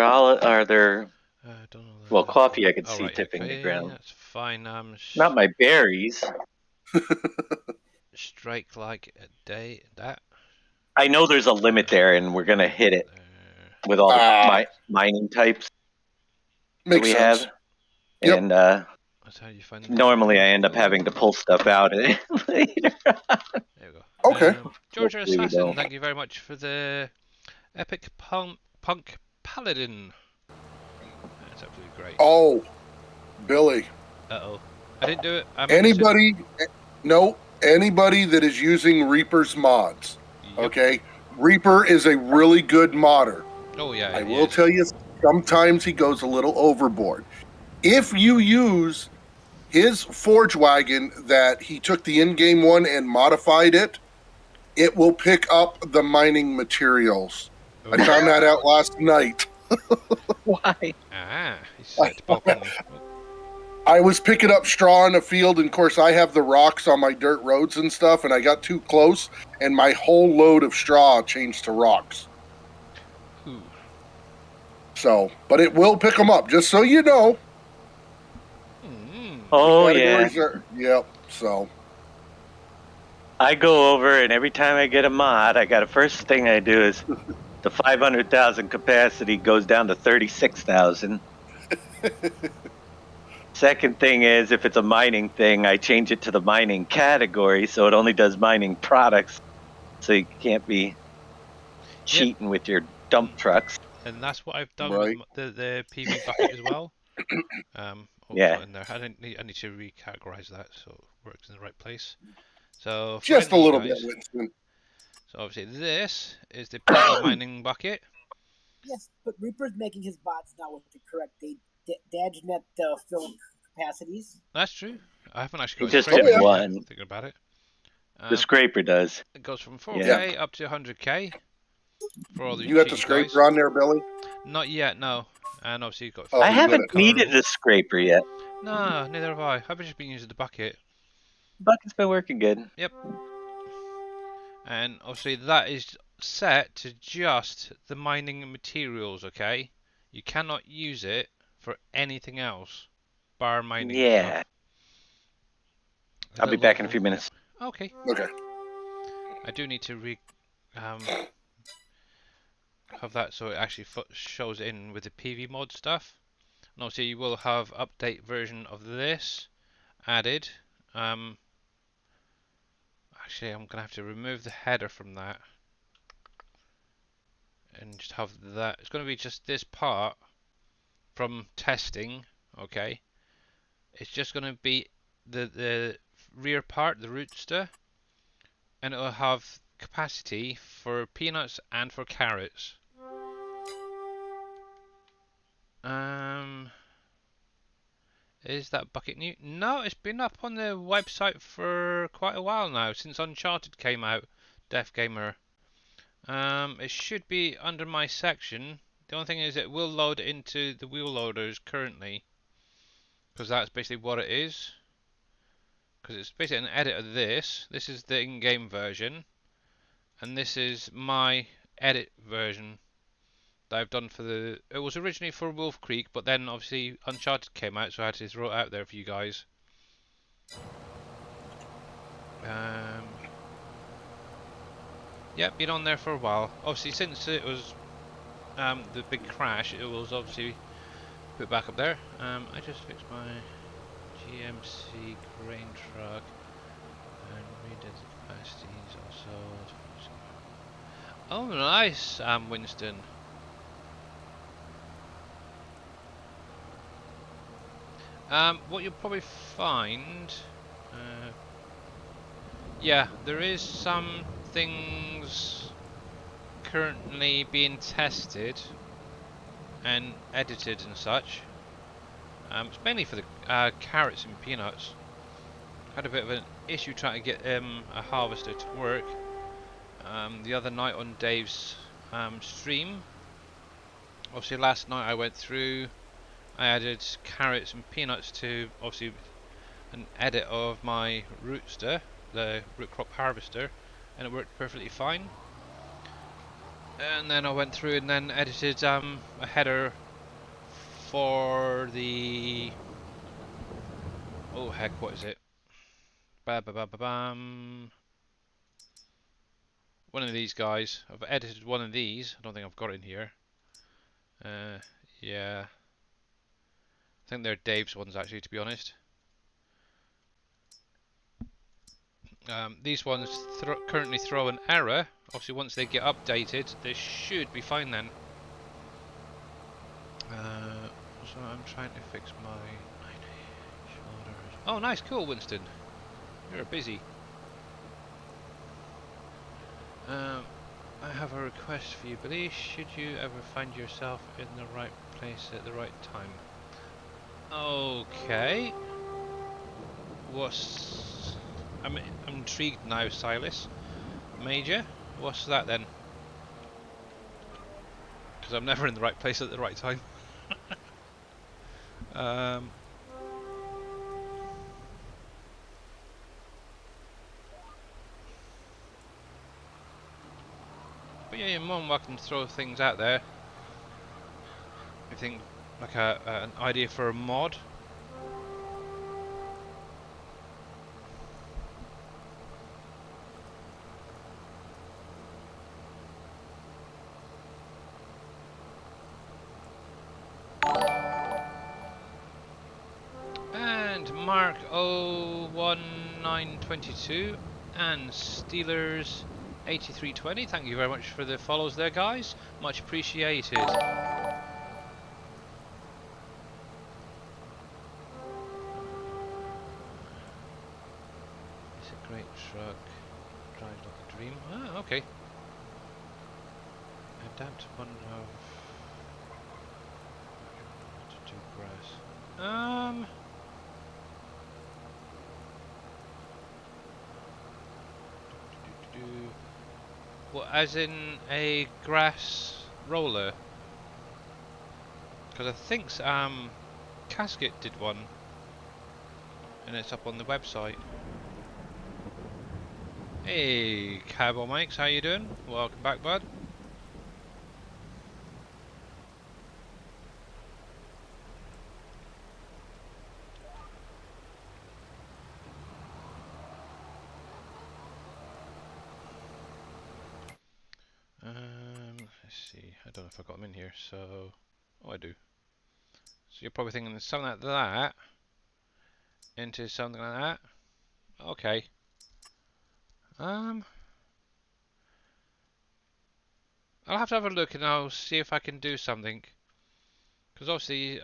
olive or their? Don't know Well, coffee I could see right, tipping okay, the ground. That's fine. Not my berries. Strike like a day. That. I know there's a limit there, and we're gonna hit it with all the mining types that Makes we sense. have. Yep. And That's how you find. normally I end up having to pull stuff out later. There we go. Okay. Georgia Hopefully we Assassin, don't. thank you very much for the epic punk paladin. That's absolutely great. Oh, Billy. Uh-oh. I didn't do it. Anybody that is using Reaper's mods, Yep. okay? Reaper is a really good modder. Oh yeah. I will tell you, sometimes he goes a little overboard. If you use his Forge Wagon that he took the in-game one and modified it, it will pick up the mining materials. I found that out last night. Why? He's set to balcony. I was picking up straw in a field, and of course I have the rocks on my dirt roads and stuff, and I got too close, and my whole load of straw changed to rocks. Ooh. So, but it will pick them up, just so you know. Oh yeah. Yep, so. I go over, and every time I get a mod, the first thing I do is the 500,000 capacity goes down to 36,000. Second thing is, if it's a mining thing, I change it to the mining category, so it only does mining products, so you can't be cheating with your dump trucks. And that's what I've done Right. with the PV bucket as well. Yeah. In there. I need to recategorize that so it works in the right place. So for Just a any little guys, bit, Winston. So obviously this is the PV mining bucket. Yes, but Reaper's making his bots now with the correct Dajnet fill capacities. That's true. I haven't actually He got just a scraper did yet, one. thinking about it. The scraper does. It goes from 4K up to 100K for all the You got the cheating scraper guys. on there, Billy? Not yet, no. And obviously you've got. Oh, I you haven't got it. needed the scraper yet. No, neither have I. I've just been using the bucket. Bucket's been working good. Yep. And obviously that is set to just the mining materials, okay? You cannot use it for anything else, bar mining stuff. Yeah. A I'll be little, back in a few minutes. okay. Okay. I do need to have that so it actually shows in with the PV mod stuff. And obviously you will have update version of this added. Actually, I'm gonna have to remove the header from that and just have that. It's gonna be just this part from testing, okay? It's just gonna be the rear part, the rootster, and it'll have capacity for peanuts and for carrots. Um, is that bucket new? No, it's been up on the website for quite a while now, since Uncharted came out, Deaf Gamer. It should be under my section. The only thing is it will load into the wheel loaders currently, because that's basically what it is. Because it's basically an edit of this. This is the in-game version, and this is my edit version that I've done for the. It was originally for WolfCreek, but then obviously Uncharted came out, so I had to throw it out there for you guys. Yeah, been on there for a while. Obviously, since it was the big crash, it was obviously put back up there. I just fixed my GMC grain truck and redid the capacities also. Oh, nice, Winston. What you'll probably find, yeah, there is some things currently being tested and edited and such. It's mainly for the carrots and peanuts. Had a bit of an issue trying to get a harvester to work the other night on Dave's stream. Obviously last night I went through, I added carrots and peanuts to obviously an edit of my rootster, the root crop harvester, and it worked perfectly fine. And then I went through and then edited a header for the, oh heck, what is it? Ba-ba-ba-ba-bam. One of these guys. I've edited one of these. I don't think I've got it in here. Yeah. I think they're Dave's ones actually, to be honest. These ones currently throw an error. Obviously, once they get updated, they should be fine then. So I'm trying to fix my 9-inch shoulders. Oh, nice, cool, Winston. You're busy. I have a request for you, Billy. Should you ever find yourself in the right place at the right time? Okay. I'm intrigued now, Silas. Major? What's that then? Because I'm never in the right place at the right time. But yeah, you're more than welcome to throw things out there. You think like an idea for a mod? And Mark 01922 and Steelers 8320, thank you very much for the follows there, guys. Much appreciated. It's a great truck. Drives like a dream. Ah, okay. Adapt one of to grass. Well, as in a grass roller? Because I think Casket did one, and it's up on the website. Hey, Cowboy Mikes, how you doing? Welcome back, bud. Let's see. I don't know if I got them in here, so oh, I do. So you're probably thinking something like that into something like that. Okay. I'll have to have a look and I'll see if I can do something. Because obviously,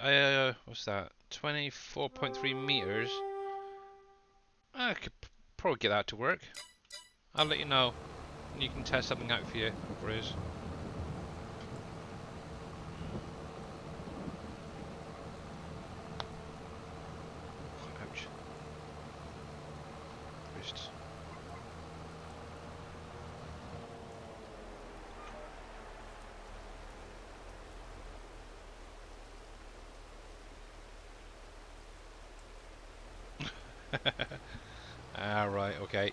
what's that? 24.3 meters. I could probably get that to work. I'll let you know. And you can test something out for you, whatever it is. Ouch. Wrists. Right, okay.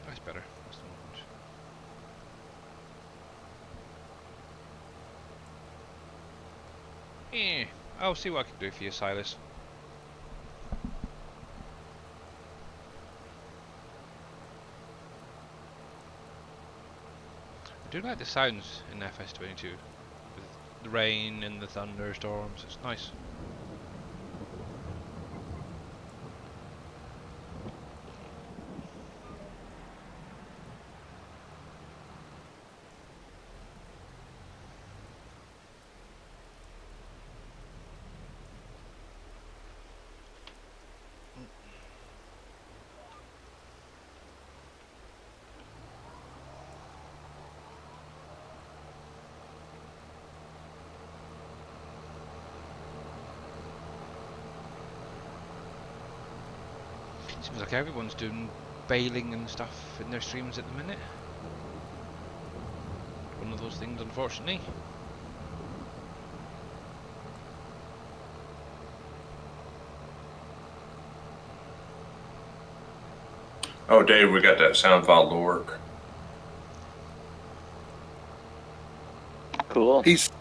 That's better. That's the moment. I'll see what I can do for you, Silas. I do like the sounds in FS22 with the rain and the thunderstorms. It's nice. Seems like everyone's doing bailing and stuff in their streams at the minute. One of those things, unfortunately. Oh, Dave, we got that sound file to work. Cool. He's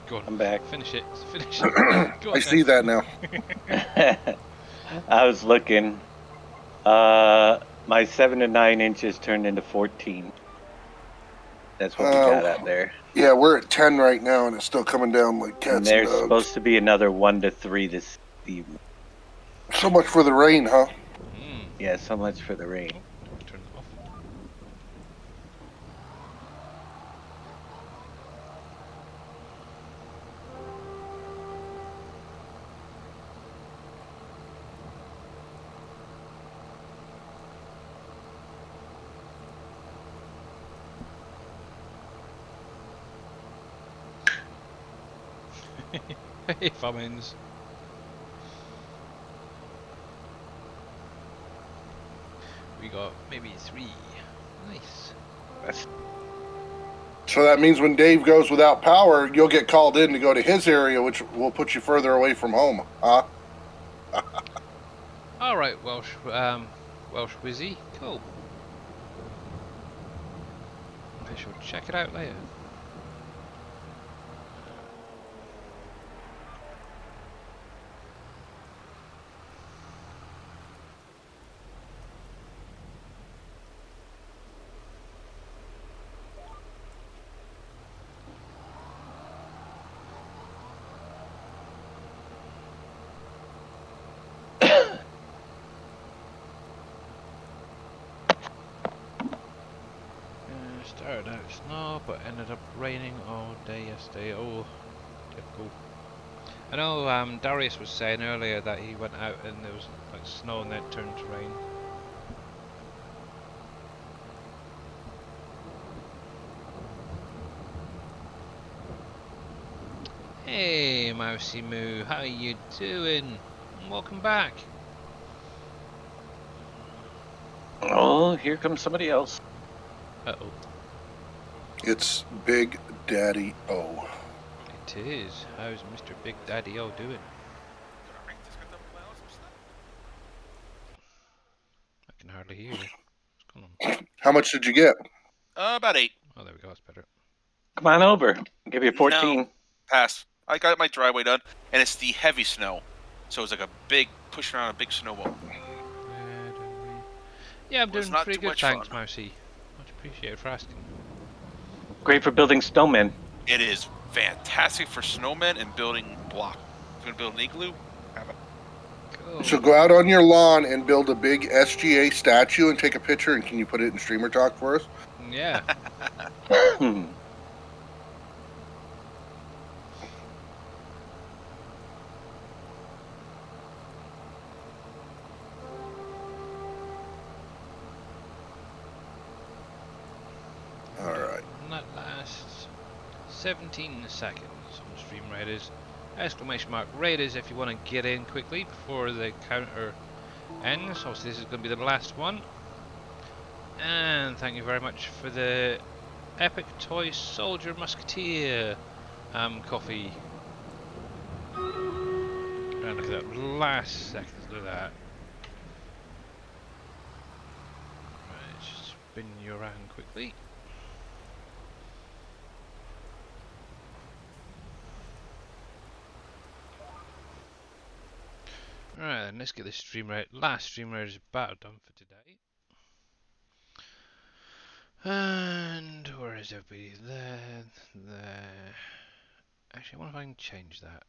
Go on. I'm back. Finish it. Finish it. Go on, I see that now. I was looking. My 7 to 9 inches turned into 14. That's what we got out there. Yeah, we're at 10 right now, and it's still coming down like cats And there's dogs. supposed to be another 1 to 3 this evening. So much for the rain, huh? Yeah, so much for the rain. Turn it off. Hey, famines. We got maybe 3. Nice. So that means when Dave goes without power, you'll get called in to go to his area, which will put you further away from home, huh? All right, Welsh Wizzy. Cool. I shall check it out later. Started out snow, but ended up raining all day yesterday. Oh, typical. I know Darius was saying earlier that he went out and there was like snow and then it turned to rain. Hey, Mousy Moo, how you doing? Welcome back. Oh, here comes somebody else. Uh-oh. It's Big Daddy O. It is. How's Mr. Big Daddy O doing? I can hardly hear you. What's going on? How much did you get? About 8. Oh, there we go. That's better. Come on over. I'll give you 14. No. Pass. I got my driveway done, and it's the heavy snow. So it's like a big, pushing around a big snowball. Yeah, I'm Well, it's doing not pretty too good, much thanks, fun. Mousy. Much appreciated for asking. Great for building snowmen. It is fantastic for snowmen and building block. If you want to build an igloo, have it. Cool. So go out on your lawn and build a big SGA statue and take a picture, and can you put it in Streamer Talk for us? Yeah. Alright. And that lasts 17 seconds on Stream Raiders. Exclamation mark Raiders if you want to get in quickly before the counter ends. Obviously this is going to be the last one. And thank you very much for the Epic Toy Soldier Musketeer coffee. And look at that last second, look at that. Right, just spin you around quickly. Right, then let's get this last stream raiders battle done for today. And where is everybody? There. Actually, I wonder if I can change that.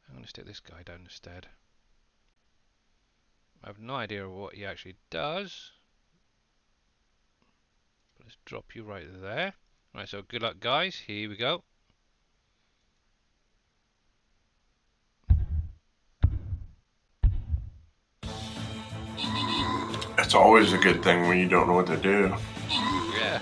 I'm going to stick this guy down instead. I have no idea what he actually does. But let's drop you right there. Right, so good luck, guys. Here we go. That's always a good thing when you don't know what to do. Yeah.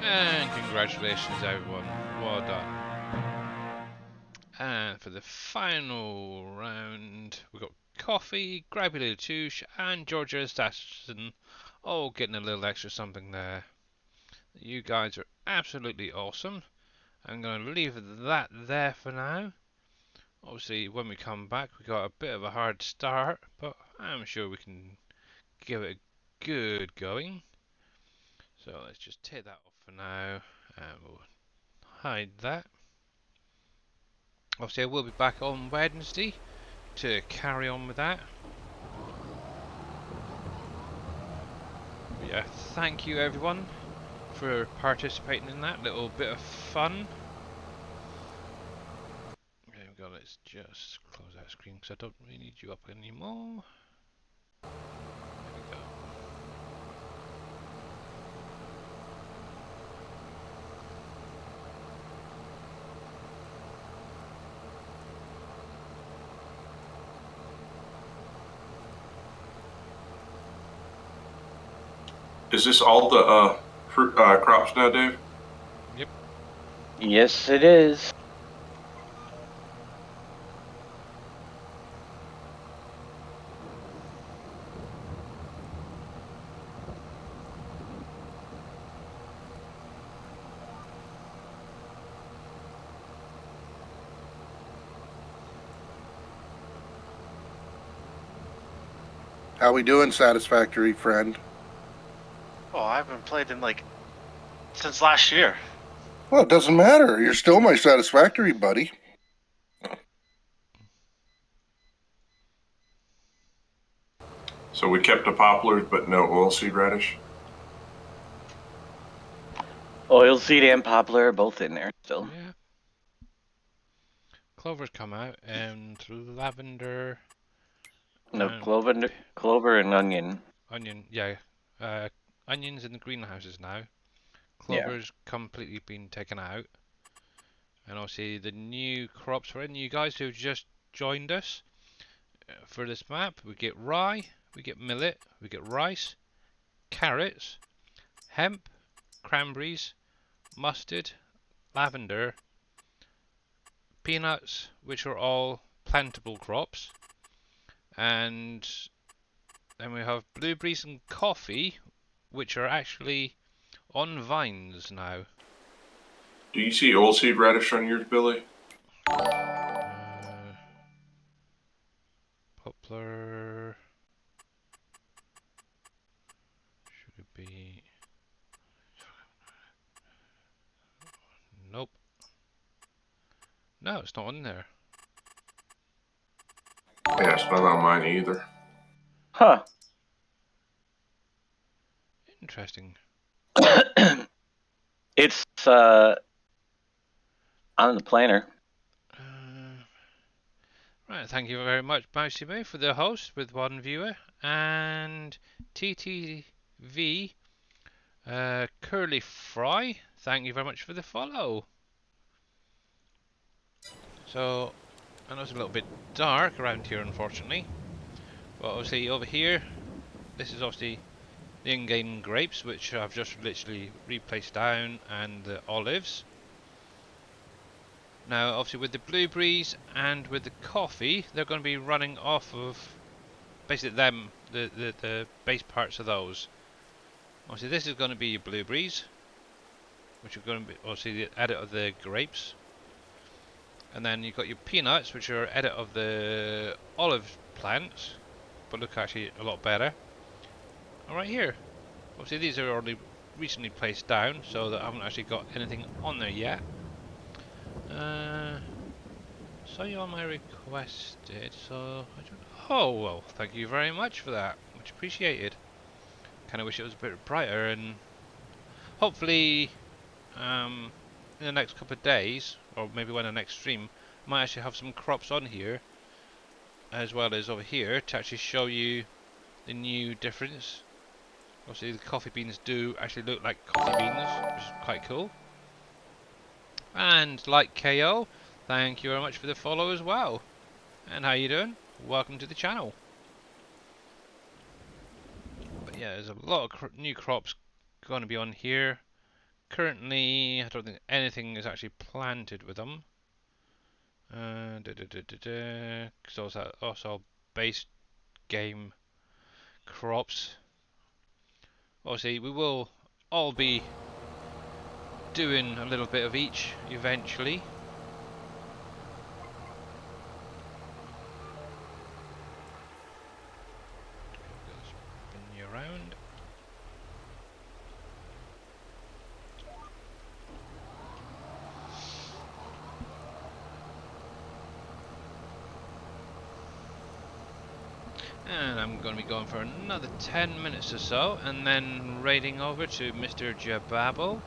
And congratulations everyone, well done. And for the final round, we've got Coffee, Grabby Little Touche, and Georgia Assassin all getting a little extra something there. You guys are absolutely awesome. I'm going to leave that there for now. Obviously, when we come back, we got a bit of a hard start, but I'm sure we can give it a good going. So let's just take that off for now, and we'll hide that. Obviously, I will be back on Wednesday to carry on with that. But yeah, thank you everyone for participating in that little bit of fun. Okay, we go. Let's just close that screen because I don't really need you up anymore. There we go. Is this all the fruit crops now, Dave? Yep. Yes, it is. How we doing, Satisfactory friend? Oh, I haven't played in since last year. Well, it doesn't matter. You're still my Satisfactory buddy. So we kept the poplars, but no oilseed radish. Oilseed and poplar are both in there still. Yeah. Clover's come out, and lavender. No, And clover and onion. onion, yeah. Onions in the greenhouses now. Yeah. Clover's completely been taken out. And obviously the new crops for any of you guys who've just joined us for this map. We get rye, we get millet, we get rice, carrots, hemp, cranberries, mustard, lavender, peanuts, which are all plantable crops, and then we have blueberries and coffee, which are actually on vines now. Do you see oilseed radish on yours, Billy? Poplar should it be? Nope. No, it's not on there. Yeah, it's not on mine either. Huh. Interesting. It's on the planner. Right, thank you very much, Mousy Moo, for the host with one viewer, and TTV Curly Fry, thank you very much for the follow. So, I know it's a little bit dark around here, unfortunately, but obviously over here, this is obviously the in-game grapes, which I've just literally replaced down, and the olives. Now, obviously with the blueberries and with the coffee, they're going to be running off of basically them, the base parts of those. Obviously this is going to be your blueberries, which are going to be obviously the edit of the grapes. And then you've got your peanuts, which are edit of the olive plants, but look actually a lot better. And right here, obviously these are already recently placed down, so that I haven't actually got anything on there yet. Saw you on my requested, so I don't. Oh well, thank you very much for that. Much appreciated. Kind of wish it was a bit brighter, and hopefully, in the next couple of days, or maybe when the next stream, I might actually have some crops on here, as well as over here, to actually show you the new difference. Obviously, the coffee beans do actually look like coffee beans, which is quite cool. And like KO, thank you very much for the follow as well. And how you doing? Welcome to the channel. But yeah, there's a lot of new crops going to be on here. Currently, I don't think anything is actually planted with them. Because also base game crops. Obviously, we will all be doing a little bit of each eventually. Spin you around. And I'm going to be going for another 10 minutes or so, and then raiding over to Mr. Jababo.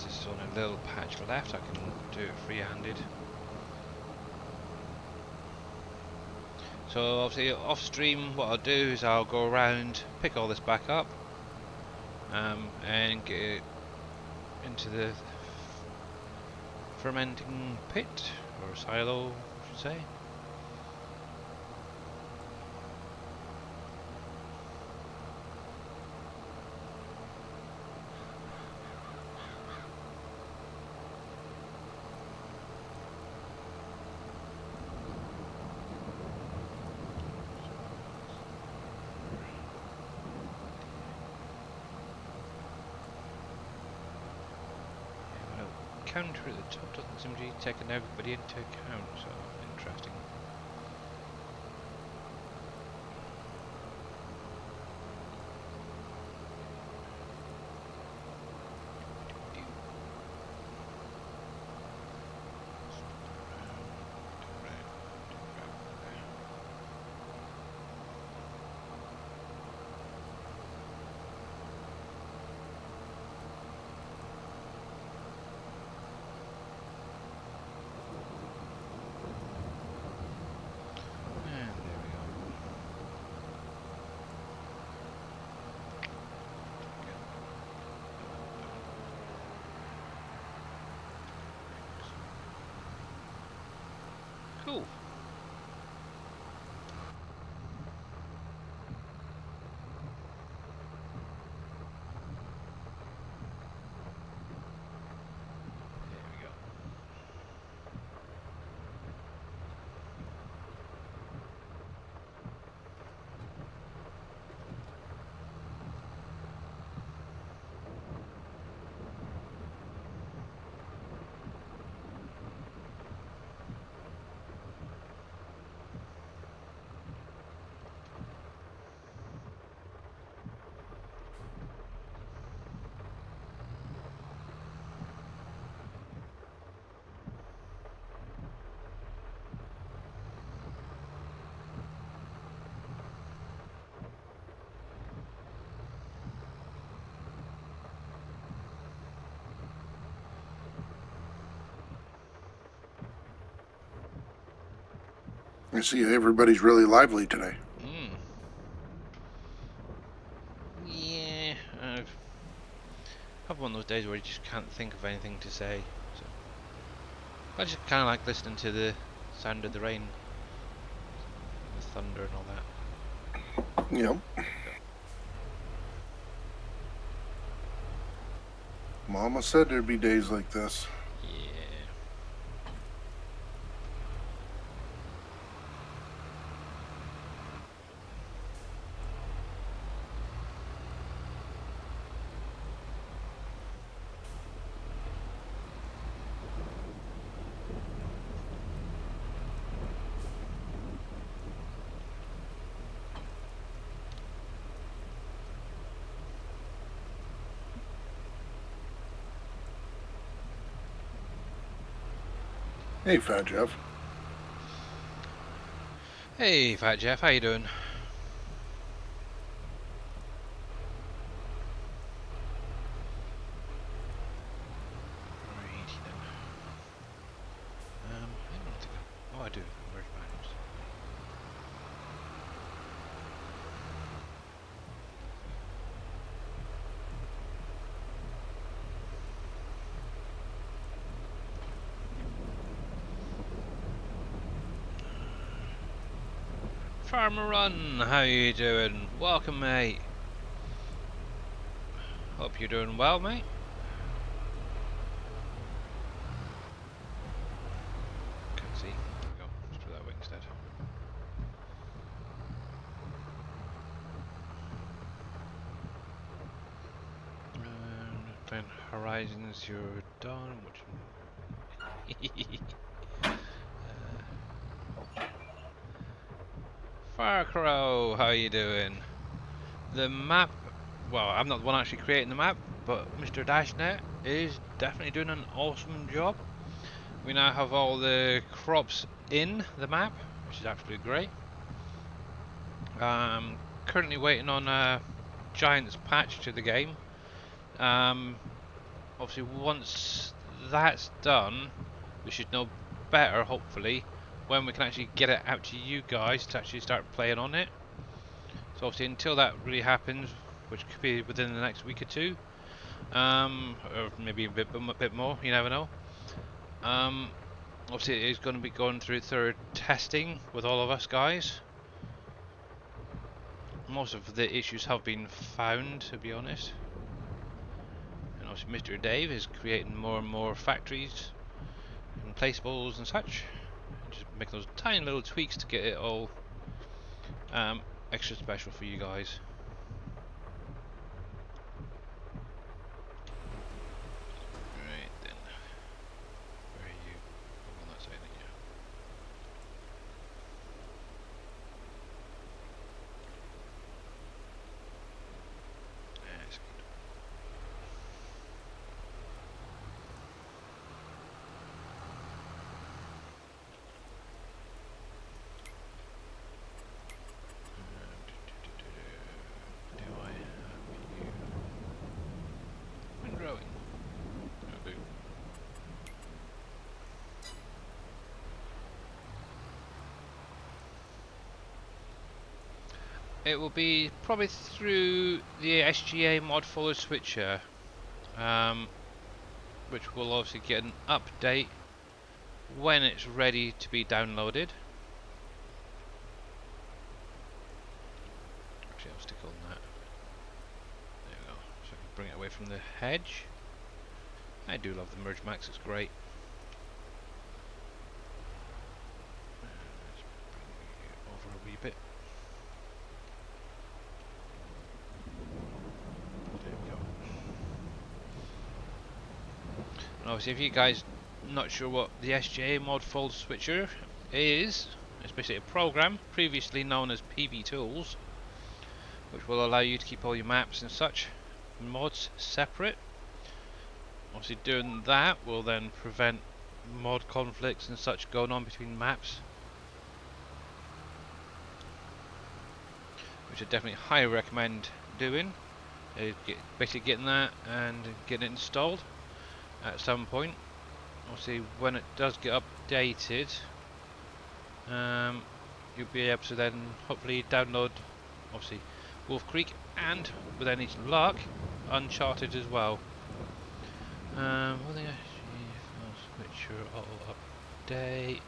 There's just only a little patch left, I can do it free-handed. So obviously off stream what I'll do is I'll go around, pick all this back up, and get it into the fermenting pit, or silo I should say. counter at the top doesn't seem to be taking everybody into account, so interesting. And there we go. Cool. There we go. I see everybody's really lively today. Yeah, I've had one of those days where you just can't think of anything to say. So I just kind of like listening to the sound of the rain, the thunder, and all that. Yep. Mama said there'd be days like this. Yeah. Hey, Fat Jeff. Hey, Fat Jeff, how you doing? Righty then. I don't think oh, I do. Where's my items? Farmer Run, how you doing? Welcome, mate. Hope you're doing well, mate. Can't see. There we go. Let's do that way instead. Playing Horizons, you're done. Farcrow, how you doing? The map, well, I'm not the one actually creating the map, but Mr. Dajnet is definitely doing an awesome job. We now have all the crops in the map, which is absolutely great. Currently waiting on a Giants patch to the game. Obviously once that's done, we should know better, hopefully, when we can actually get it out to you guys to actually start playing on it. So obviously until that really happens, which could be within the next week or two, or maybe a bit more, you never know. Obviously it is going to be going through third testing with all of us guys. Most of the issues have been found, to be honest. And obviously Mr. Dave is creating more and more factories and placeables and such. Just make those tiny little tweaks to get it all extra special for you guys. Right then. it will be probably through the SGA mod folder switcher, which will obviously get an update when it's ready to be downloaded. Actually, I'll stick on that. There we go. So I can bring it away from the hedge. I do love the merge max, it's great. Let's bring it over a wee bit. There we go. And obviously, if you guys not sure what the SGA mod folder switcher is, it's basically a program previously known as PB Tools, which will allow you to keep all your maps and such mods separate. Obviously, doing that will then prevent mod conflicts and such going on between maps, which I definitely highly recommend doing. Basically getting that and getting it installed at some point. Obviously, when it does get updated, you'll be able to then hopefully download, obviously, WolfCreek and, with any luck, Uncharted as well. What the switcher auto update.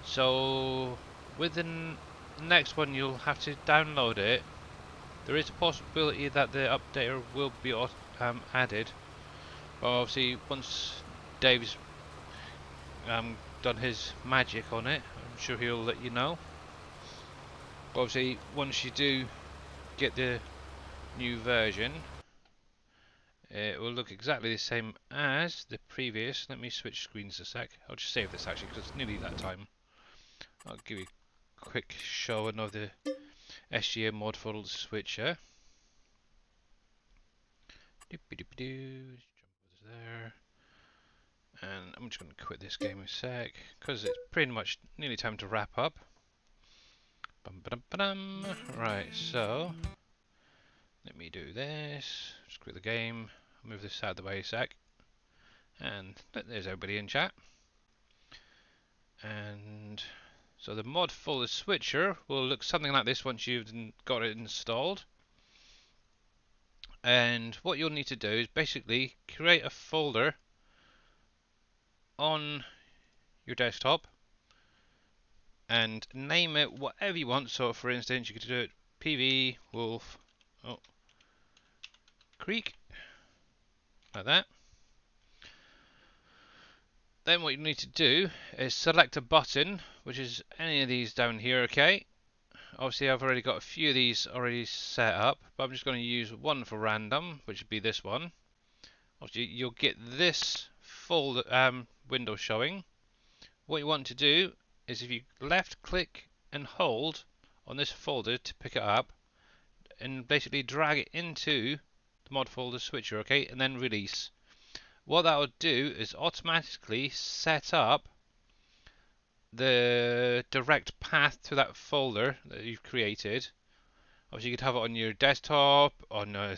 So with the next one, you'll have to download it. There is a possibility that the updater will be added, but obviously once Dave's done his magic on it, I'm sure he'll let you know. But obviously, once you do get the new version, it will look exactly the same as the previous. Let me switch screens a sec. I'll just save this actually because it's nearly that time. I'll give you a quick showing of the SGA mod folder switcher. Jump over there. And I'm just going to quit this game a sec because it's pretty much nearly time to wrap up. Right, so let me do this. Just quit the game. Move this out of the way a sec. And there's everybody in chat. And so the mod folder switcher will look something like this once you've got it installed. And what you'll need to do is basically create a folder on your desktop and name it whatever you want. So for instance, you could do it PV Wolf Creek, like that. Then what you need to do is select a button, which is any of these down here, okay? Obviously I've already got a few of these already set up, but I'm just going to use one for random, which would be this one. Obviously you'll get this folder window showing. What you want to do is if you left click and hold on this folder to pick it up, and basically drag it into the mod folder switcher, okay, and then release. What that will do is automatically set up the direct path to that folder that you've created. Obviously you could have it on your desktop, on an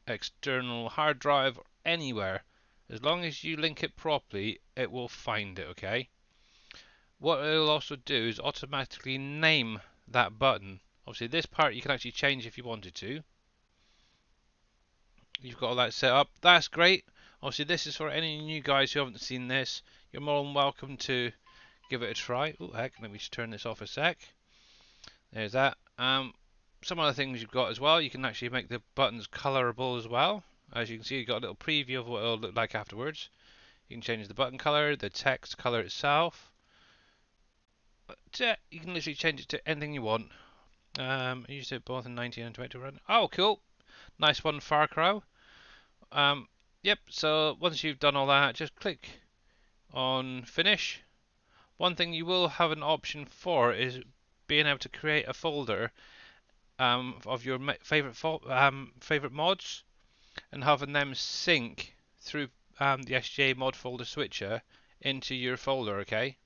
external hard drive, or anywhere. As long as you link it properly, it will find it, okay? What it will also do is automatically name that button. Obviously this part you can actually change if you wanted to. You've got all that set up. That's great. Obviously this is for any new guys who haven't seen this. You're more than welcome to give it a try. Oh heck, let me just turn this off a sec. There's that. Some other things you've got as well. You can actually make the buttons colorable as well. As you can see, you've got a little preview of what it'll look like afterwards. You can change the button color, the text color itself. You can literally change it to anything you want. I used it both in 19 and 20 run. Oh, cool. Nice one, Far Cry. Yep, so once you've done all that, just click on finish. One thing you will have an option for is being able to create a folder of your favorite mods and having them sync through the SGA mod folder switcher into your folder, okay?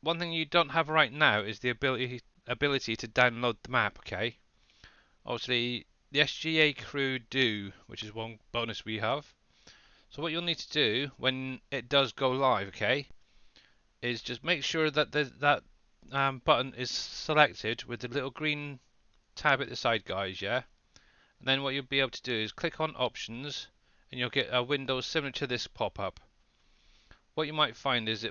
One thing you don't have right now is the ability to download the map, okay? Obviously the SGA crew do, which is one bonus we have. So what you'll need to do when it does go live, okay, is just make sure that button is selected with the little green tab at the side, guys, yeah? And then what you'll be able to do is click on options and you'll get a window similar to this pop-up. What you might find is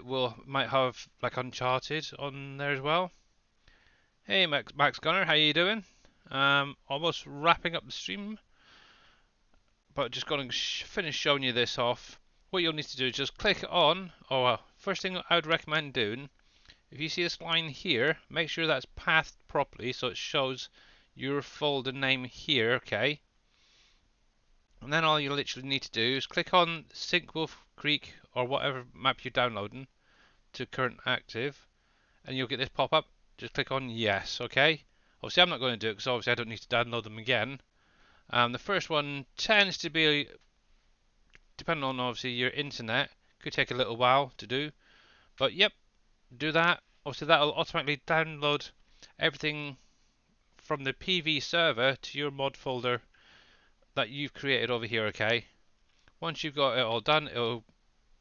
might have like Uncharted on there as well. Hey Max Gunner, how you doing? Almost wrapping up the stream, but just going to finish showing you this off. What you'll need to do is just click on, first thing I would recommend doing, if you see this line here, make sure that's pathed properly so it shows your folder name here, okay? And then all you literally need to do is click on Sync WolfCreek or whatever map you're downloading to current active, and you'll get this pop up. Just click on yes, okay? Obviously I'm not going to do it because obviously I don't need to download them again. The first one tends to be, depending on obviously your internet, could take a little while to do. But yep, do that. Obviously that'll automatically download everything from the PV server to your mod folder that you've created over here, okay? Once you've got it all done, it'll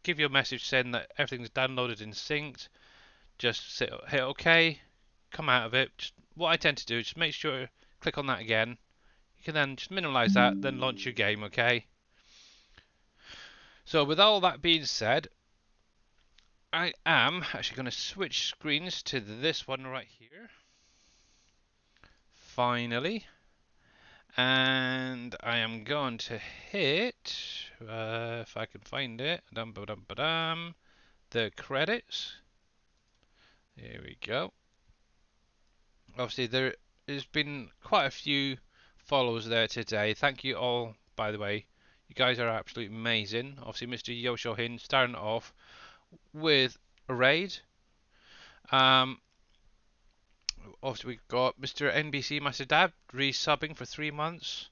give you a message saying that everything's downloaded and synced. Just hit OK, come out of it. What I tend to do is just make sure, click on that again. You can then just minimize that, then launch your game, okay? So with all that being said, I am actually going to switch screens to this one right here. Finally. And I am going to hit, if I can find it, the credits. Here we go. Obviously there has been quite a few follows there today. Thank you all, by the way. You guys are absolutely amazing. Obviously Mr. Yoshohin starting off with a raid. Obviously we've got Mr. NBC Master Dad resubbing for 3 months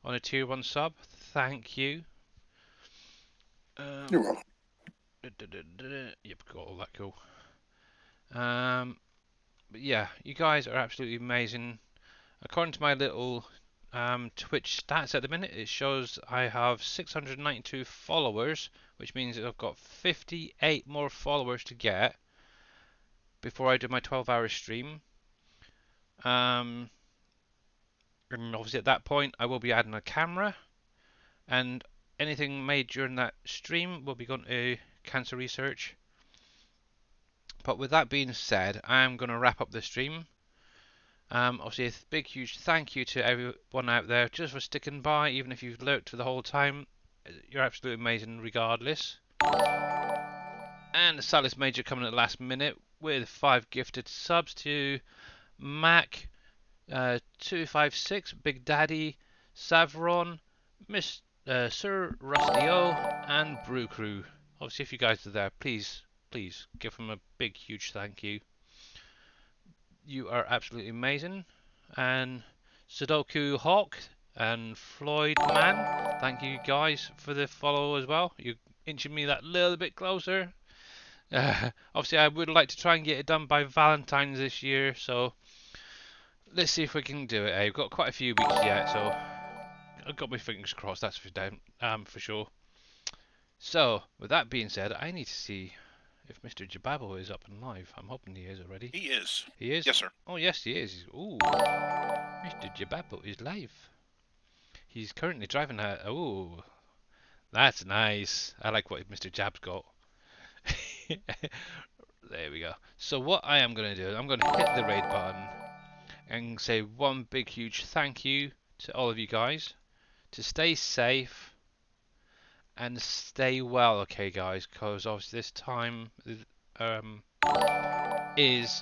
on a tier 1 sub. Thank you. You're welcome. Yep, got all that cool. But yeah, you guys are absolutely amazing. According to my little Twitch stats at the minute, it shows I have 692 followers, which means that I've got 58 more followers to get before I do my 12-hour stream. And obviously at that point I will be adding a camera, and anything made during that stream will be going to cancer research. But with that being said, I am going to wrap up the stream. Obviously a big huge thank you to everyone out there just for sticking by, even if you've lurked for the whole time. You're absolutely amazing regardless. And the Salis Major coming at the last minute with 5 gifted subs to Mac, 256, Big Daddy, Savron, Sir Rusty O, and Brew Crew. Obviously if you guys are there, please give them a big huge thank you. You are absolutely amazing. And Sudoku Hawk and Floyd Man, thank you guys for the follow as well. You're inching me that little bit closer. Obviously I would like to try and get it done by Valentine's this year, so let's see if we can do it. We've got quite a few weeks yet, so I've got my fingers crossed, that's for sure. So with that being said, I need to see if Mr. Jababo is up and live. I'm hoping he is already. He is. He is? Yes, sir. Oh, yes, he is. Ooh. Mr. Jababo is live. He's currently driving a... Ooh. That's nice. I like what Mr. Jab's got. There we go. So what I am going to do, I'm going to hit the raid button and say one big huge thank you to all of you guys. To stay safe and stay well, okay guys, because obviously this time is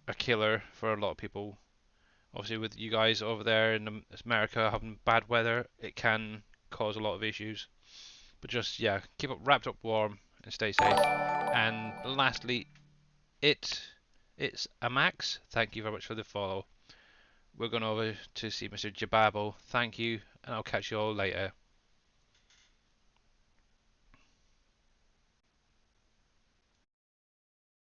a killer for a lot of people. Obviously with you guys over there in America having bad weather, it can cause a lot of issues. But just, yeah, keep it wrapped up warm and stay safe. And lastly, it's a Max. Thank you very much for the follow. We're going over to see Mr. Jababo. Thank you, and I'll catch you all later.